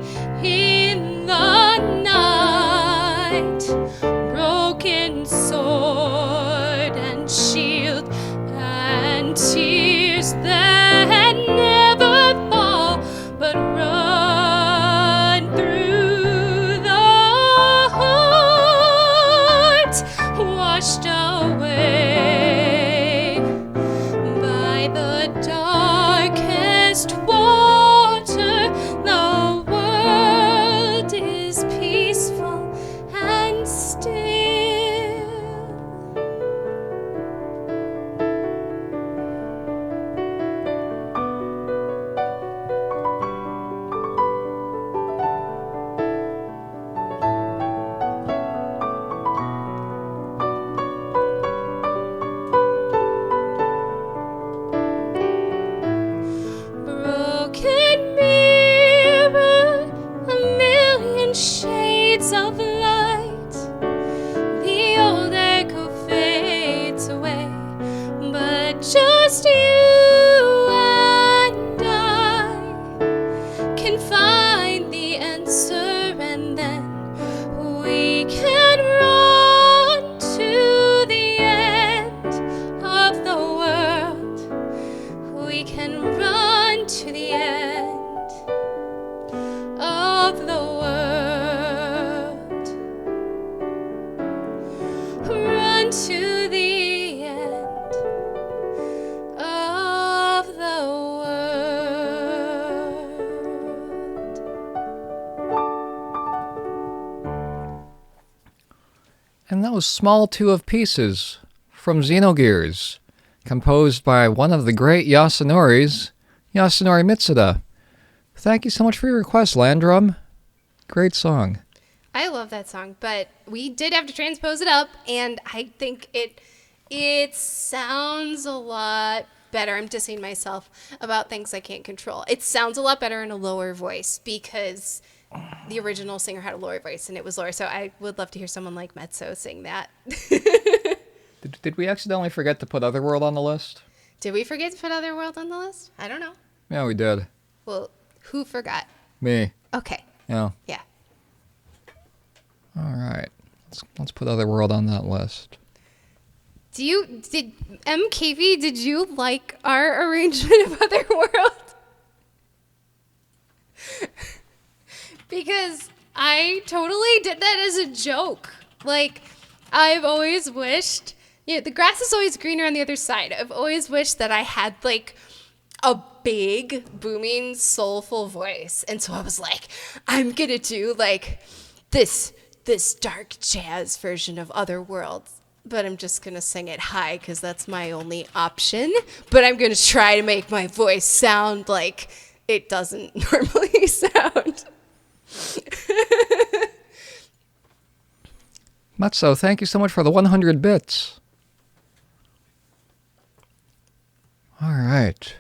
in the night. Broken sword and shield and tears that never fall but run through the heart, washed away by the darkest water. The world is peaceful and still. Broken mirror, a million shades of light. The old echo fades away, but just you and I can find the answer, and then we can run to the end of the world. We can run to the end of the world. Run to the end of the world. And that was Small Two of Pieces from Xenogears, composed by one of the great Yasunoris, Yasunori Mitsuda. Thank you so much for your request, Landrum. Great song. I love that song, but we did have to transpose it up, and I think it sounds a lot better. I'm dissing myself about things I can't control. It sounds a lot better in a lower voice because the original singer had a lower voice and it was lower. So I would love to hear someone like Mezzo sing that. Did we accidentally forget to put Otherworld on the list? Did we forget to put Otherworld on the list? I don't know. Yeah, we did. Well, who forgot? Me. Okay. Yeah. Yeah. All right. Let's put Otherworld on that list. Did MKV, did you like our arrangement of Otherworld? Because I totally did that as a joke. Like, I've always wished, the grass is always greener on the other side. I've always wished that I had, like, a big, booming, soulful voice. And so I was like, I'm gonna do, like, this dark jazz version of Otherworld. But I'm just gonna sing it high because that's my only option. But I'm gonna try to make my voice sound like it doesn't normally sound. Matzo, thank you so much for the 100 bits. All right.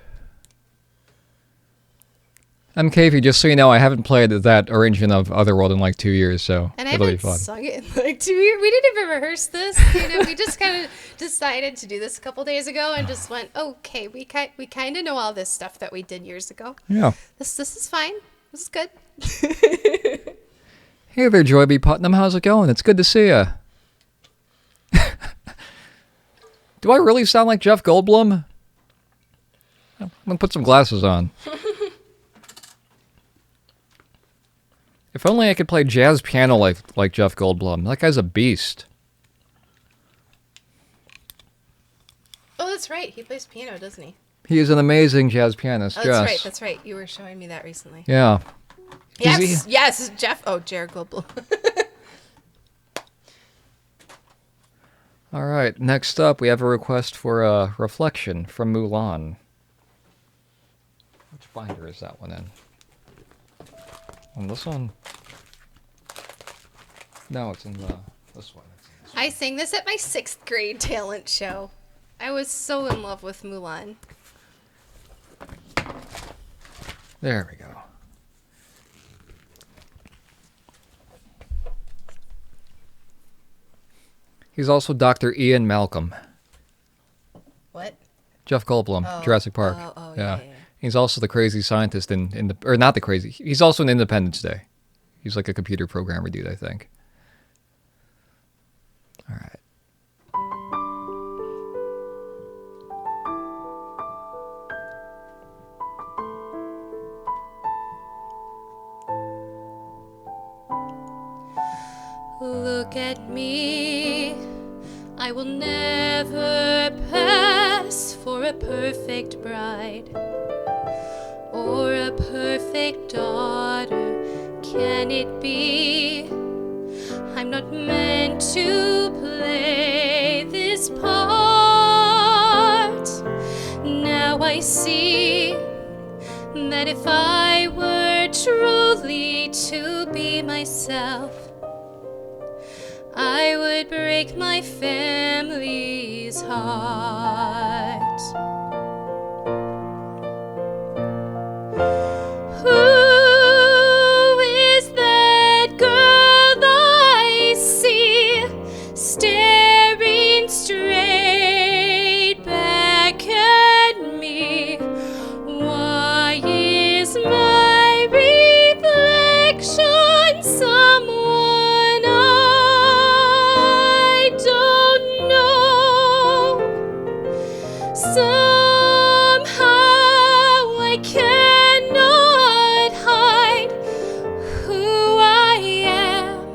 MKV, just so you know, I haven't played that arrangement of Otherworld in like 2 years, so And I it'll be haven't fun. sung it in like 2 years. We didn't even rehearse this. You know, we just kind of decided to do this a couple days ago and just went, okay, we kind of know all this stuff that we did years ago. Yeah. This is fine. This is good. Hey there, Joy B. Putnam. How's it going? It's good to see you. Do I really sound like Jeff Goldblum? I'm going to put some glasses on. If only I could play jazz piano like Jeff Goldblum. That guy's a beast. Oh, that's right. He plays piano, doesn't he? He is an amazing jazz pianist, Oh, yes. that's right. That's right. You were showing me that recently. Yeah. Is Yes, he- yes, Jeff. Oh, Jared Goldblum. All right, next up, we have a request for a reflection from Mulan. Which binder is that one in? On this one? No, it's in this one. I sang this at my 6th grade talent show. I was so in love with Mulan. There we go. He's also Dr. Ian Malcolm. What? Jeff Goldblum, Oh, Jurassic Park. yeah. He's also the crazy scientist in the, or not the crazy. He's also in Independence Day. He's like a computer programmer dude, I think. All right. Look at me. I will never pass for a perfect bride or a perfect daughter. Can it be? I'm not meant to play this part. Now I see that if I were truly to be myself, I would break my family's heart. Who is that girl I see staring straight back at me? Why is my reflection someone I don't know? Somehow I cannot hide who I am,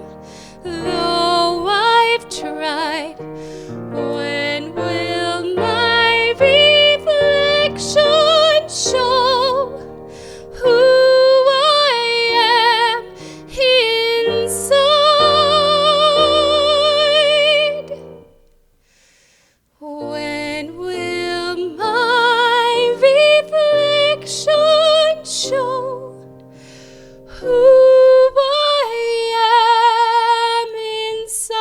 though I've tried. When will my reflection show who I am inside? When will my reflection show who I am inside?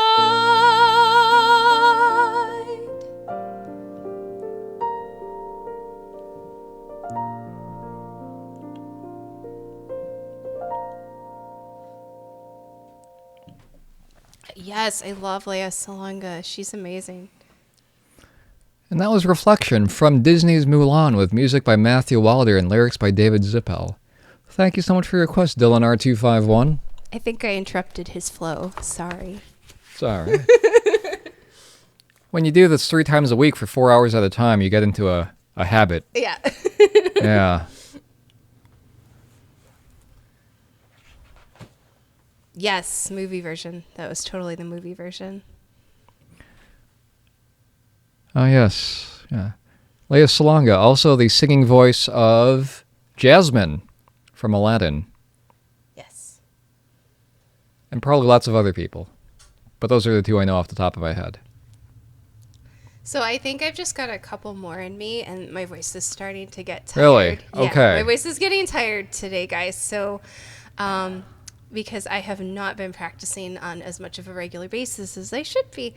Yes, I love Leia Salonga. She's amazing. And that was Reflection from Disney's Mulan with music by Matthew Wilder and lyrics by David Zippel. Thank you so much for your request, Dylan R251. I think I interrupted his flow. Sorry. It's all right. When you do this 3 times a week for 4 hours at a time, you get into a habit. Yeah. Yeah. Yes, movie version. That was totally the movie version. Oh, yes. Yeah. Leia Salonga, also the singing voice of Jasmine from Aladdin, Yes. and probably lots of other people. But those are the 2 I know off the top of my head. So I think I've just got a couple more in me, and my voice is starting to get tired. Really? Yeah, Okay. my voice is getting tired today, guys. So because I have not been practicing on as much of a regular basis as I should be.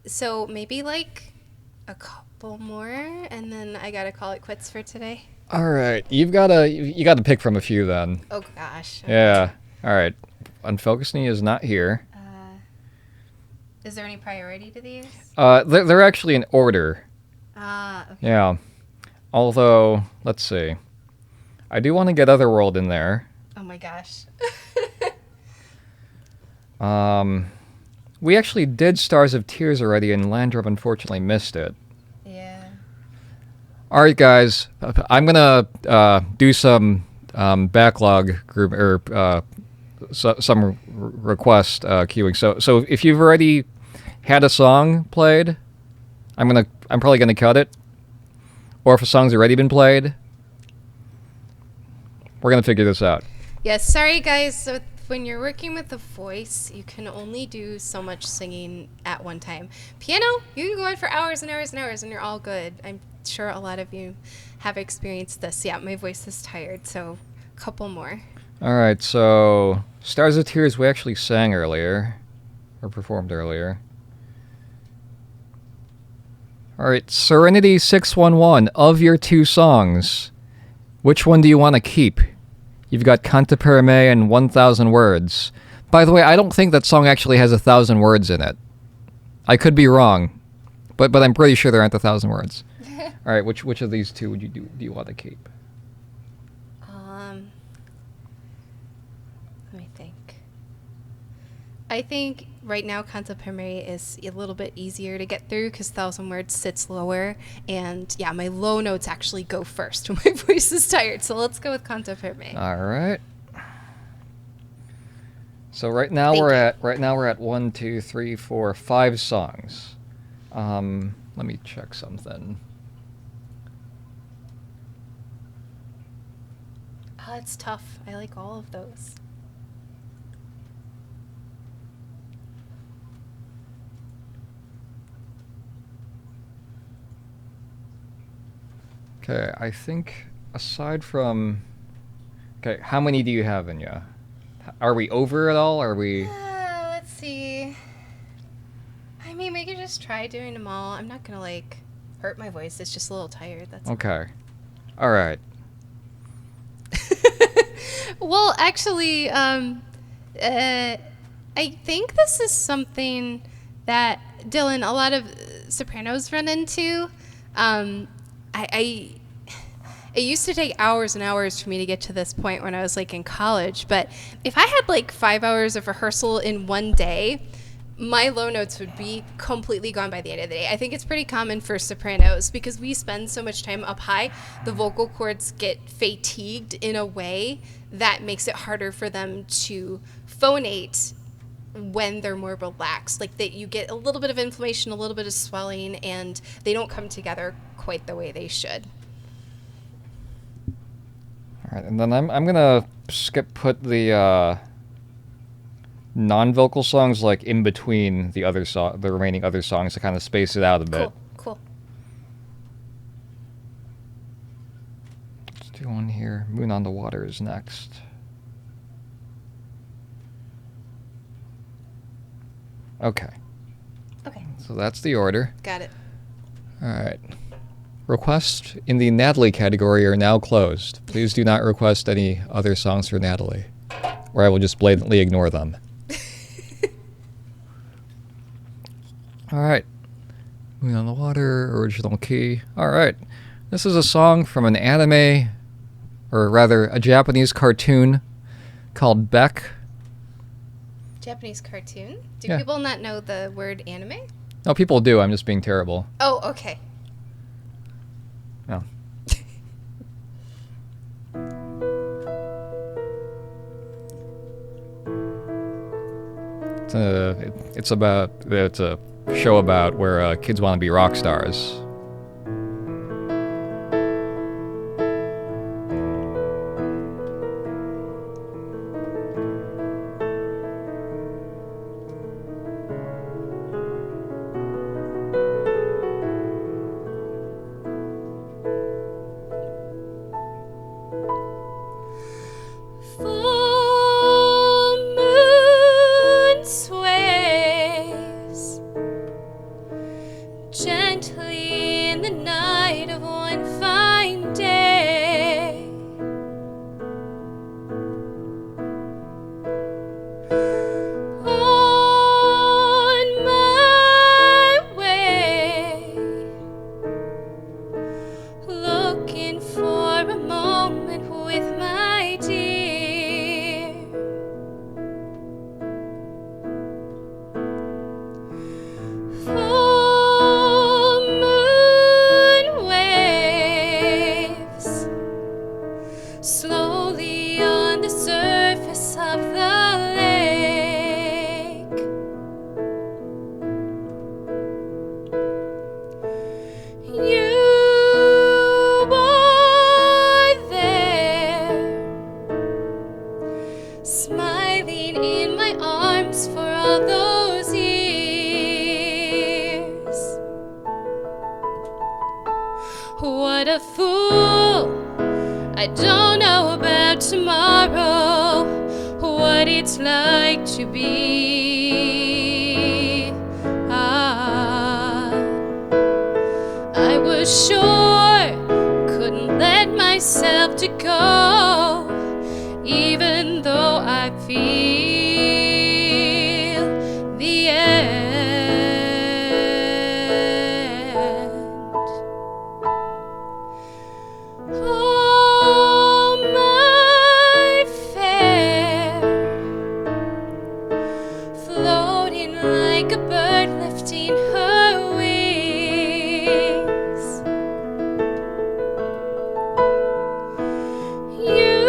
So maybe like a couple more, and then I gotta call it quits for today. All right, you gotta pick from a few then. Oh gosh. Yeah. All right. Unfocusing is not here. Is there any priority to these? They're actually in order. Okay. Yeah. Although, let's see. I do want to get Otherworld in there. Oh my gosh. We actually did Stars of Tears already, and Landrum unfortunately missed it. Yeah. All right, guys. I'm gonna do some backlog group or some request queuing. So if you've already had a song played, I'm probably gonna cut it. Or if a song's already been played, we're gonna figure this out. Yes, sorry guys. So when you're working with a voice, you can only do so much singing at one time. Piano, you can go on for hours and hours and hours and you're all good. I'm sure a lot of you have experienced this. Yeah, my voice is tired, so a couple more. All right, so Stars of Tears we actually sang earlier, or performed earlier. All right, Serenity 611, of your two songs, which one do you want to keep? You've got Canta per me and 1,000 Words. By the way, I don't think that song actually has 1,000 words in it. I could be wrong, but I'm pretty sure there aren't 1,000 words. All right, which of these two do you want to keep? Let me think. I think right now Canta per me is a little bit easier to get through because 1,000 Words sits lower, and yeah, my low notes actually go first when my voice is tired. So let's go with Canta per me. All right. So right now we're at 1, 2, 3, 4, 5 songs. Let me check something. Oh, it's tough. I like all of those. Okay, I think aside from... Okay, how many do you have in you? Are we over at all? Are we... Let's see. I mean, we could just try doing them all. I'm not gonna like hurt my voice. It's just a little tired. That's Okay. All right. Well, actually, I think this is something that Dylan, a lot of sopranos run into. It used to take hours and hours for me to get to this point when I was like in college, but if I had like 5 hours of rehearsal in one day, my low notes would be completely gone by the end of the day. I think it's pretty common for sopranos because we spend so much time up high, the vocal cords get fatigued in a way that makes it harder for them to phonate when they're more relaxed. Like that you get a little bit of inflammation, a little bit of swelling, and they don't come together quite the way they should. All right, and then I'm gonna put the non-vocal songs like in between the remaining other songs to kind of space it out a bit. Cool. Let's do one here. Moon on the Water is next. Okay. Okay. So that's the order. Got it. All right. Requests in the Natalie category are now closed. Please do not request any other songs for Natalie, or I will just blatantly ignore them. All right. Moon on the Water, original key. All right. This is a song from an anime, or rather a Japanese cartoon called Beck. Japanese cartoon? Do Yeah. people not know the word anime? No, people do. I'm just being terrible. Oh, okay. No. It's a show about where kids want to be rock stars. gently in the night of one fine day. On my way, looking for a moment with my dear. Full moon waves slowly on the surface of the lake. You are there, smiling in my arms for all those years. What a fool! I don't know about tomorrow, what it's like to be. I was sure, couldn't let myself to go, even though I feel the end. Oh, my fair, floating like a bird lifting her wings. You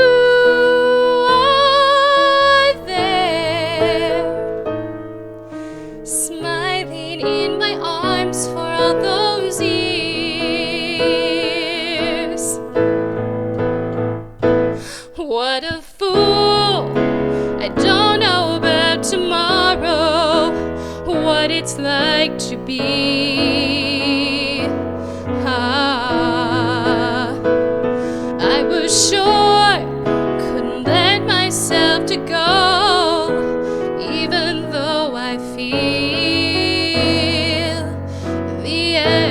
are there, smiling in my arms for all those years. What a fool! I don't know about tomorrow, what it's like to be. I was sure, couldn't let myself to go, even though I feel the end.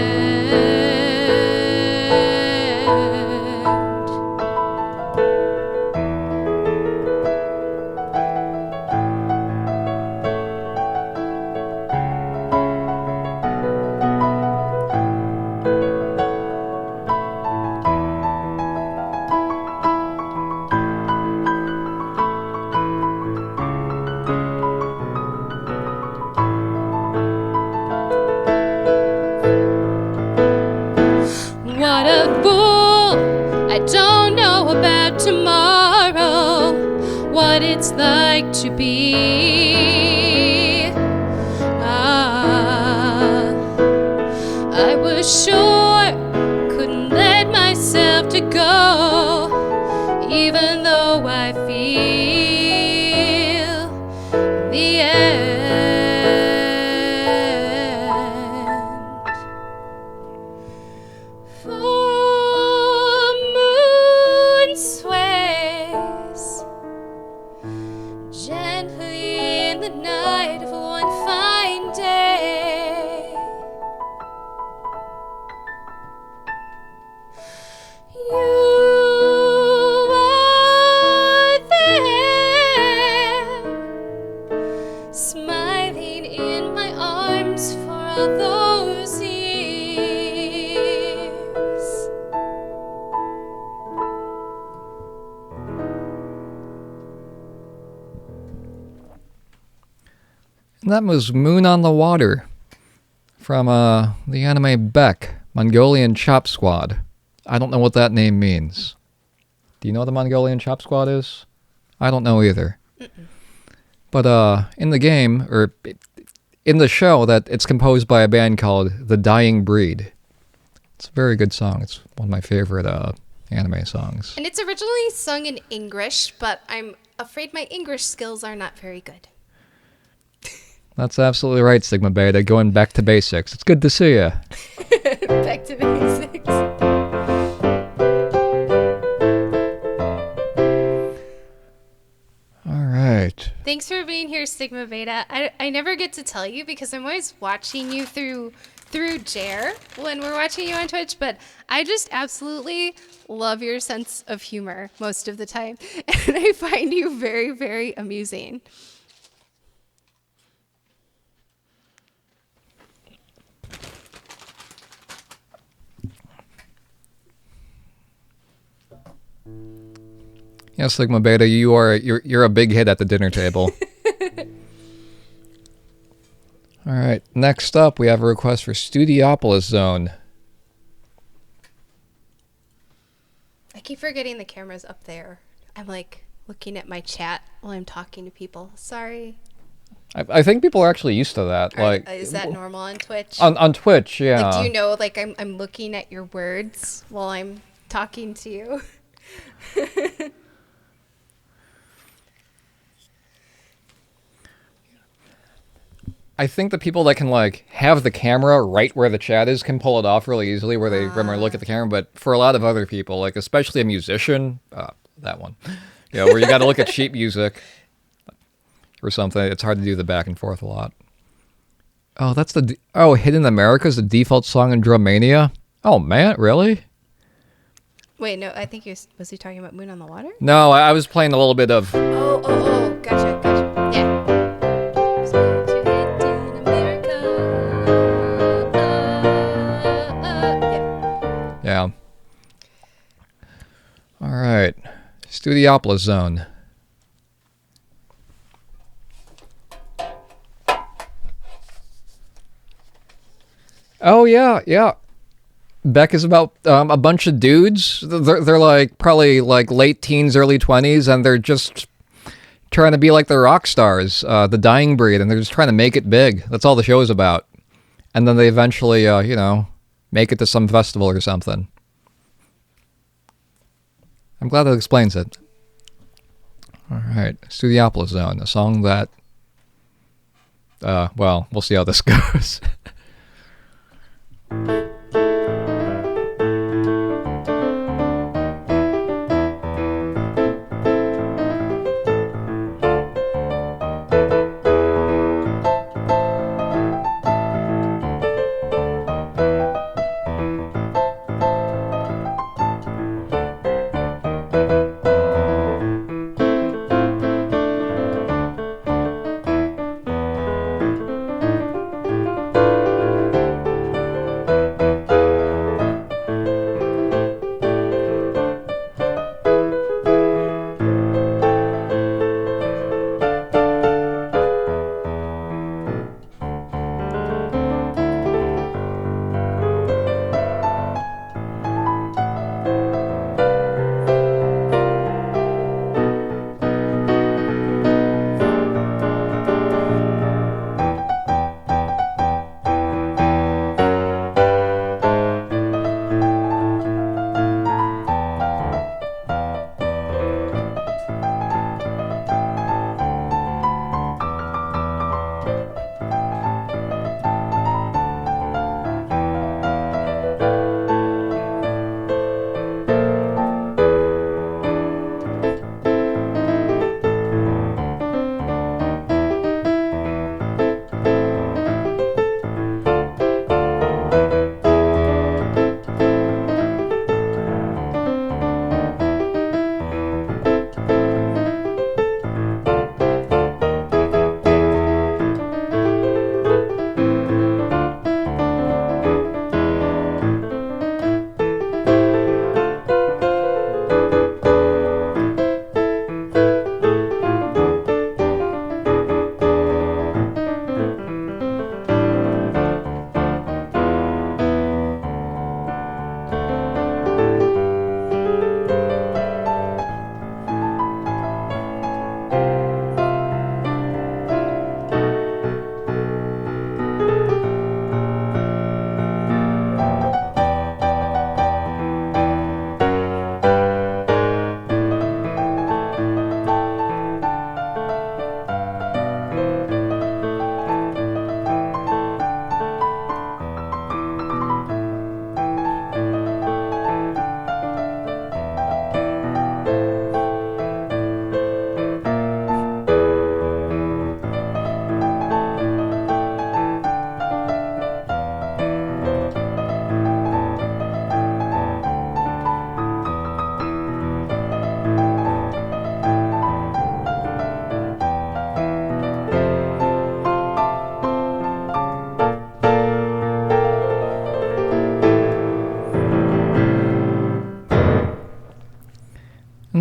What a fool! I don't know about tomorrow, what it's like to be. I was sure, couldn't let myself to go, even though I feel the end. Full moon sways gently in the night of one fine day. You are there, smiling in my arms for all those years. And that was Moon on the Water from the anime Beck, Mongolian Chop Squad. I don't know what that name means. Do you know what the Mongolian Chop Squad is? I don't know either. But in the game, or in the show, that it's composed by a band called The Dying Breed. It's a very good song. It's one of my favorite anime songs. And it's originally sung in English, but I'm afraid my English skills are not very good. That's absolutely right, Sigma Beta. Going back to basics. It's good to see you. Back to basics. All right. Thanks for being here, Sigma Beta. I never get to tell you because I'm always watching you through Jer when we're watching you on Twitch, but I just absolutely love your sense of humor most of the time, and I find you very, very amusing. Yeah, Sigma Beta, you're a big hit at the dinner table. All right, next up we have a request for Studiopolis Zone. I keep forgetting the camera's up there. I'm like looking at my chat while I'm talking to people. Sorry. I think people are actually used to that. Like, is that normal on Twitch? On Twitch, yeah. Like, do you know, like I'm looking at your words while I'm talking to you? I think the people that can like have the camera right where the chat is can pull it off really easily where they remember to look at the camera. But for a lot of other people, like especially a musician, that one, where you got to look at sheet music or something, it's hard to do the back and forth a lot. Oh, that's Hidden America is the default song in Drummania. Oh man, really? Wait, no, I think was he talking about Moon on the Water? No, I was playing a little bit of. Oh, gotcha. Yeah. Yeah. All right. Studiopolis Zone. Oh, yeah. Beck is about a bunch of dudes. They're like probably like late teens, early 20s, and they're just trying to be like the rock stars, the dying breed, and they're just trying to make it big. That's all the show is about. And then they eventually, make it to some festival or something. I'm glad that explains it. All right, Studiopolis Zone, a song that, well, we'll see how this goes.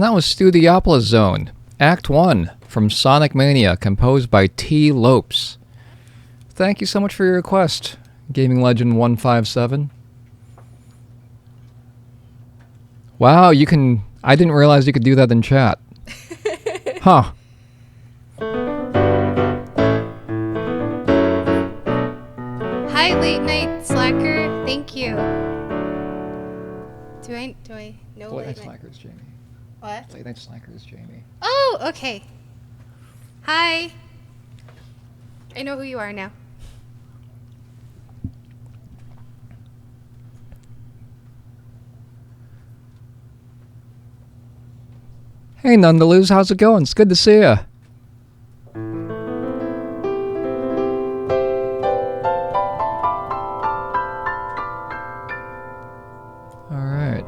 And that was Stu Diapolis Zone, Act 1 from Sonic Mania, composed by T. Lopes. Thank you so much for your request, Gaming Legend 157. Wow, you can... I didn't realize you could do that in chat. Huh. Hi, late night slacker. Thank you. Do I know Late Night late night? Slackers, Jamie. What? Late Night Slackers, Jamie. Oh, okay. Hi. I know who you are now. Hey, Nundaloo, how's it going? It's good to see ya. Alright.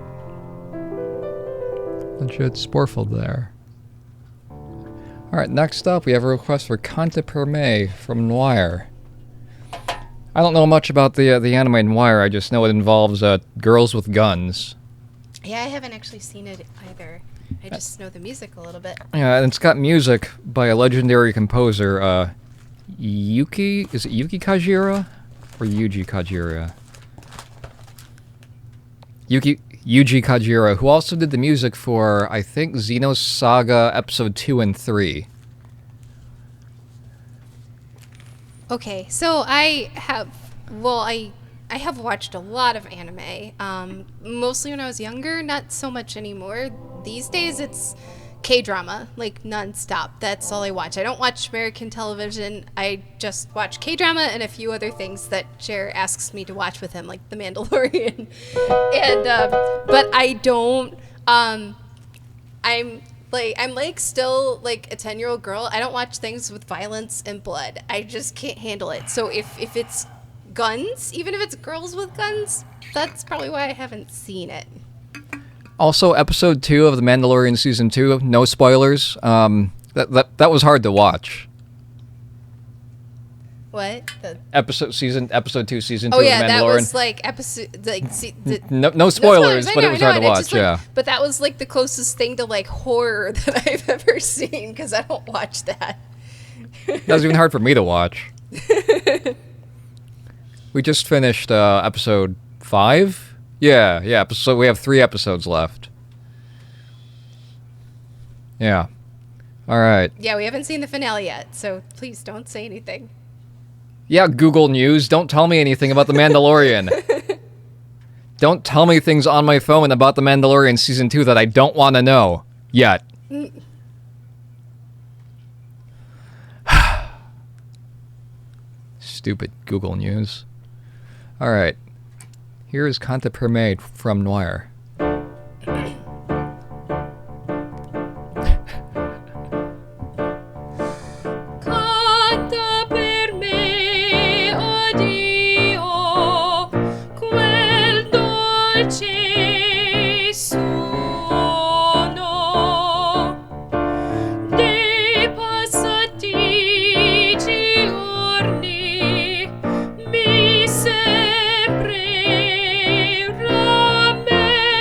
Legit Sporfeld there. Alright, next up we have a request for Cante per Me from Noir. I don't know much about the anime Noir, I just know it involves girls with guns. Yeah, I haven't actually seen it either. I just know the music a little bit. Yeah, and it's got music by a legendary composer, Yuki... Is it Yuki Kajira? Or Yuji Kajira? Yuji Kajira, who also did the music for, I think, Xenosaga Saga Episode 2 and 3. Okay, so I have watched a lot of anime, mostly when I was younger, not so much anymore. These days it's K-drama, like nonstop. That's all I watch. I don't watch American television. I just watch K-drama and a few other things that Jer asks me to watch with him, like The Mandalorian. And but I don't. I'm still like a 10-year-old girl. I don't watch things with violence and blood. I just can't handle it. So if it's guns, even if it's girls with guns, that's probably why I haven't seen it. Also, Episode 2 of The Mandalorian Season 2, no spoilers. That was hard to watch. What? Episode 2, Season 2 Oh of The yeah, Mandalorian. that was like episode like No spoilers, but it was hard to watch, like, yeah. But that was like the closest thing to like horror that I've ever seen because I don't watch that. That was even hard for me to watch. We just finished Episode 5? Yeah, so we have 3 episodes left. Yeah. Alright. Yeah, we haven't seen the finale yet, so please don't say anything. Yeah, Google News, don't tell me anything about The Mandalorian. Don't tell me things on my phone about The Mandalorian Season 2 that I don't want to know. Yet. Stupid Google News. Alright. Here is Cante per Me from Noir. Canta per me, oh Dio, quel dolce suono dei passati giorni mi sempre rammenta.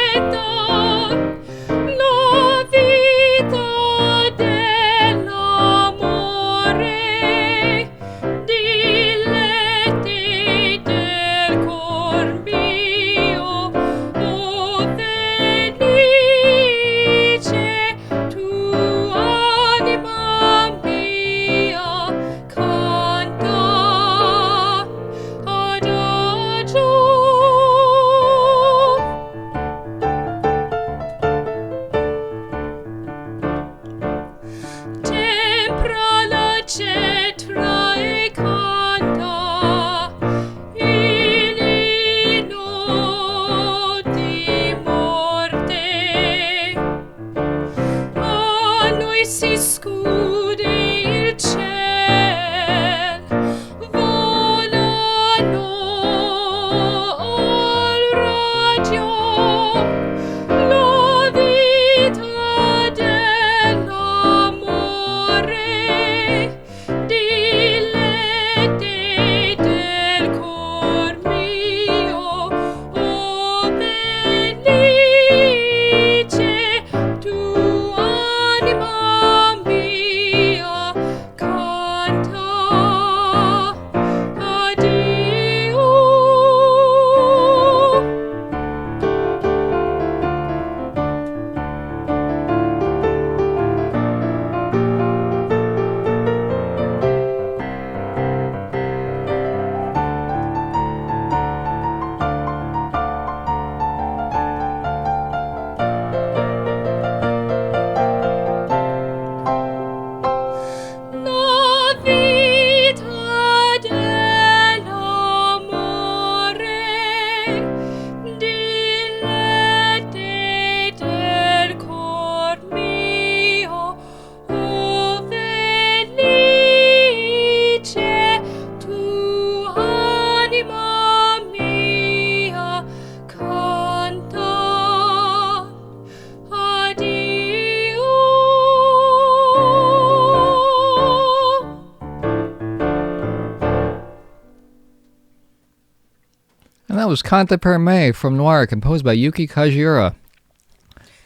was Canta per Me from Noir, composed by Yuki Kajiura.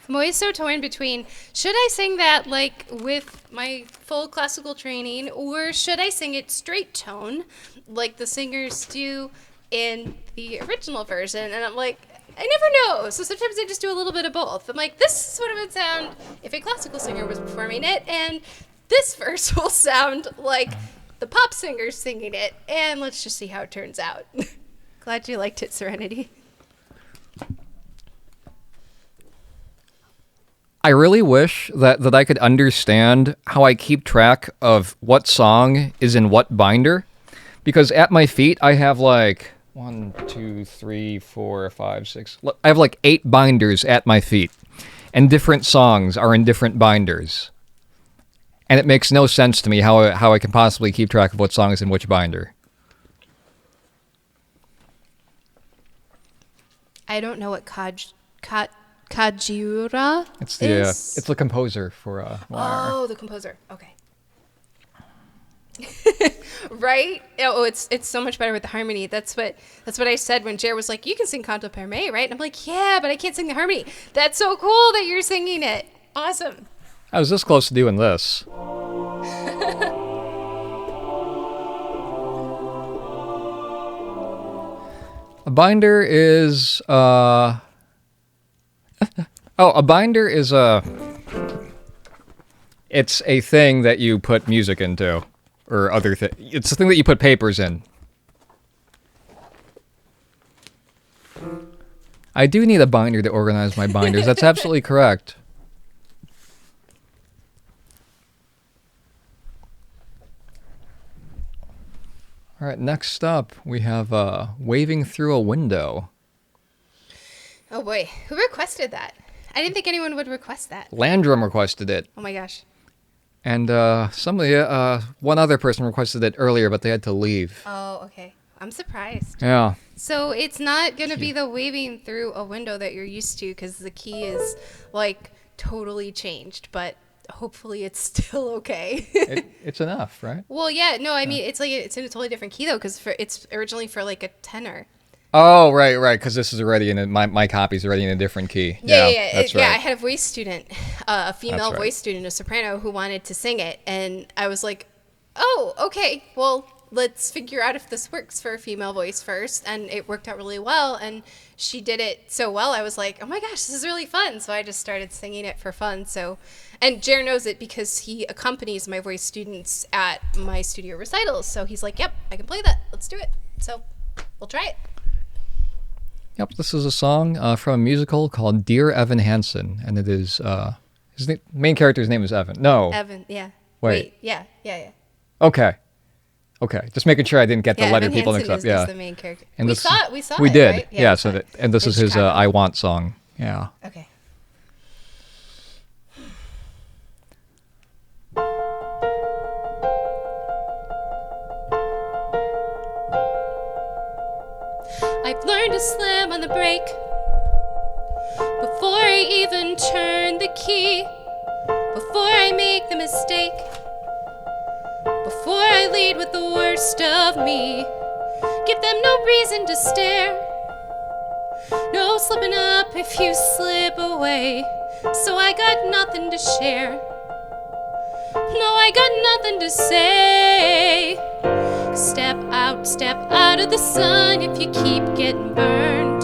I'm always so torn between, should I sing that like with my full classical training, or should I sing it straight tone like the singers do in the original version? And I'm like, I never know. So sometimes I just do a little bit of both. I'm like, this is what it would sound if a classical singer was performing it, and this verse will sound like the pop singer's singing it, and let's just see how it turns out. Glad you liked it, Serenity. I really wish that I could understand how I keep track of what song is in what binder, because at my feet I have like 1, 2, 3, 4, 5, 6. I have like 8 binders at my feet, and different songs are in different binders. And it makes no sense to me how I can possibly keep track of what song is in which binder. I don't know what Kajiura It's the is. it's the composer for Noir. Oh, the composer. Okay. Right? Oh, it's so much better with the harmony. That's what I said when Jer was like, "You can sing Canto per Me, right?" And I'm like, "Yeah, but I can't sing the harmony." That's so cool that you're singing it. Awesome. I was this close to doing this. A binder is a binder is it's a thing that you put music into, or other thing. It's a thing that you put papers in. I do need a binder to organize my binders. That's absolutely correct. All right, next up, we have Waving Through a Window. Oh boy, who requested that? I didn't think anyone would request that. Landrum requested it. Oh my gosh. And one other person requested it earlier, but they had to leave. Oh, okay. I'm surprised. Yeah. So it's not going to be the waving through a window that you're used to, because the key is like totally changed, but hopefully it's still okay. It's enough, right? Well, yeah, no, I mean, it's like it's in a totally different key though, because it's originally for like a tenor. Oh, right, because this is already my copy's already in a different key. Yeah. That's right. Yeah, I had a voice student, a female That's right. voice student, a soprano, who wanted to sing it, and I was like, oh, okay, well, let's figure out if this works for a female voice first. And it worked out really well, and she did it so well, I was like, oh my gosh, this is really fun. So I just started singing it for fun. So, and Jer knows it because he accompanies my voice students at my studio recitals. So he's like, yep, I can play that. Let's do it. So we'll try it. Yep, this is a song from a musical called Dear Evan Hansen, and it is main character's name is Evan. No. Evan, yeah. Wait. Yeah. Okay, just making sure I didn't get the Yeah, letter Evan people Hansen mixed up. is the main character. And we this- saw it, We did. right? Yeah. we So saw it. and this In is his Chicago. I Want song. Yeah. Okay. I've learned to slam on the brake before I even turn the key, before I make the mistake, before I lead with the worst of me. Give them no reason to stare, no slipping up if you slip away. So I got nothing to share, no, I got nothing to say. Step out of the sun if you keep getting burned.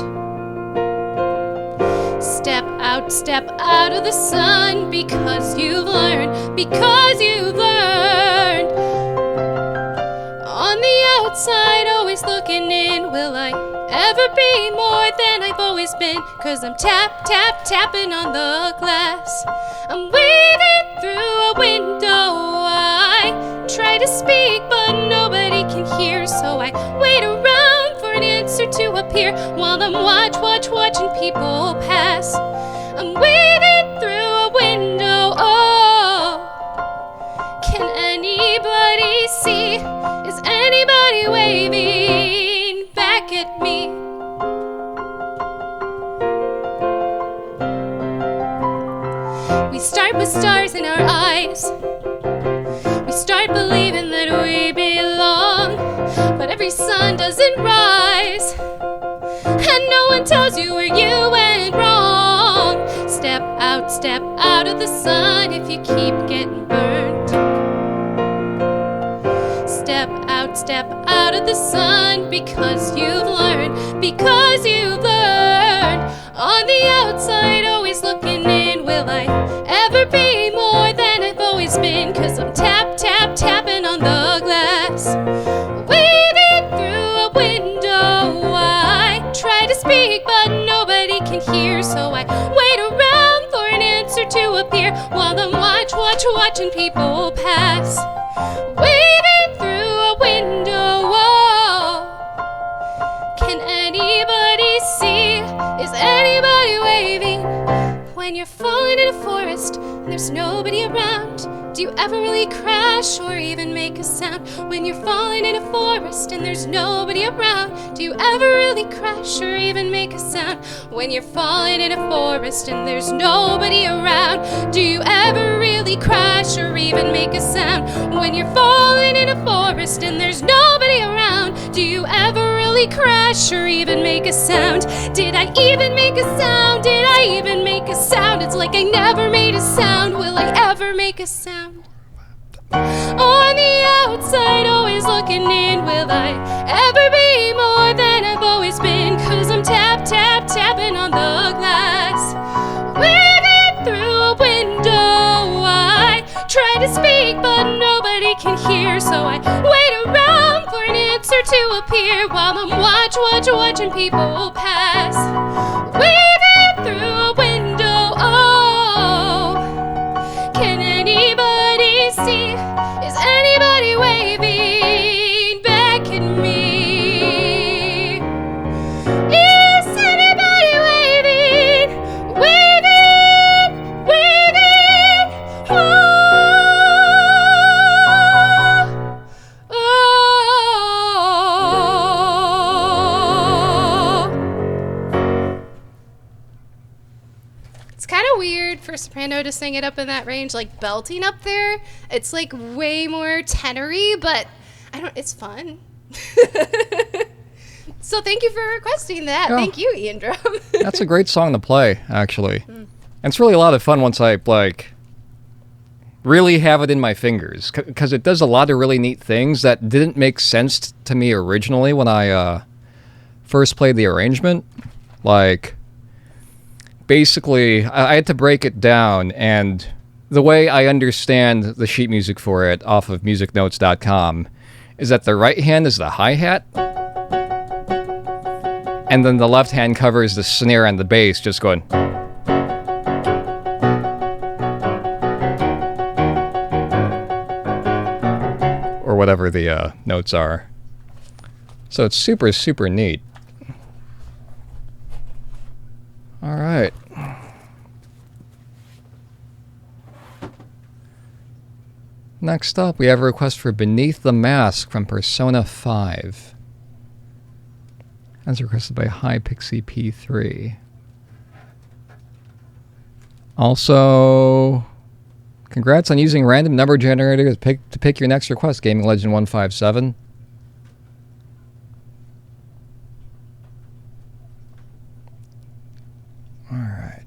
Step out of the sun because you've learned, On the outside, always looking in, will I ever be more than I've always been? 'Cause I'm tapping on the glass. I'm waving through a window. I try to speak, but nobody can hear, so I wait around for an answer to appear while I'm watching people pass. I'm waving through a window. Oh, can anybody see? Is anybody waving back at me? We start with stars in our eyes. We start believing that we belong, but every sun doesn't rise and no one tells you where you went wrong. Step out of the sun if you keep getting burned. Step out of the sun because you've learned, On the outside, always looking in, will I ever be more than I've always been? 'Cause I'm tapping on the glass, waving through a window. I try to speak, but nobody can hear, so I wait around for an answer to appear while I'm watching people pass, waving through a window. Whoa. Can anybody see? Is anybody waving? When you're falling in a forest and there's nobody around, do you ever really crash or even make a sound? When you're falling in a forest and there's nobody around, do you ever really crash or even make a sound? When you're falling in a forest and there's nobody around, do you ever really crash or even make a sound? When you're falling in a forest and there's nobody around, do you ever really crash or even make a sound? Did I even make a sound? Did I even make a sound? It's like I never made a sound. Will I ever make a sound? On the outside, always looking in, will I ever be more than I've always been? 'Cause I'm tapping on the glass, waving through a window. I try to speak, but nobody can hear, so I wait around for an answer to appear while I'm watching people pass, waving through a window. Oh, can anybody see? Is anybody waving back at me? Is anybody waving? Oh, oh. It's kind of weird for soprano to sing it up in that range, like belting up there. It's like way more tenory, but it's fun. So thank you for requesting that. Yeah. Thank you, Ian Drum. That's a great song to play, actually. And it's really a lot of fun once I, really have it in my fingers. Because it does a lot of really neat things that didn't make sense to me originally when I first played the arrangement. Basically, I had to break it down, and the way I understand the sheet music for it off of musicnotes.com is that the right hand is the hi-hat, and then the left hand covers the snare and the bass, just going. Or whatever the notes are. So it's super, super neat. All right. Next up, we have a request for Beneath the Mask from Persona 5. As requested by Hypixie P3. Also, congrats on using random number generator to pick your next request, Gaming Legend 157. All right.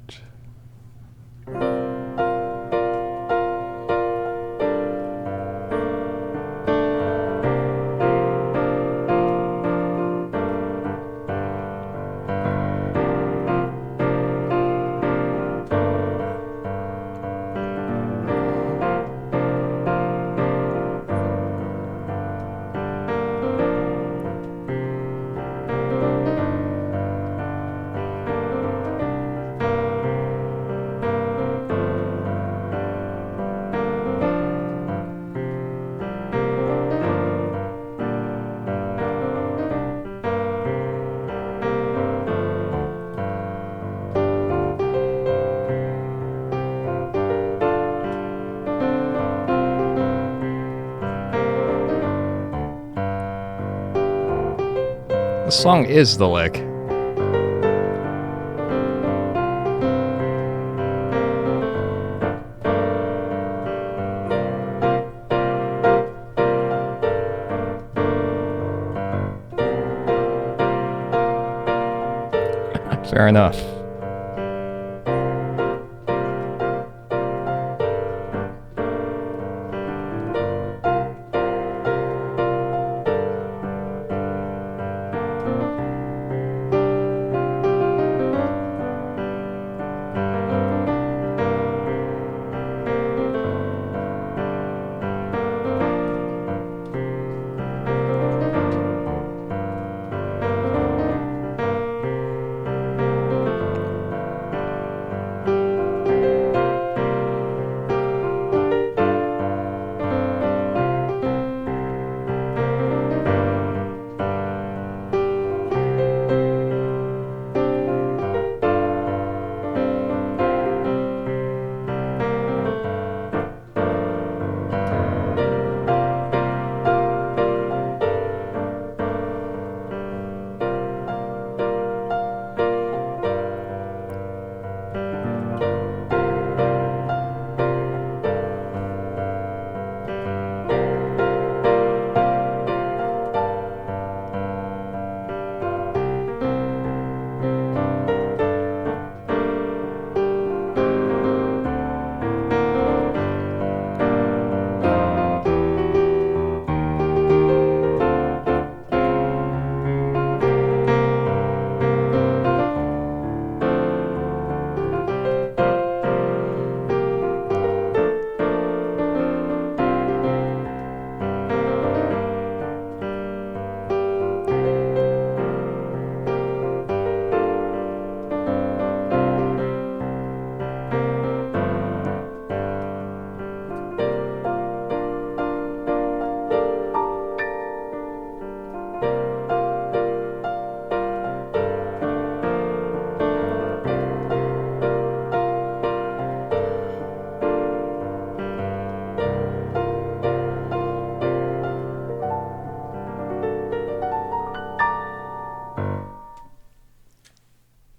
The song is the lick. Fair enough.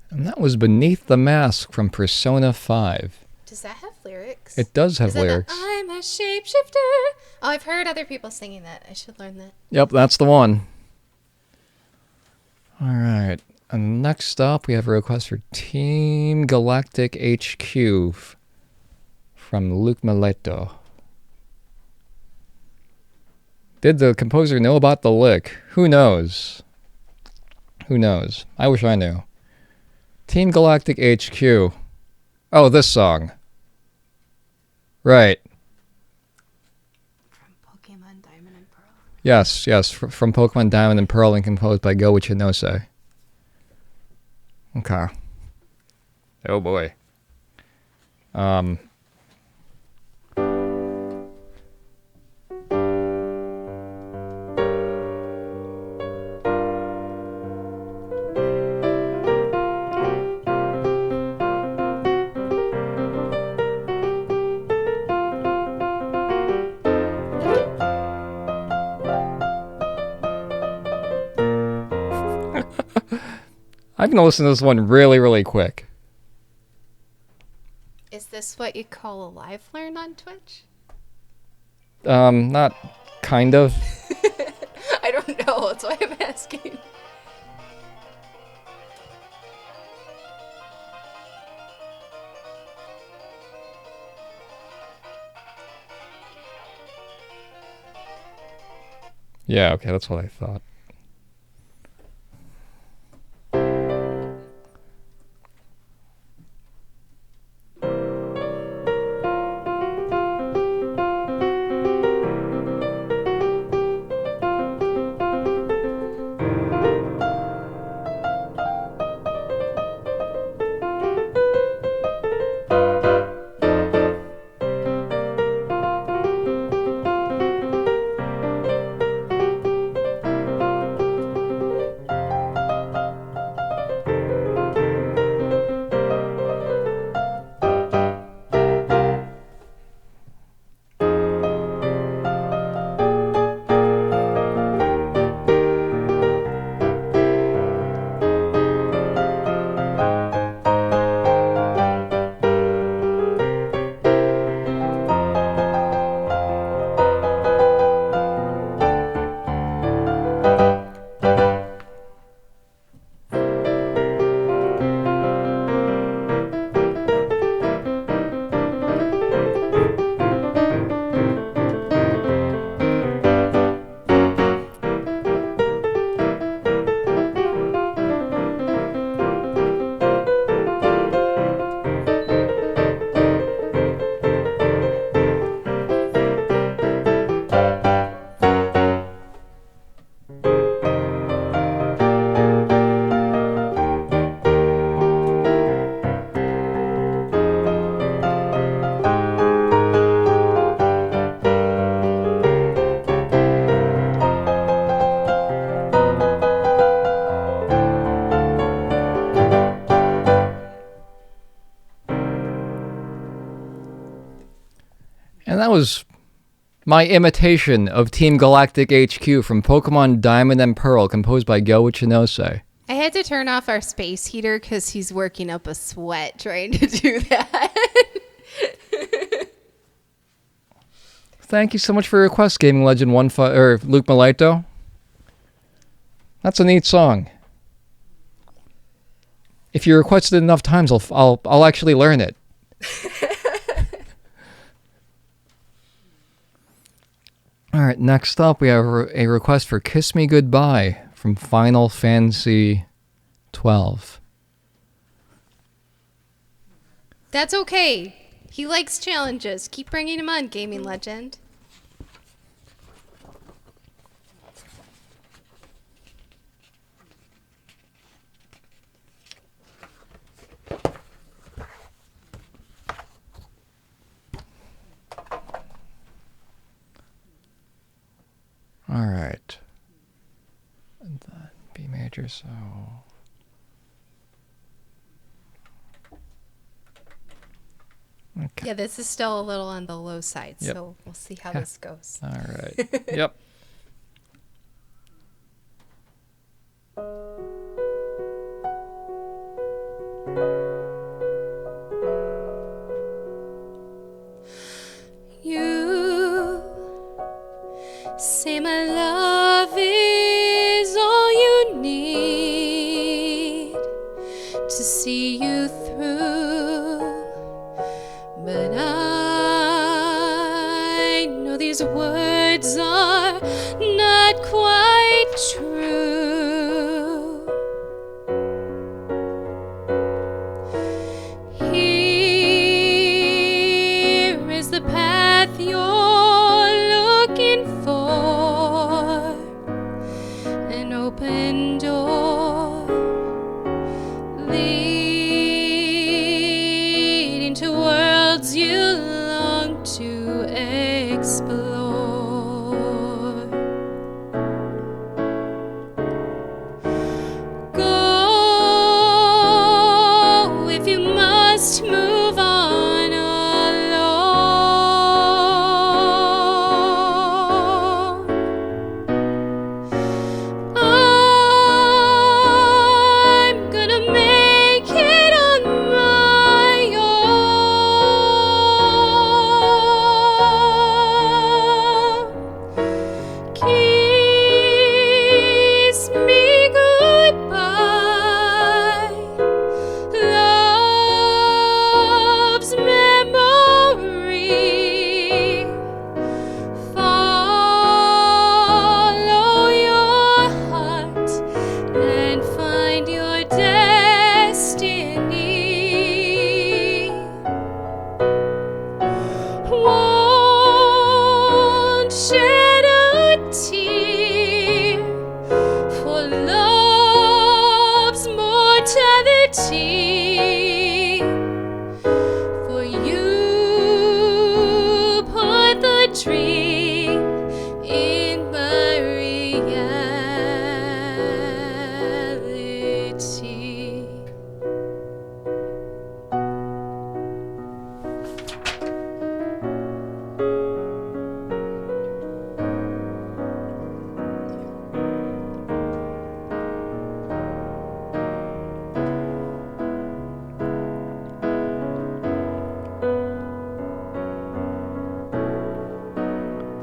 And that was Beneath the Mask from Persona 5. Does that have lyrics? It does have Is that lyrics. I'm a shapeshifter. Oh, I've heard other people singing that. I should learn that. Yep, that's the one. Alright. And next up, we have a request for Team Galactic HQ from Luke Mileto. Did the composer know about the lick? Who knows? Who knows? I wish I knew. Team Galactic HQ. Oh, this song. Right. From Pokemon Diamond and Pearl. Yes, yes, from Pokemon Diamond and Pearl and composed by Go Ichinose. Okay. Oh boy. I'm gonna listen to this one really, really quick. Is this what you call a live learn on Twitch? Not kind of. I don't know. That's why I'm asking. Yeah, okay, that's what I thought. And that was my imitation of Team Galactic HQ from Pokemon Diamond and Pearl, composed by Go Ichinose. I had to turn off our space heater because he's working up a sweat trying to do that. Thank you so much for your request, Gaming Legend 15 or Luke Malaito. That's a neat song. If you request it enough times, I'll actually learn it. All right, next up we have a request for "Kiss Me Goodbye" from Final Fantasy 12. That's okay. He likes challenges. Keep bringing him on, Gaming Legend. All right. And then B major, so... Okay. Yeah, this is still a little on the low side, Yep. so we'll see how this goes. All right. Yep. You say my love is all you need to see you through, but I know these words are not quite true. Here is the path you're looking for, an open door leading to worlds you long to explore. Go if you must move on alone. I'm gonna make it on my own. Kiss me goodbye, love's memory. Follow your heart and find your destiny. Won't shed a tear for love's mortality. For you put the dream in my reality.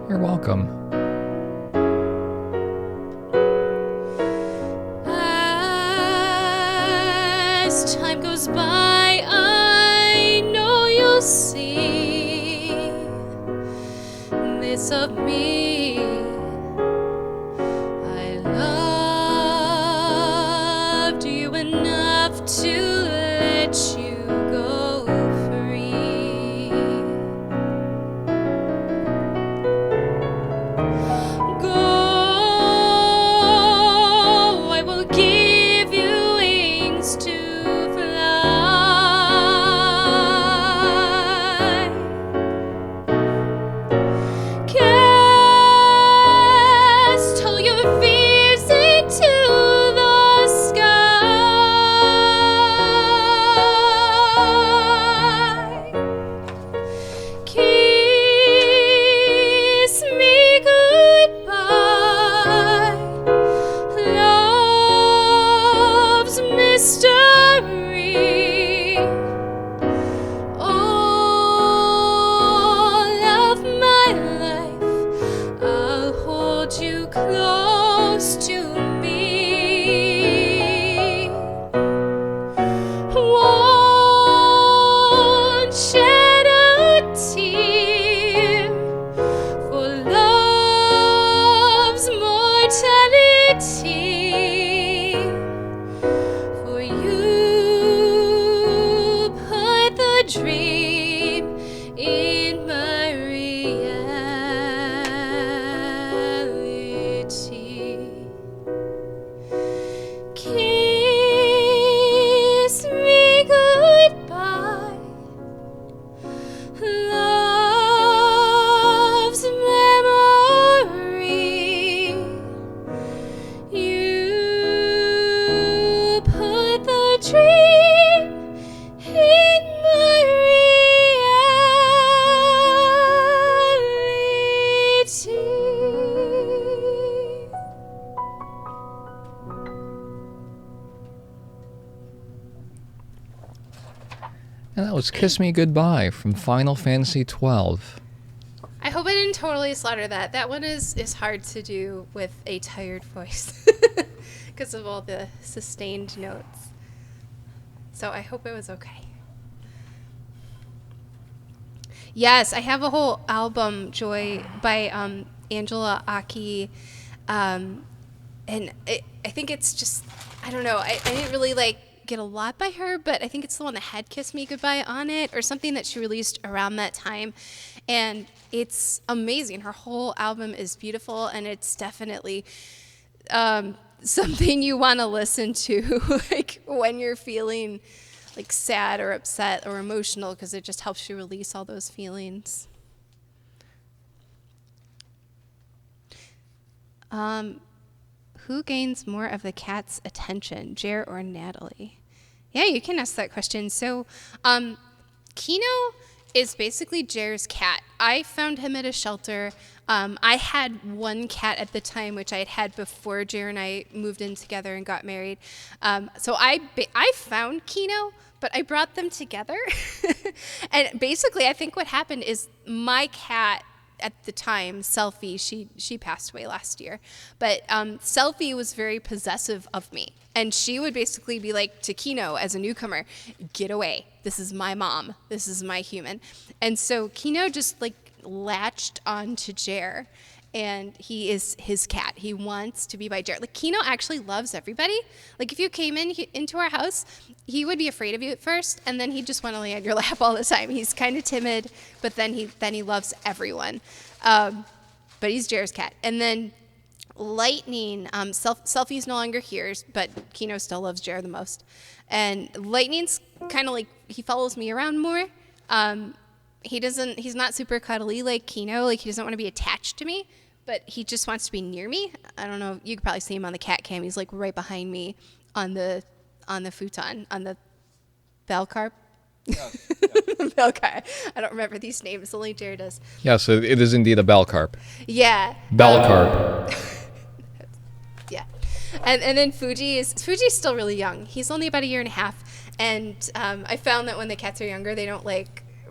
You're welcome. As time goes by, I know you'll see this of me. I loved you enough to let you go free. Go, I will give you wings to fly. Cast all your fears into the sky. Keep And that was Kiss Me Goodbye from Final Fantasy XII. I hope I didn't totally slaughter that. That one is hard to do with a tired voice because of all the sustained notes. So I hope it was okay. Yes, I have a whole album, Joy, by Angela Aki. And I think it's just, I don't know, I didn't really get a lot by her, but I think it's the one that had Kiss Me Goodbye on it or something that she released around that time. And it's amazing. Her whole album is beautiful, and it's definitely something you want to listen to when you're feeling sad or upset or emotional, because it just helps you release all those feelings. Who gains more of the cat's attention, Jer or Natalie? Yeah, you can ask that question. So, Kino is basically Jer's cat. I found him at a shelter. I had one cat at the time, which I had had before Jer and I moved in together and got married. So I found Kino, but I brought them together. And basically, I think what happened is my cat at the time, Selfie, she passed away last year, but Selfie was very possessive of me. And she would basically be like to Kino as a newcomer, get away. This is my mom. This is my human. And so Kino just latched on to Jer, and he is his cat. He wants to be by Jer. Kino actually loves everybody. If you came into our house, he would be afraid of you at first, and then he'd just want to lay on your lap all the time. He's kind of timid, but then he loves everyone. But he's Jer's cat. And then Lightning, Selfie's no longer here, but Kino still loves Jer the most. And Lightning's kind of he follows me around more. He's not super cuddly like Kino. He doesn't want to be attached to me, but he just wants to be near me. I don't know. You could probably see him on the cat cam. He's right behind me on the futon, on the Valcarp. Yeah. Valcarp. I don't remember these names. Only Jer does. Yes, it is indeed a Balcarp. Yeah. Balcarp. Yeah. And then Fuji's still really young. He's only about a year and a half. And I found that when the cats are younger, they don't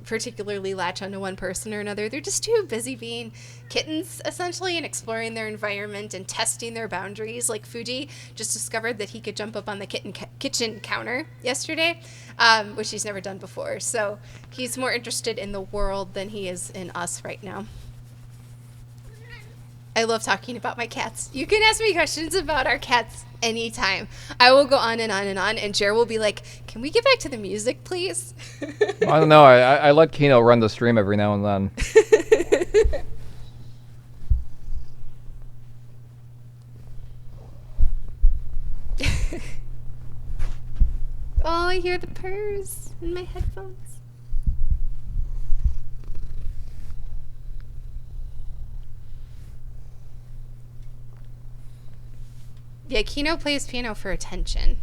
particularly latch onto one person or another. They're just too busy being kittens, essentially, and exploring their environment and testing their boundaries. Fuji just discovered that he could jump up on the kitchen counter yesterday, which he's never done before. So he's more interested in the world than he is in us right now. I love talking about my cats. You can ask me questions about our cats anytime. I will go on and on and on, and Jer will be like, can we get back to the music, please? I don't know. I let Kino run the stream every now and then. Oh, I hear the purrs in my headphones. Yeah, Kino plays piano for attention.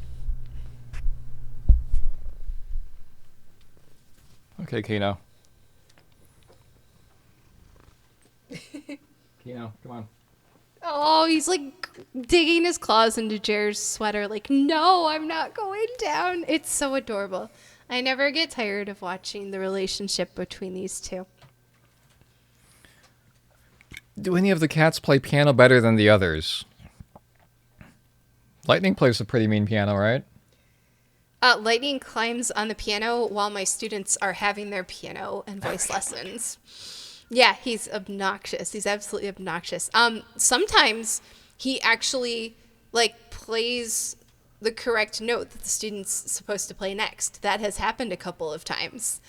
Okay, Kino. Kino, come on. Oh, he's digging his claws into Jer's sweater. No, I'm not going down. It's so adorable. I never get tired of watching the relationship between these two. Do any of the cats play piano better than the others? Lightning plays a pretty mean piano, right? Lightning climbs on the piano while my students are having their piano and voice lessons. Yeah, he's obnoxious. He's absolutely obnoxious. Sometimes he actually plays the correct note that the student's supposed to play next. That has happened a couple of times.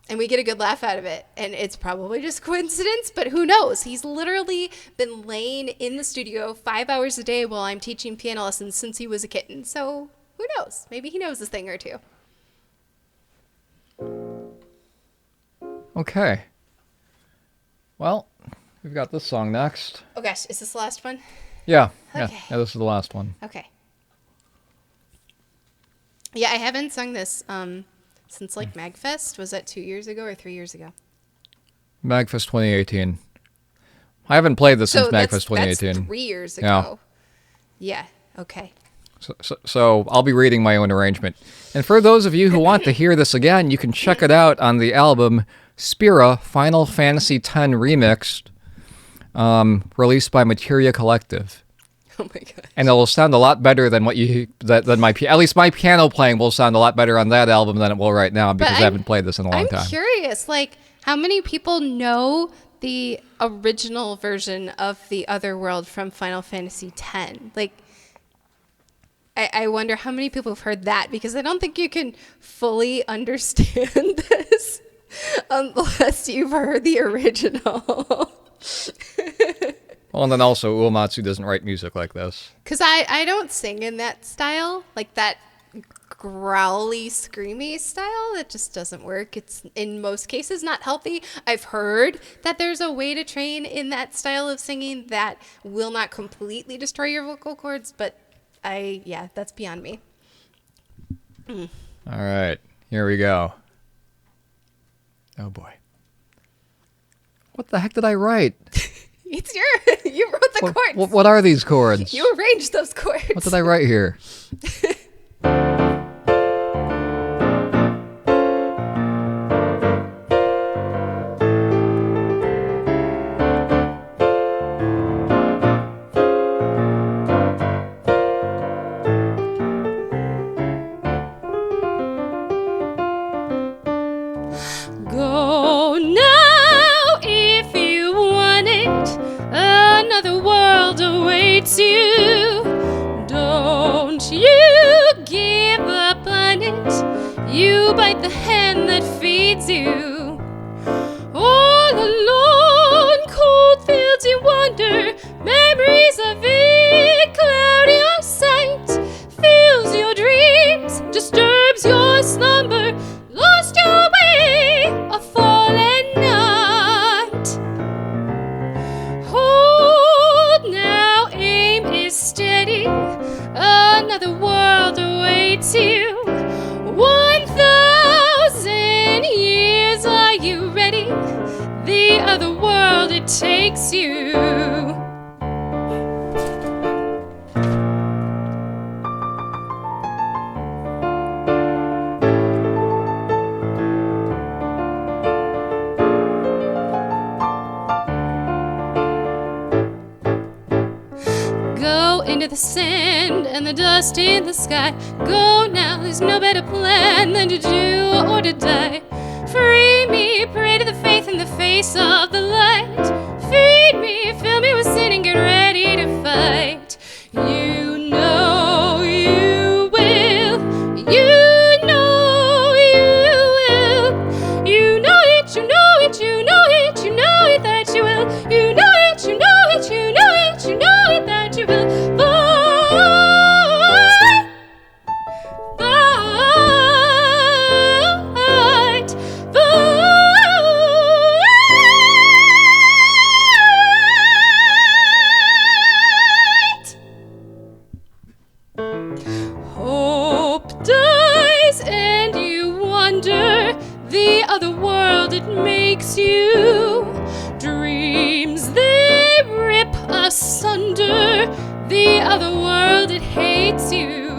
And we get a good laugh out of it. And it's probably just coincidence, but who knows? He's literally been laying in the studio 5 hours a day while I'm teaching piano lessons since he was a kitten. So who knows? Maybe he knows a thing or two. Okay. Well, we've got this song next. Oh gosh, is this the last one? Yeah, Okay. yeah, this is the last one. Okay. Yeah, I haven't sung this since MagFest. Was that 2 years ago or 3 years ago? MagFest 2018. I haven't played this since MagFest 2018. That's 3 years ago. Yeah, okay. So I'll be reading my own arrangement. And for those of you who want to hear this again, you can check it out on the album Spira Final Fantasy X Remixed, released by Materia Collective. Oh my god. And it will sound a lot better than at least my piano playing will sound a lot better on that album than it will right now because I haven't played this in a long time. I'm curious, like, how many people know the original version of The Other World from Final Fantasy X? Like, I wonder how many people have heard that, because I don't think you can fully understand this unless you've heard the original. Well, and then also Uematsu doesn't write music like this. Because I don't sing in that style, like that growly, screamy style. That just doesn't work. It's, in most cases, not healthy. I've heard that there's a way to train in that style of singing that will not completely destroy your vocal cords, but that's beyond me. All right, here we go. Oh boy. What the heck did I write? It's you wrote the chords. What are these chords? You arranged those chords. What did I write here? Go now if you want it. Another world awaits you. Don't you give up on it. You bite the hand that feeds you. All alone, cold fields you wander. Memories of it cloud your sight. Fills your dreams, disturbs your slumber. Lost your way, a fallen night. Hold now, aim is steady. Another world awaits you. 1,000 years, are you ready? The other world, it takes you. Into the sand and the dust in the sky. Go now, there's no better plan than to do or to die. Free me, pray to the faith in the face of the light. Feed me, fill me with sin and get ready to fight. You know you will. You know you will. You know it, you know it, you know it, you know it that you will. You know it, you know it, you know it, you know it that you will. Hope dies and you wonder. The other world, it makes you. Dreams they rip asunder. The other world, it hates you.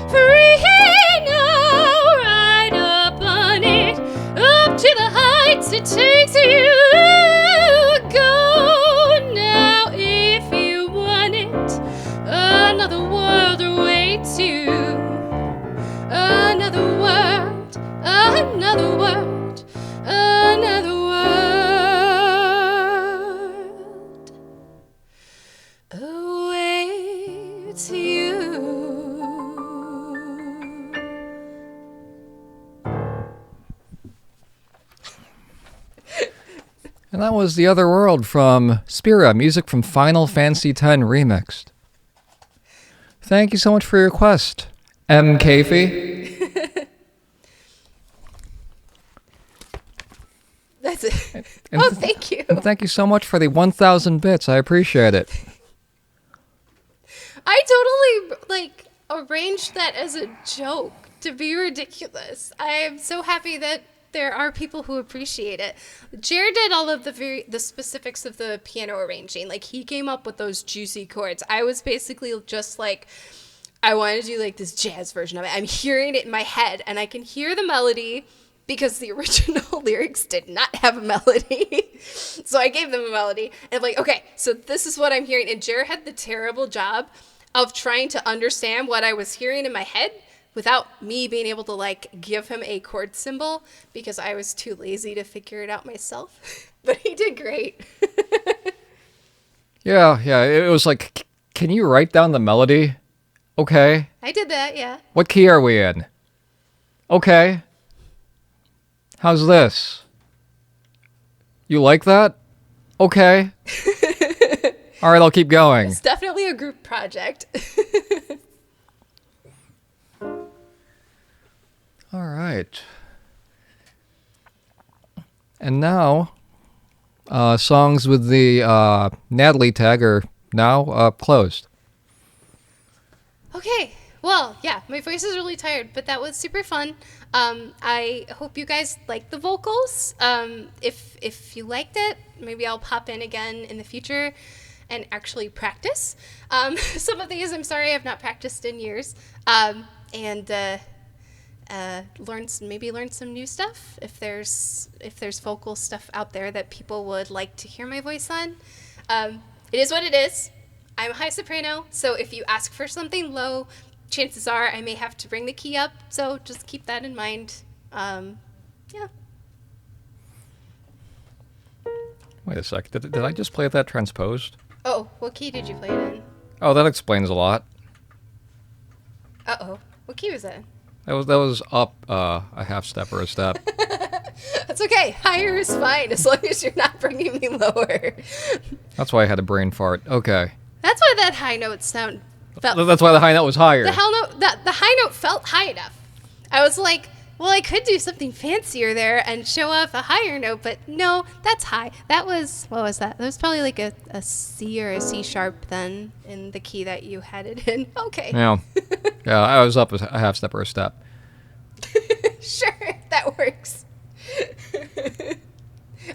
Free now, ride up on it. Up to the heights it takes you. Go now if you want it. Another world awaits you. Another world, another world, another world awaits you. And that was The Other World from Spira, music from Final Fantasy X Remixed. Thank you so much for your request, M. Kafey. That's it. And Oh, thank you. And thank you so much for the 1,000 bits. I appreciate it. I totally, arranged that as a joke to be ridiculous. I am so happy that there are people who appreciate it. Jared did all of the specifics of the piano arranging. Like, he came up with those juicy chords. I was basically just I want to do like this jazz version of it. I'm hearing it in my head and I can hear the melody because the original lyrics did not have a melody. So I gave them a melody and I'm like, okay, so this is what I'm hearing. And Jared had the terrible job of trying to understand what I was hearing in my head without me being able to like give him a chord symbol because I was too lazy to figure it out myself. But he did great. Yeah, it was like, can you write down the melody? Okay. I did that, yeah. What key are we in? Okay. How's this? You like that? Okay. All right, I'll keep going. It's definitely a group project. All right. And now, songs with the Natalie tag are now closed. Okay. Well, yeah, my voice is really tired, but that was super fun. I hope you guys liked the vocals. If you liked it, maybe I'll pop in again in the future and actually practice. Some of these, I'm sorry, I've not practiced in years. And learn some new stuff. If there's vocal stuff out there that people would like to hear my voice on, it is what it is. I'm a high soprano, so if you ask for something low, chances are I may have to bring the key up, so just keep that in mind. Yeah. Wait a sec. Did I just play that transposed? Oh, what key did you play it in? Oh, that explains a lot. Uh-oh. What key was that in? That was up a half step or a step. That's okay. Higher is fine as long as you're not bringing me lower. That's why I had a brain fart. Okay. That's why that high note sound felt. That's why the high note was higher. The high note felt high enough. I was like, well, I could do something fancier there and show off a higher note, but no, that's high. That was, what was that? That was probably like a C or a C sharp then in the key that you had it in. Okay. Yeah. Yeah, I was up a half step or a step. Sure, that works.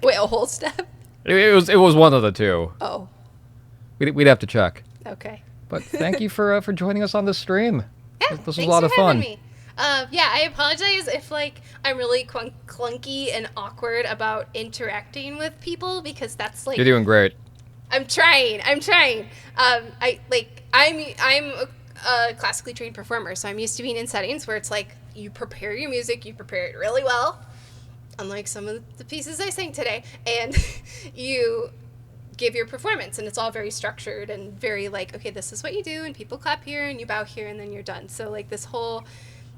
Wait, a whole step? It was one of the two. Oh, We'd have to check. okay. But thank you for joining us on this stream. Yeah, This was a thanks lot for of fun. having me. Yeah, I apologize if like I'm really clunky and awkward about interacting with people because that's like You're doing great. I'm trying. I'm a classically trained performer, so I'm used to being in settings where it's like you prepare your music, you prepare it really well, unlike some of the pieces I sang today, and you give your performance, and it's all very structured and very like, okay, this is what you do, and people clap here, and you bow here, and then you're done. So like this whole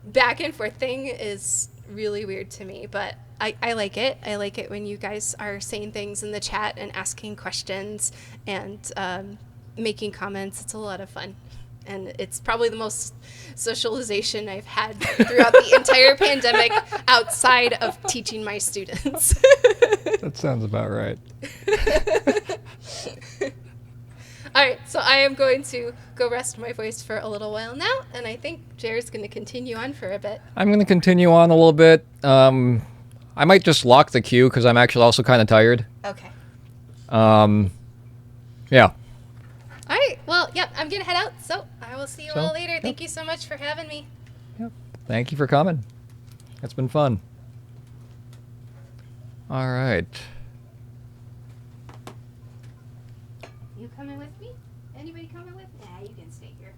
back and forth thing is really weird to me, but I like it. I like it when you guys are saying things in the chat and asking questions and making comments. It's a lot of fun. And it's probably the most socialization I've had throughout the entire pandemic outside of teaching my students. That sounds about right. All right, so I am going to go rest my voice for a little while now, and I think Jared's going to continue on for a bit. I'm going to continue on a little bit. I might just lock the queue because I'm actually also kind of tired. Okay. Yeah. All right, well, yep, I'm going to head out, so I will see you So, all later. yep. Thank you so much for having me. Yep. Thank you for coming. It's been fun. All right. You coming with me? Anybody coming with me? Nah, you can stay here.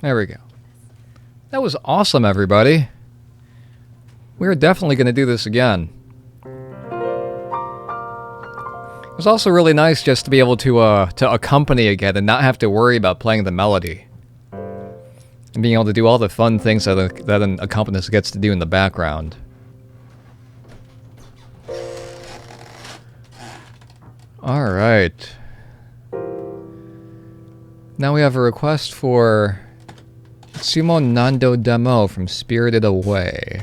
There we go. That was awesome, everybody. We're definitely going to do this again. It was also really nice just to be able to accompany again and not have to worry about playing the melody. And being able to do all the fun things that an accompanist gets to do in the background. All right. Now we have a request for Sumo Nando Demo from Spirited Away.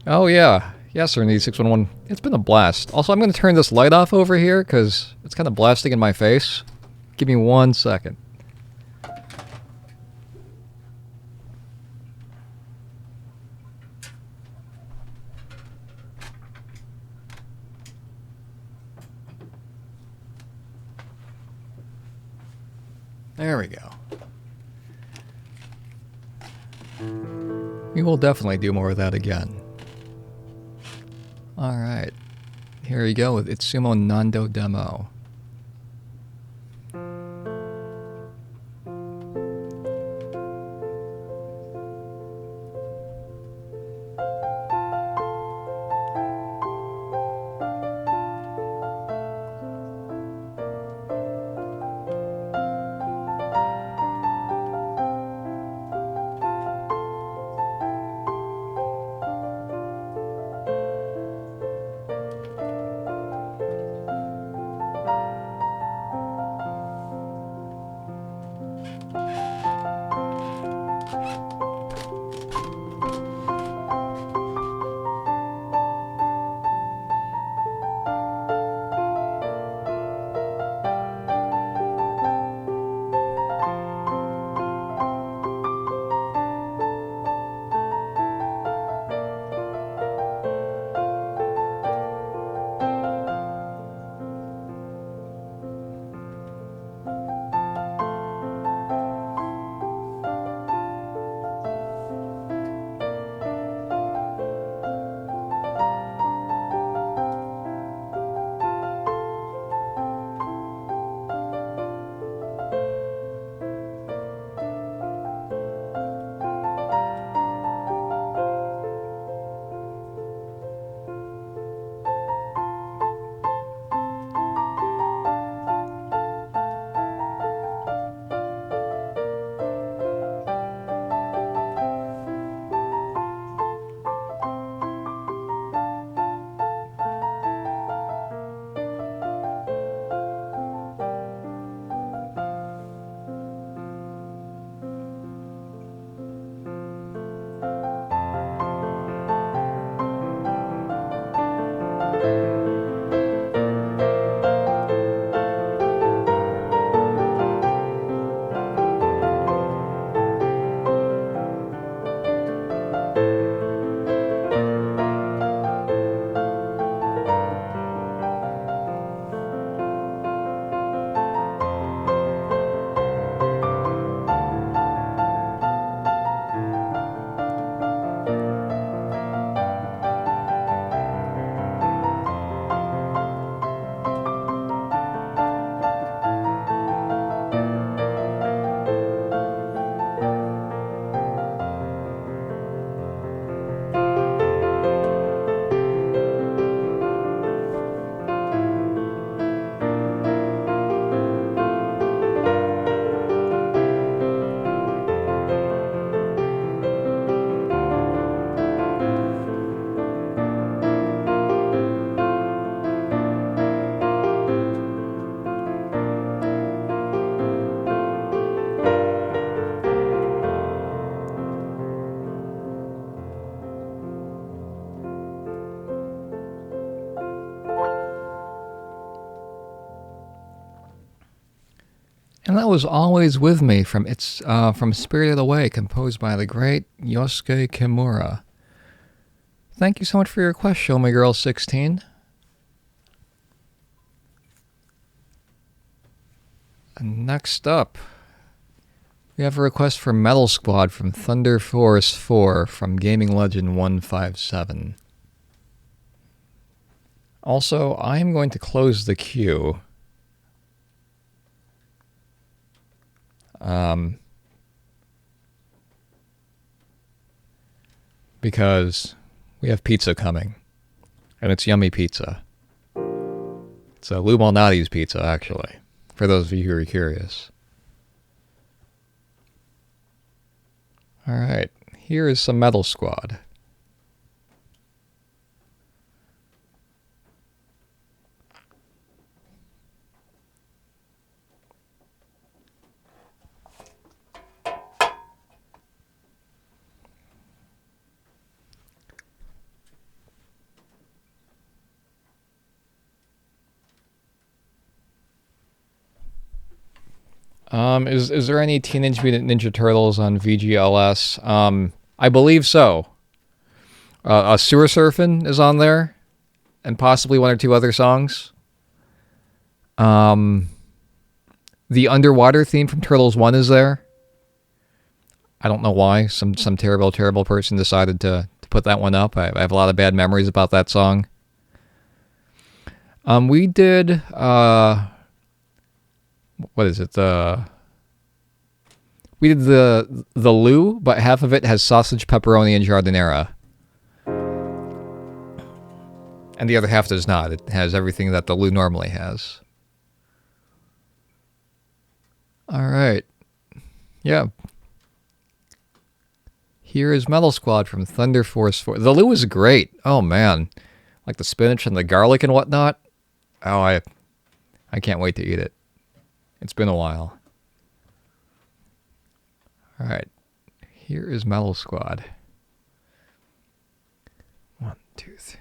Oh yeah. Yes, Serenity 611. It's been a blast. Also, I'm going to turn this light off over here because it's kind of blasting in my face. Give me 1 second. There we go. We will definitely do more of that again. Alright. Here we go with Itsumo Nando Demo. And that was Always With Me from Spirited Away, composed by the great Yosuke Kimura. Thank you so much for your request, Show Me Girl 16. And next up, we have a request for Metal Squad from Thunder Force 4 from Gaming Legend 157. Also, I am going to close the queue. Because we have pizza coming, and it's yummy pizza. It's a Lou Malnati's pizza, actually, for those of you who are curious. Alright, here is some Metal Squad. Is there any Teenage Mutant Ninja Turtles on VGLS? I believe so. Sewer Surfin' is on there, and possibly one or two other songs. The underwater theme from Turtles 1 is there. I don't know why. Some terrible, terrible person decided to put that one up. I have a lot of bad memories about that song. We did, what is it? We did the Lou, but half of it has sausage, pepperoni, and jardinera. And the other half does not. It has everything that the Lou normally has. All right. Yeah. Here is Metal Squad from Thunder Force 4. The Lou is great. Oh, man. Like the spinach and the garlic and whatnot. Oh, I can't wait to eat it. It's been a while. All right. Here is Metal Squad. 1, 2, 3.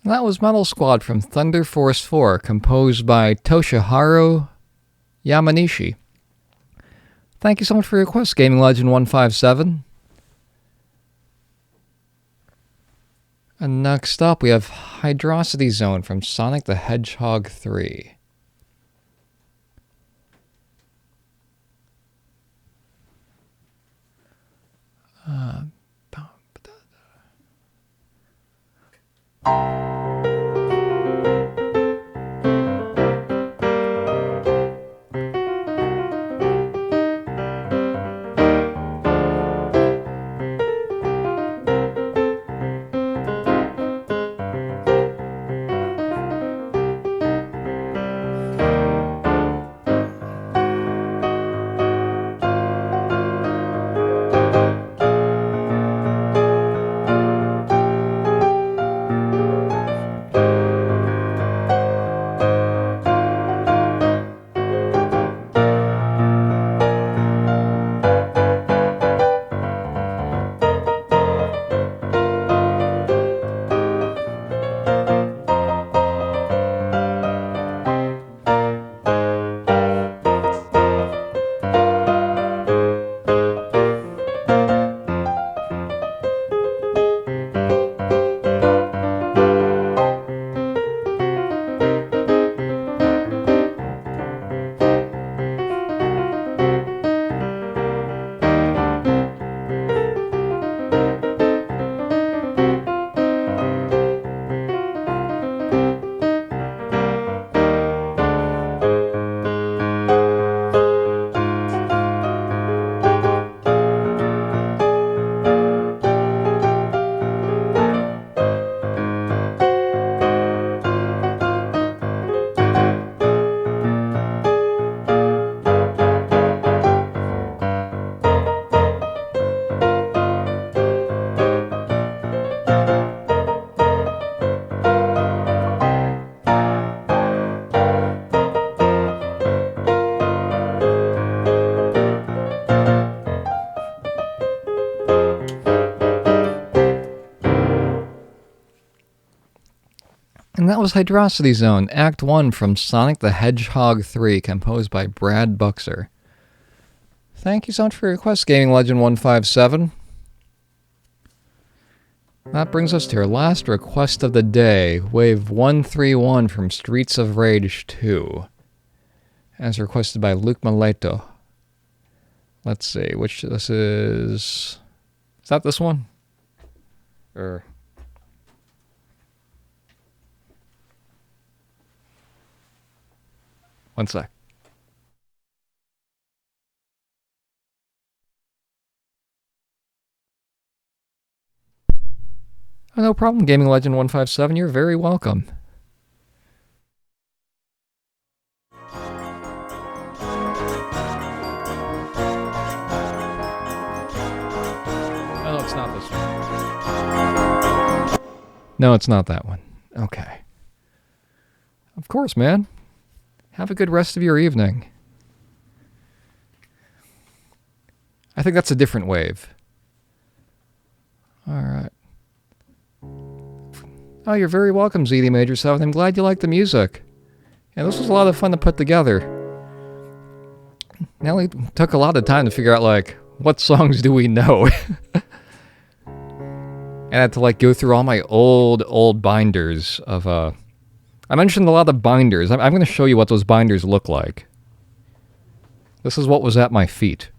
That was Metal Squad from Thunder Force 4, composed by Toshiharu Yamanishi. Thank you so much for your request, Gaming Legend 157. And next up, we have Hydrosity Zone from Sonic the Hedgehog 3. And that was Hydrocity Zone, Act 1 from Sonic the Hedgehog 3, composed by Brad Buxer. Thank you so much for your request, Gaming Legend 157. That brings us to our last request of the day, Wave 131 from Streets of Rage 2, as requested by Luke Mileto. Let's see, which this is... Is that this one? Or... One sec. Oh, no problem, Gaming Legend 157. You're very welcome. Oh, no, it's not this one. No, it's not that one. Okay. Of course, man. Have a good rest of your evening. I think that's a different wave. Alright. Oh, you're very welcome, ZD Major 7. I'm glad you liked the music. Yeah, this was a lot of fun to put together. Now it took a lot of time to figure out, like, what songs do we know? And I had to, like, go through all my old binders of, I mentioned a lot of binders. I'm going to show you what those binders look like. This is what was at my feet.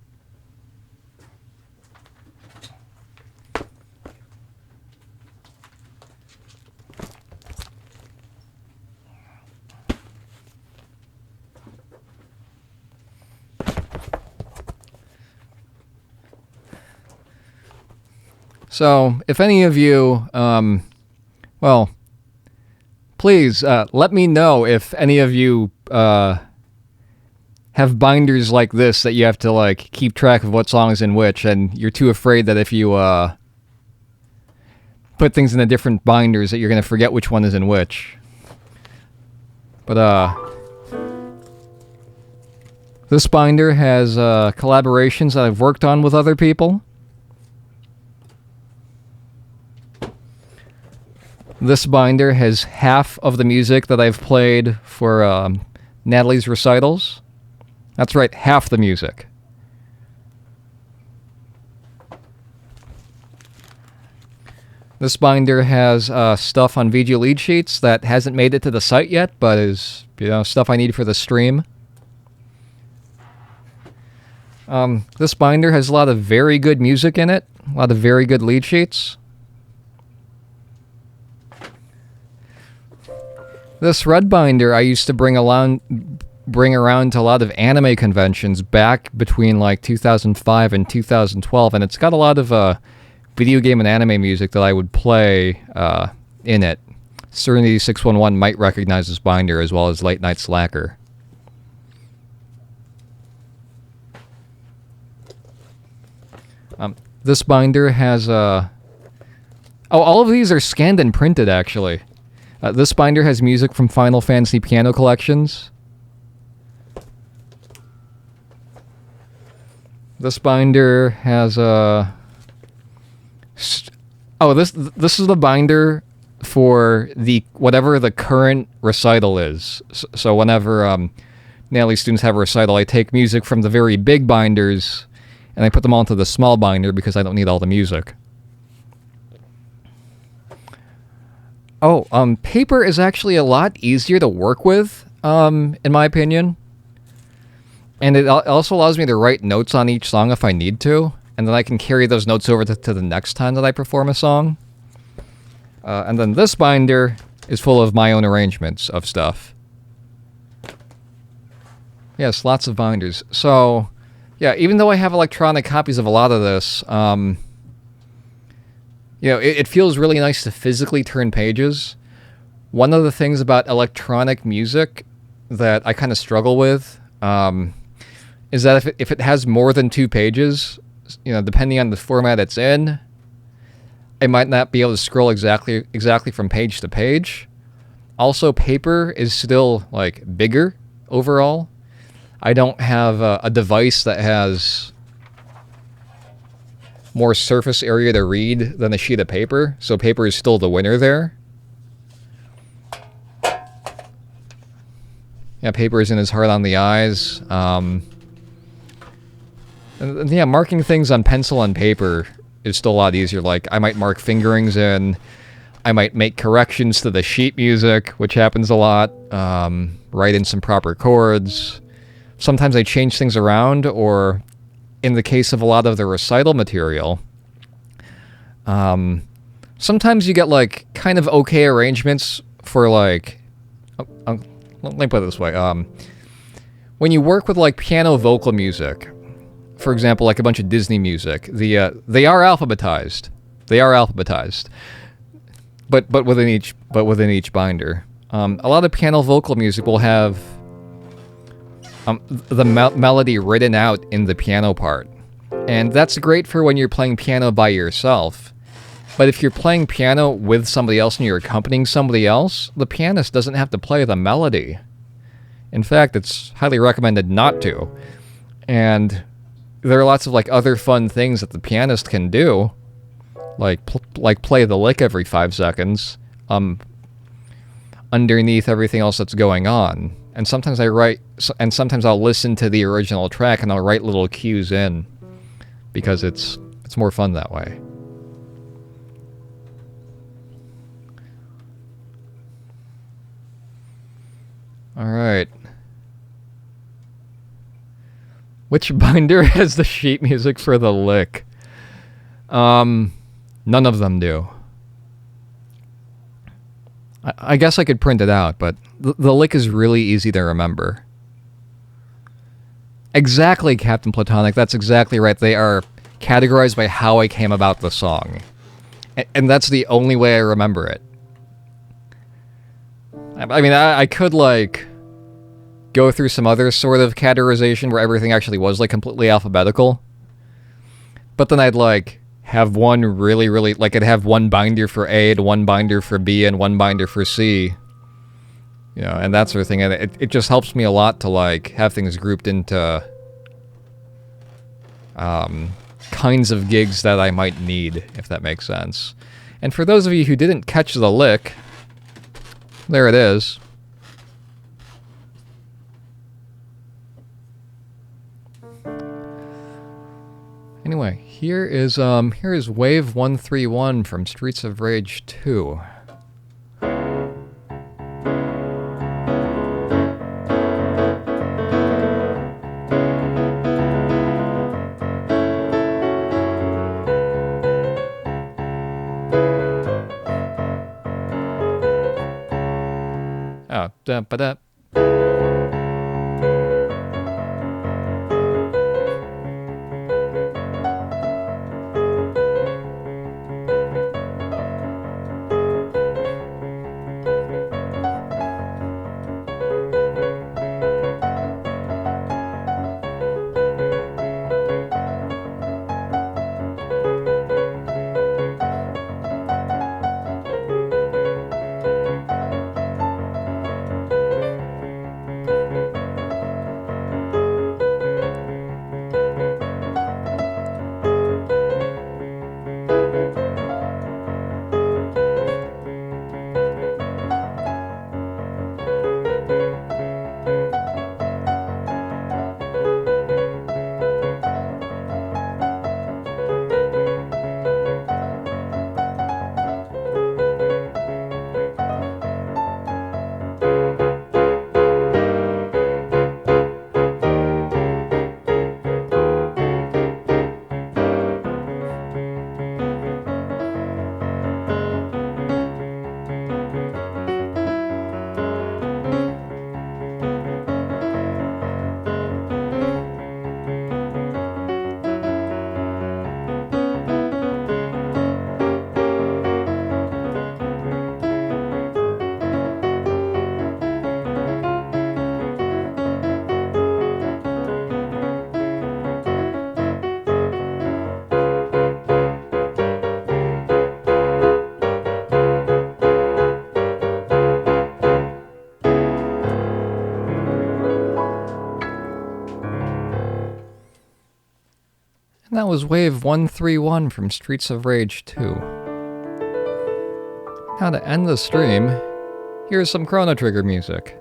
So, if any of you, well, please let me know if any of you have binders like this that you have to like keep track of what song is in which, and you're too afraid that if you put things in the different binders that you're gonna forget which one is in which. But this binder has collaborations that I've worked on with other people. This binder has half of the music that I've played for Natalie's recitals. That's right, half the music. This binder has stuff on VG lead sheets that hasn't made it to the site yet, but is, you know, stuff I need for the stream. This binder has a lot of very good music in it, a lot of very good lead sheets. This red binder I used to bring around to a lot of anime conventions back between like 2005 and 2012, and it's got a lot of video game and anime music that I would play in it. Serenity 611 might recognize this binder, as well as Late Night Slacker. This binder has oh, all of these are scanned and printed, actually. This binder has music from Final Fantasy Piano Collections. This binder has oh, this is the binder for the whatever the current recital is. So whenever Natalie students have a recital, I take music from the very big binders and I put them onto the small binder because I don't need all the music. Oh, paper is actually a lot easier to work with, in my opinion. And it also allows me to write notes on each song if I need to, and then I can carry those notes over to the next time that I perform a song. And then this binder is full of my own arrangements of stuff. Yes, lots of binders. So, yeah, even though I have electronic copies of a lot of this, you know, it feels really nice to physically turn pages. One of the things about electronic music that I kind of struggle with is that if it has more than 2 pages, you know, depending on the format it's in, I might not be able to scroll exactly from page to page. Also, paper is still, like, bigger overall. I don't have a device that has more surface area to read than a sheet of paper, so paper is still the winner there. Yeah, paper isn't as hard on the eyes. And yeah, marking things on pencil and paper is still a lot easier. Like, I might mark fingerings in. I might make corrections to the sheet music, which happens a lot. Write in some proper chords. Sometimes I change things around, or in the case of a lot of the recital material, sometimes you get, like, kind of okay arrangements for, like... let me put it this way. When you work with, like, piano vocal music, for example, like a bunch of Disney music, they are alphabetized. They are alphabetized. But within each binder. A lot of piano vocal music will have the melody written out in the piano part. And that's great for when you're playing piano by yourself. But if you're playing piano with somebody else and you're accompanying somebody else, the pianist doesn't have to play the melody. In fact, it's highly recommended not to. And there are lots of, like, other fun things that the pianist can do, like play the lick every 5 seconds, underneath everything else that's going on. And sometimes sometimes I'll listen to the original track and I'll write little cues in, because it's more fun that way. All right. Which binder has the sheet music for the lick? None of them do. I guess I could print it out, but the lick is really easy to remember. Exactly, Captain Platonic. That's exactly right. They are categorized by how I came about the song. And that's the only way I remember it. I mean, I could, like, go through some other sort of categorization where everything actually was, like, completely alphabetical. But then I'd, like, have one really, like, I'd have one binder for A, and one binder for B, and one binder for C. You know, and that sort of thing. And it just helps me a lot to, like, have things grouped into kinds of gigs that I might need, if that makes sense. And for those of you who didn't catch the lick, there it is. Anyway, here is Wave 131 from Streets of Rage 2. Oh, da-ba-da. And that was Wave 131 from Streets of Rage 2. Now to end the stream, here's some Chrono Trigger music.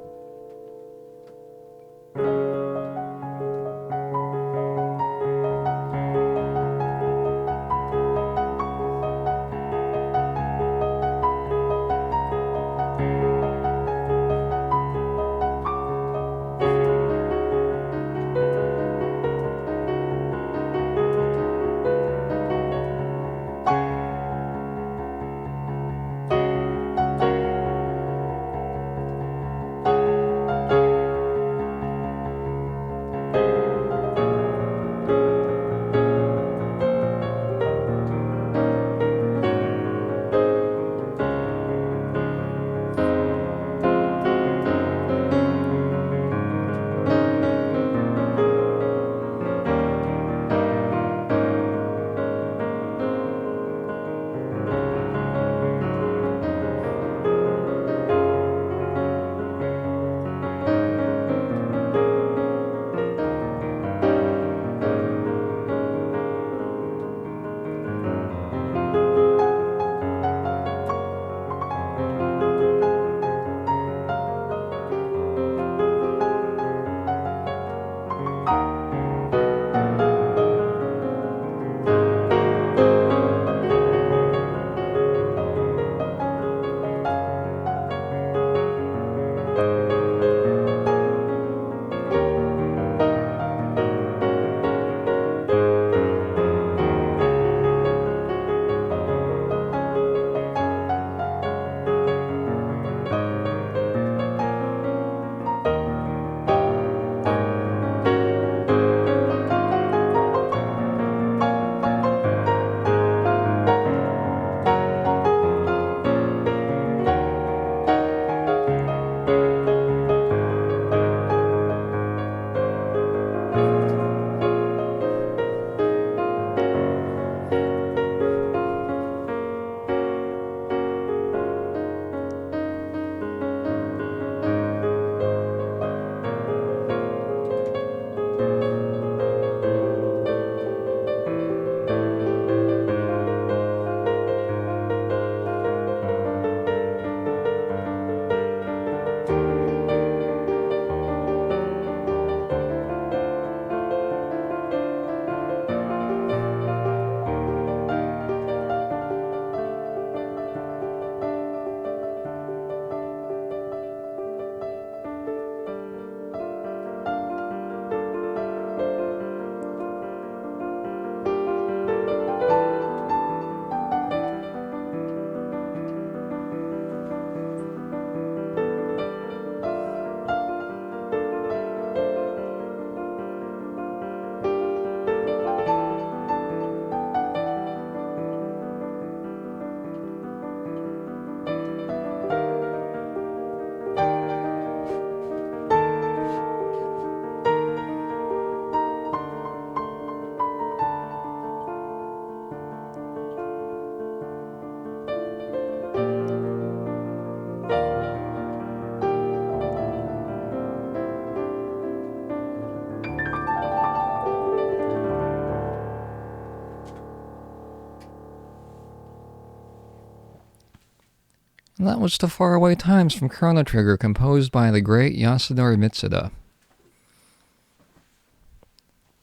And that was The Faraway Times from Chrono Trigger, composed by the great Yasunori Mitsuda.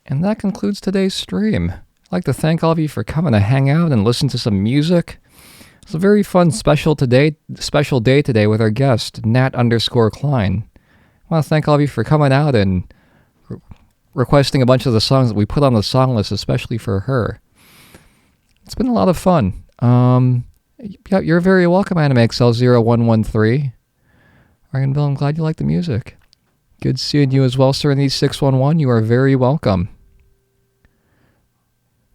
And that concludes today's stream. I'd like to thank all of you for coming to hang out and listen to some music. It's a very fun special day today with our guest, Nat_Klein. I want to thank all of you for coming out and requesting a bunch of the songs that we put on the song list, especially for her. It's been a lot of fun. Yeah, you're very welcome, AnimeXL0113. Bill, I'm glad you like the music. Good seeing you as well, Serenity611. You are very welcome.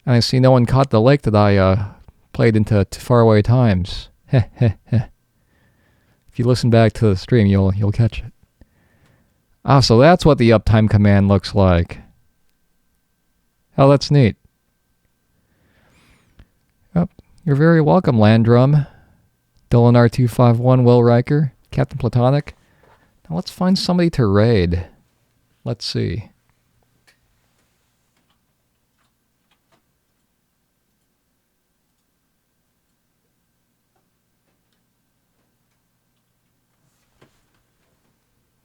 And I see no one caught the lake that I played into Faraway Times. Heh heh heh. If you listen back to the stream, you'll catch it. Ah, so that's what the uptime command looks like. Oh, that's neat. Oh, you're very welcome, Landrum. Dylan_R251, Will Riker, Captain Platonic. Now let's find somebody to raid. Let's see.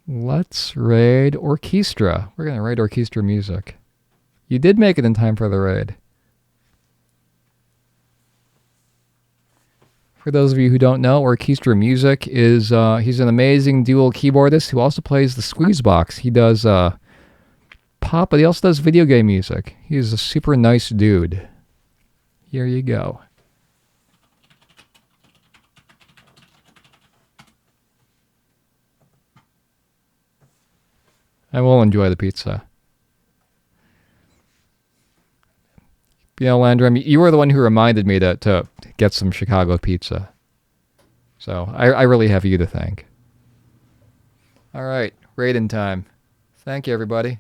Let's raid Orchestra. We're going to raid Orchestra Music. You did make it in time for the raid. For those of you who don't know, Orchestra Music is, he's an amazing dual keyboardist who also plays the Squeezebox. He does pop, but he also does video game music. He's a super nice dude. Here you go. I will enjoy the pizza. You know, Landrum, you were the one who reminded me to get some Chicago pizza. So I really have you to thank. All right, raid in time. Thank you, everybody.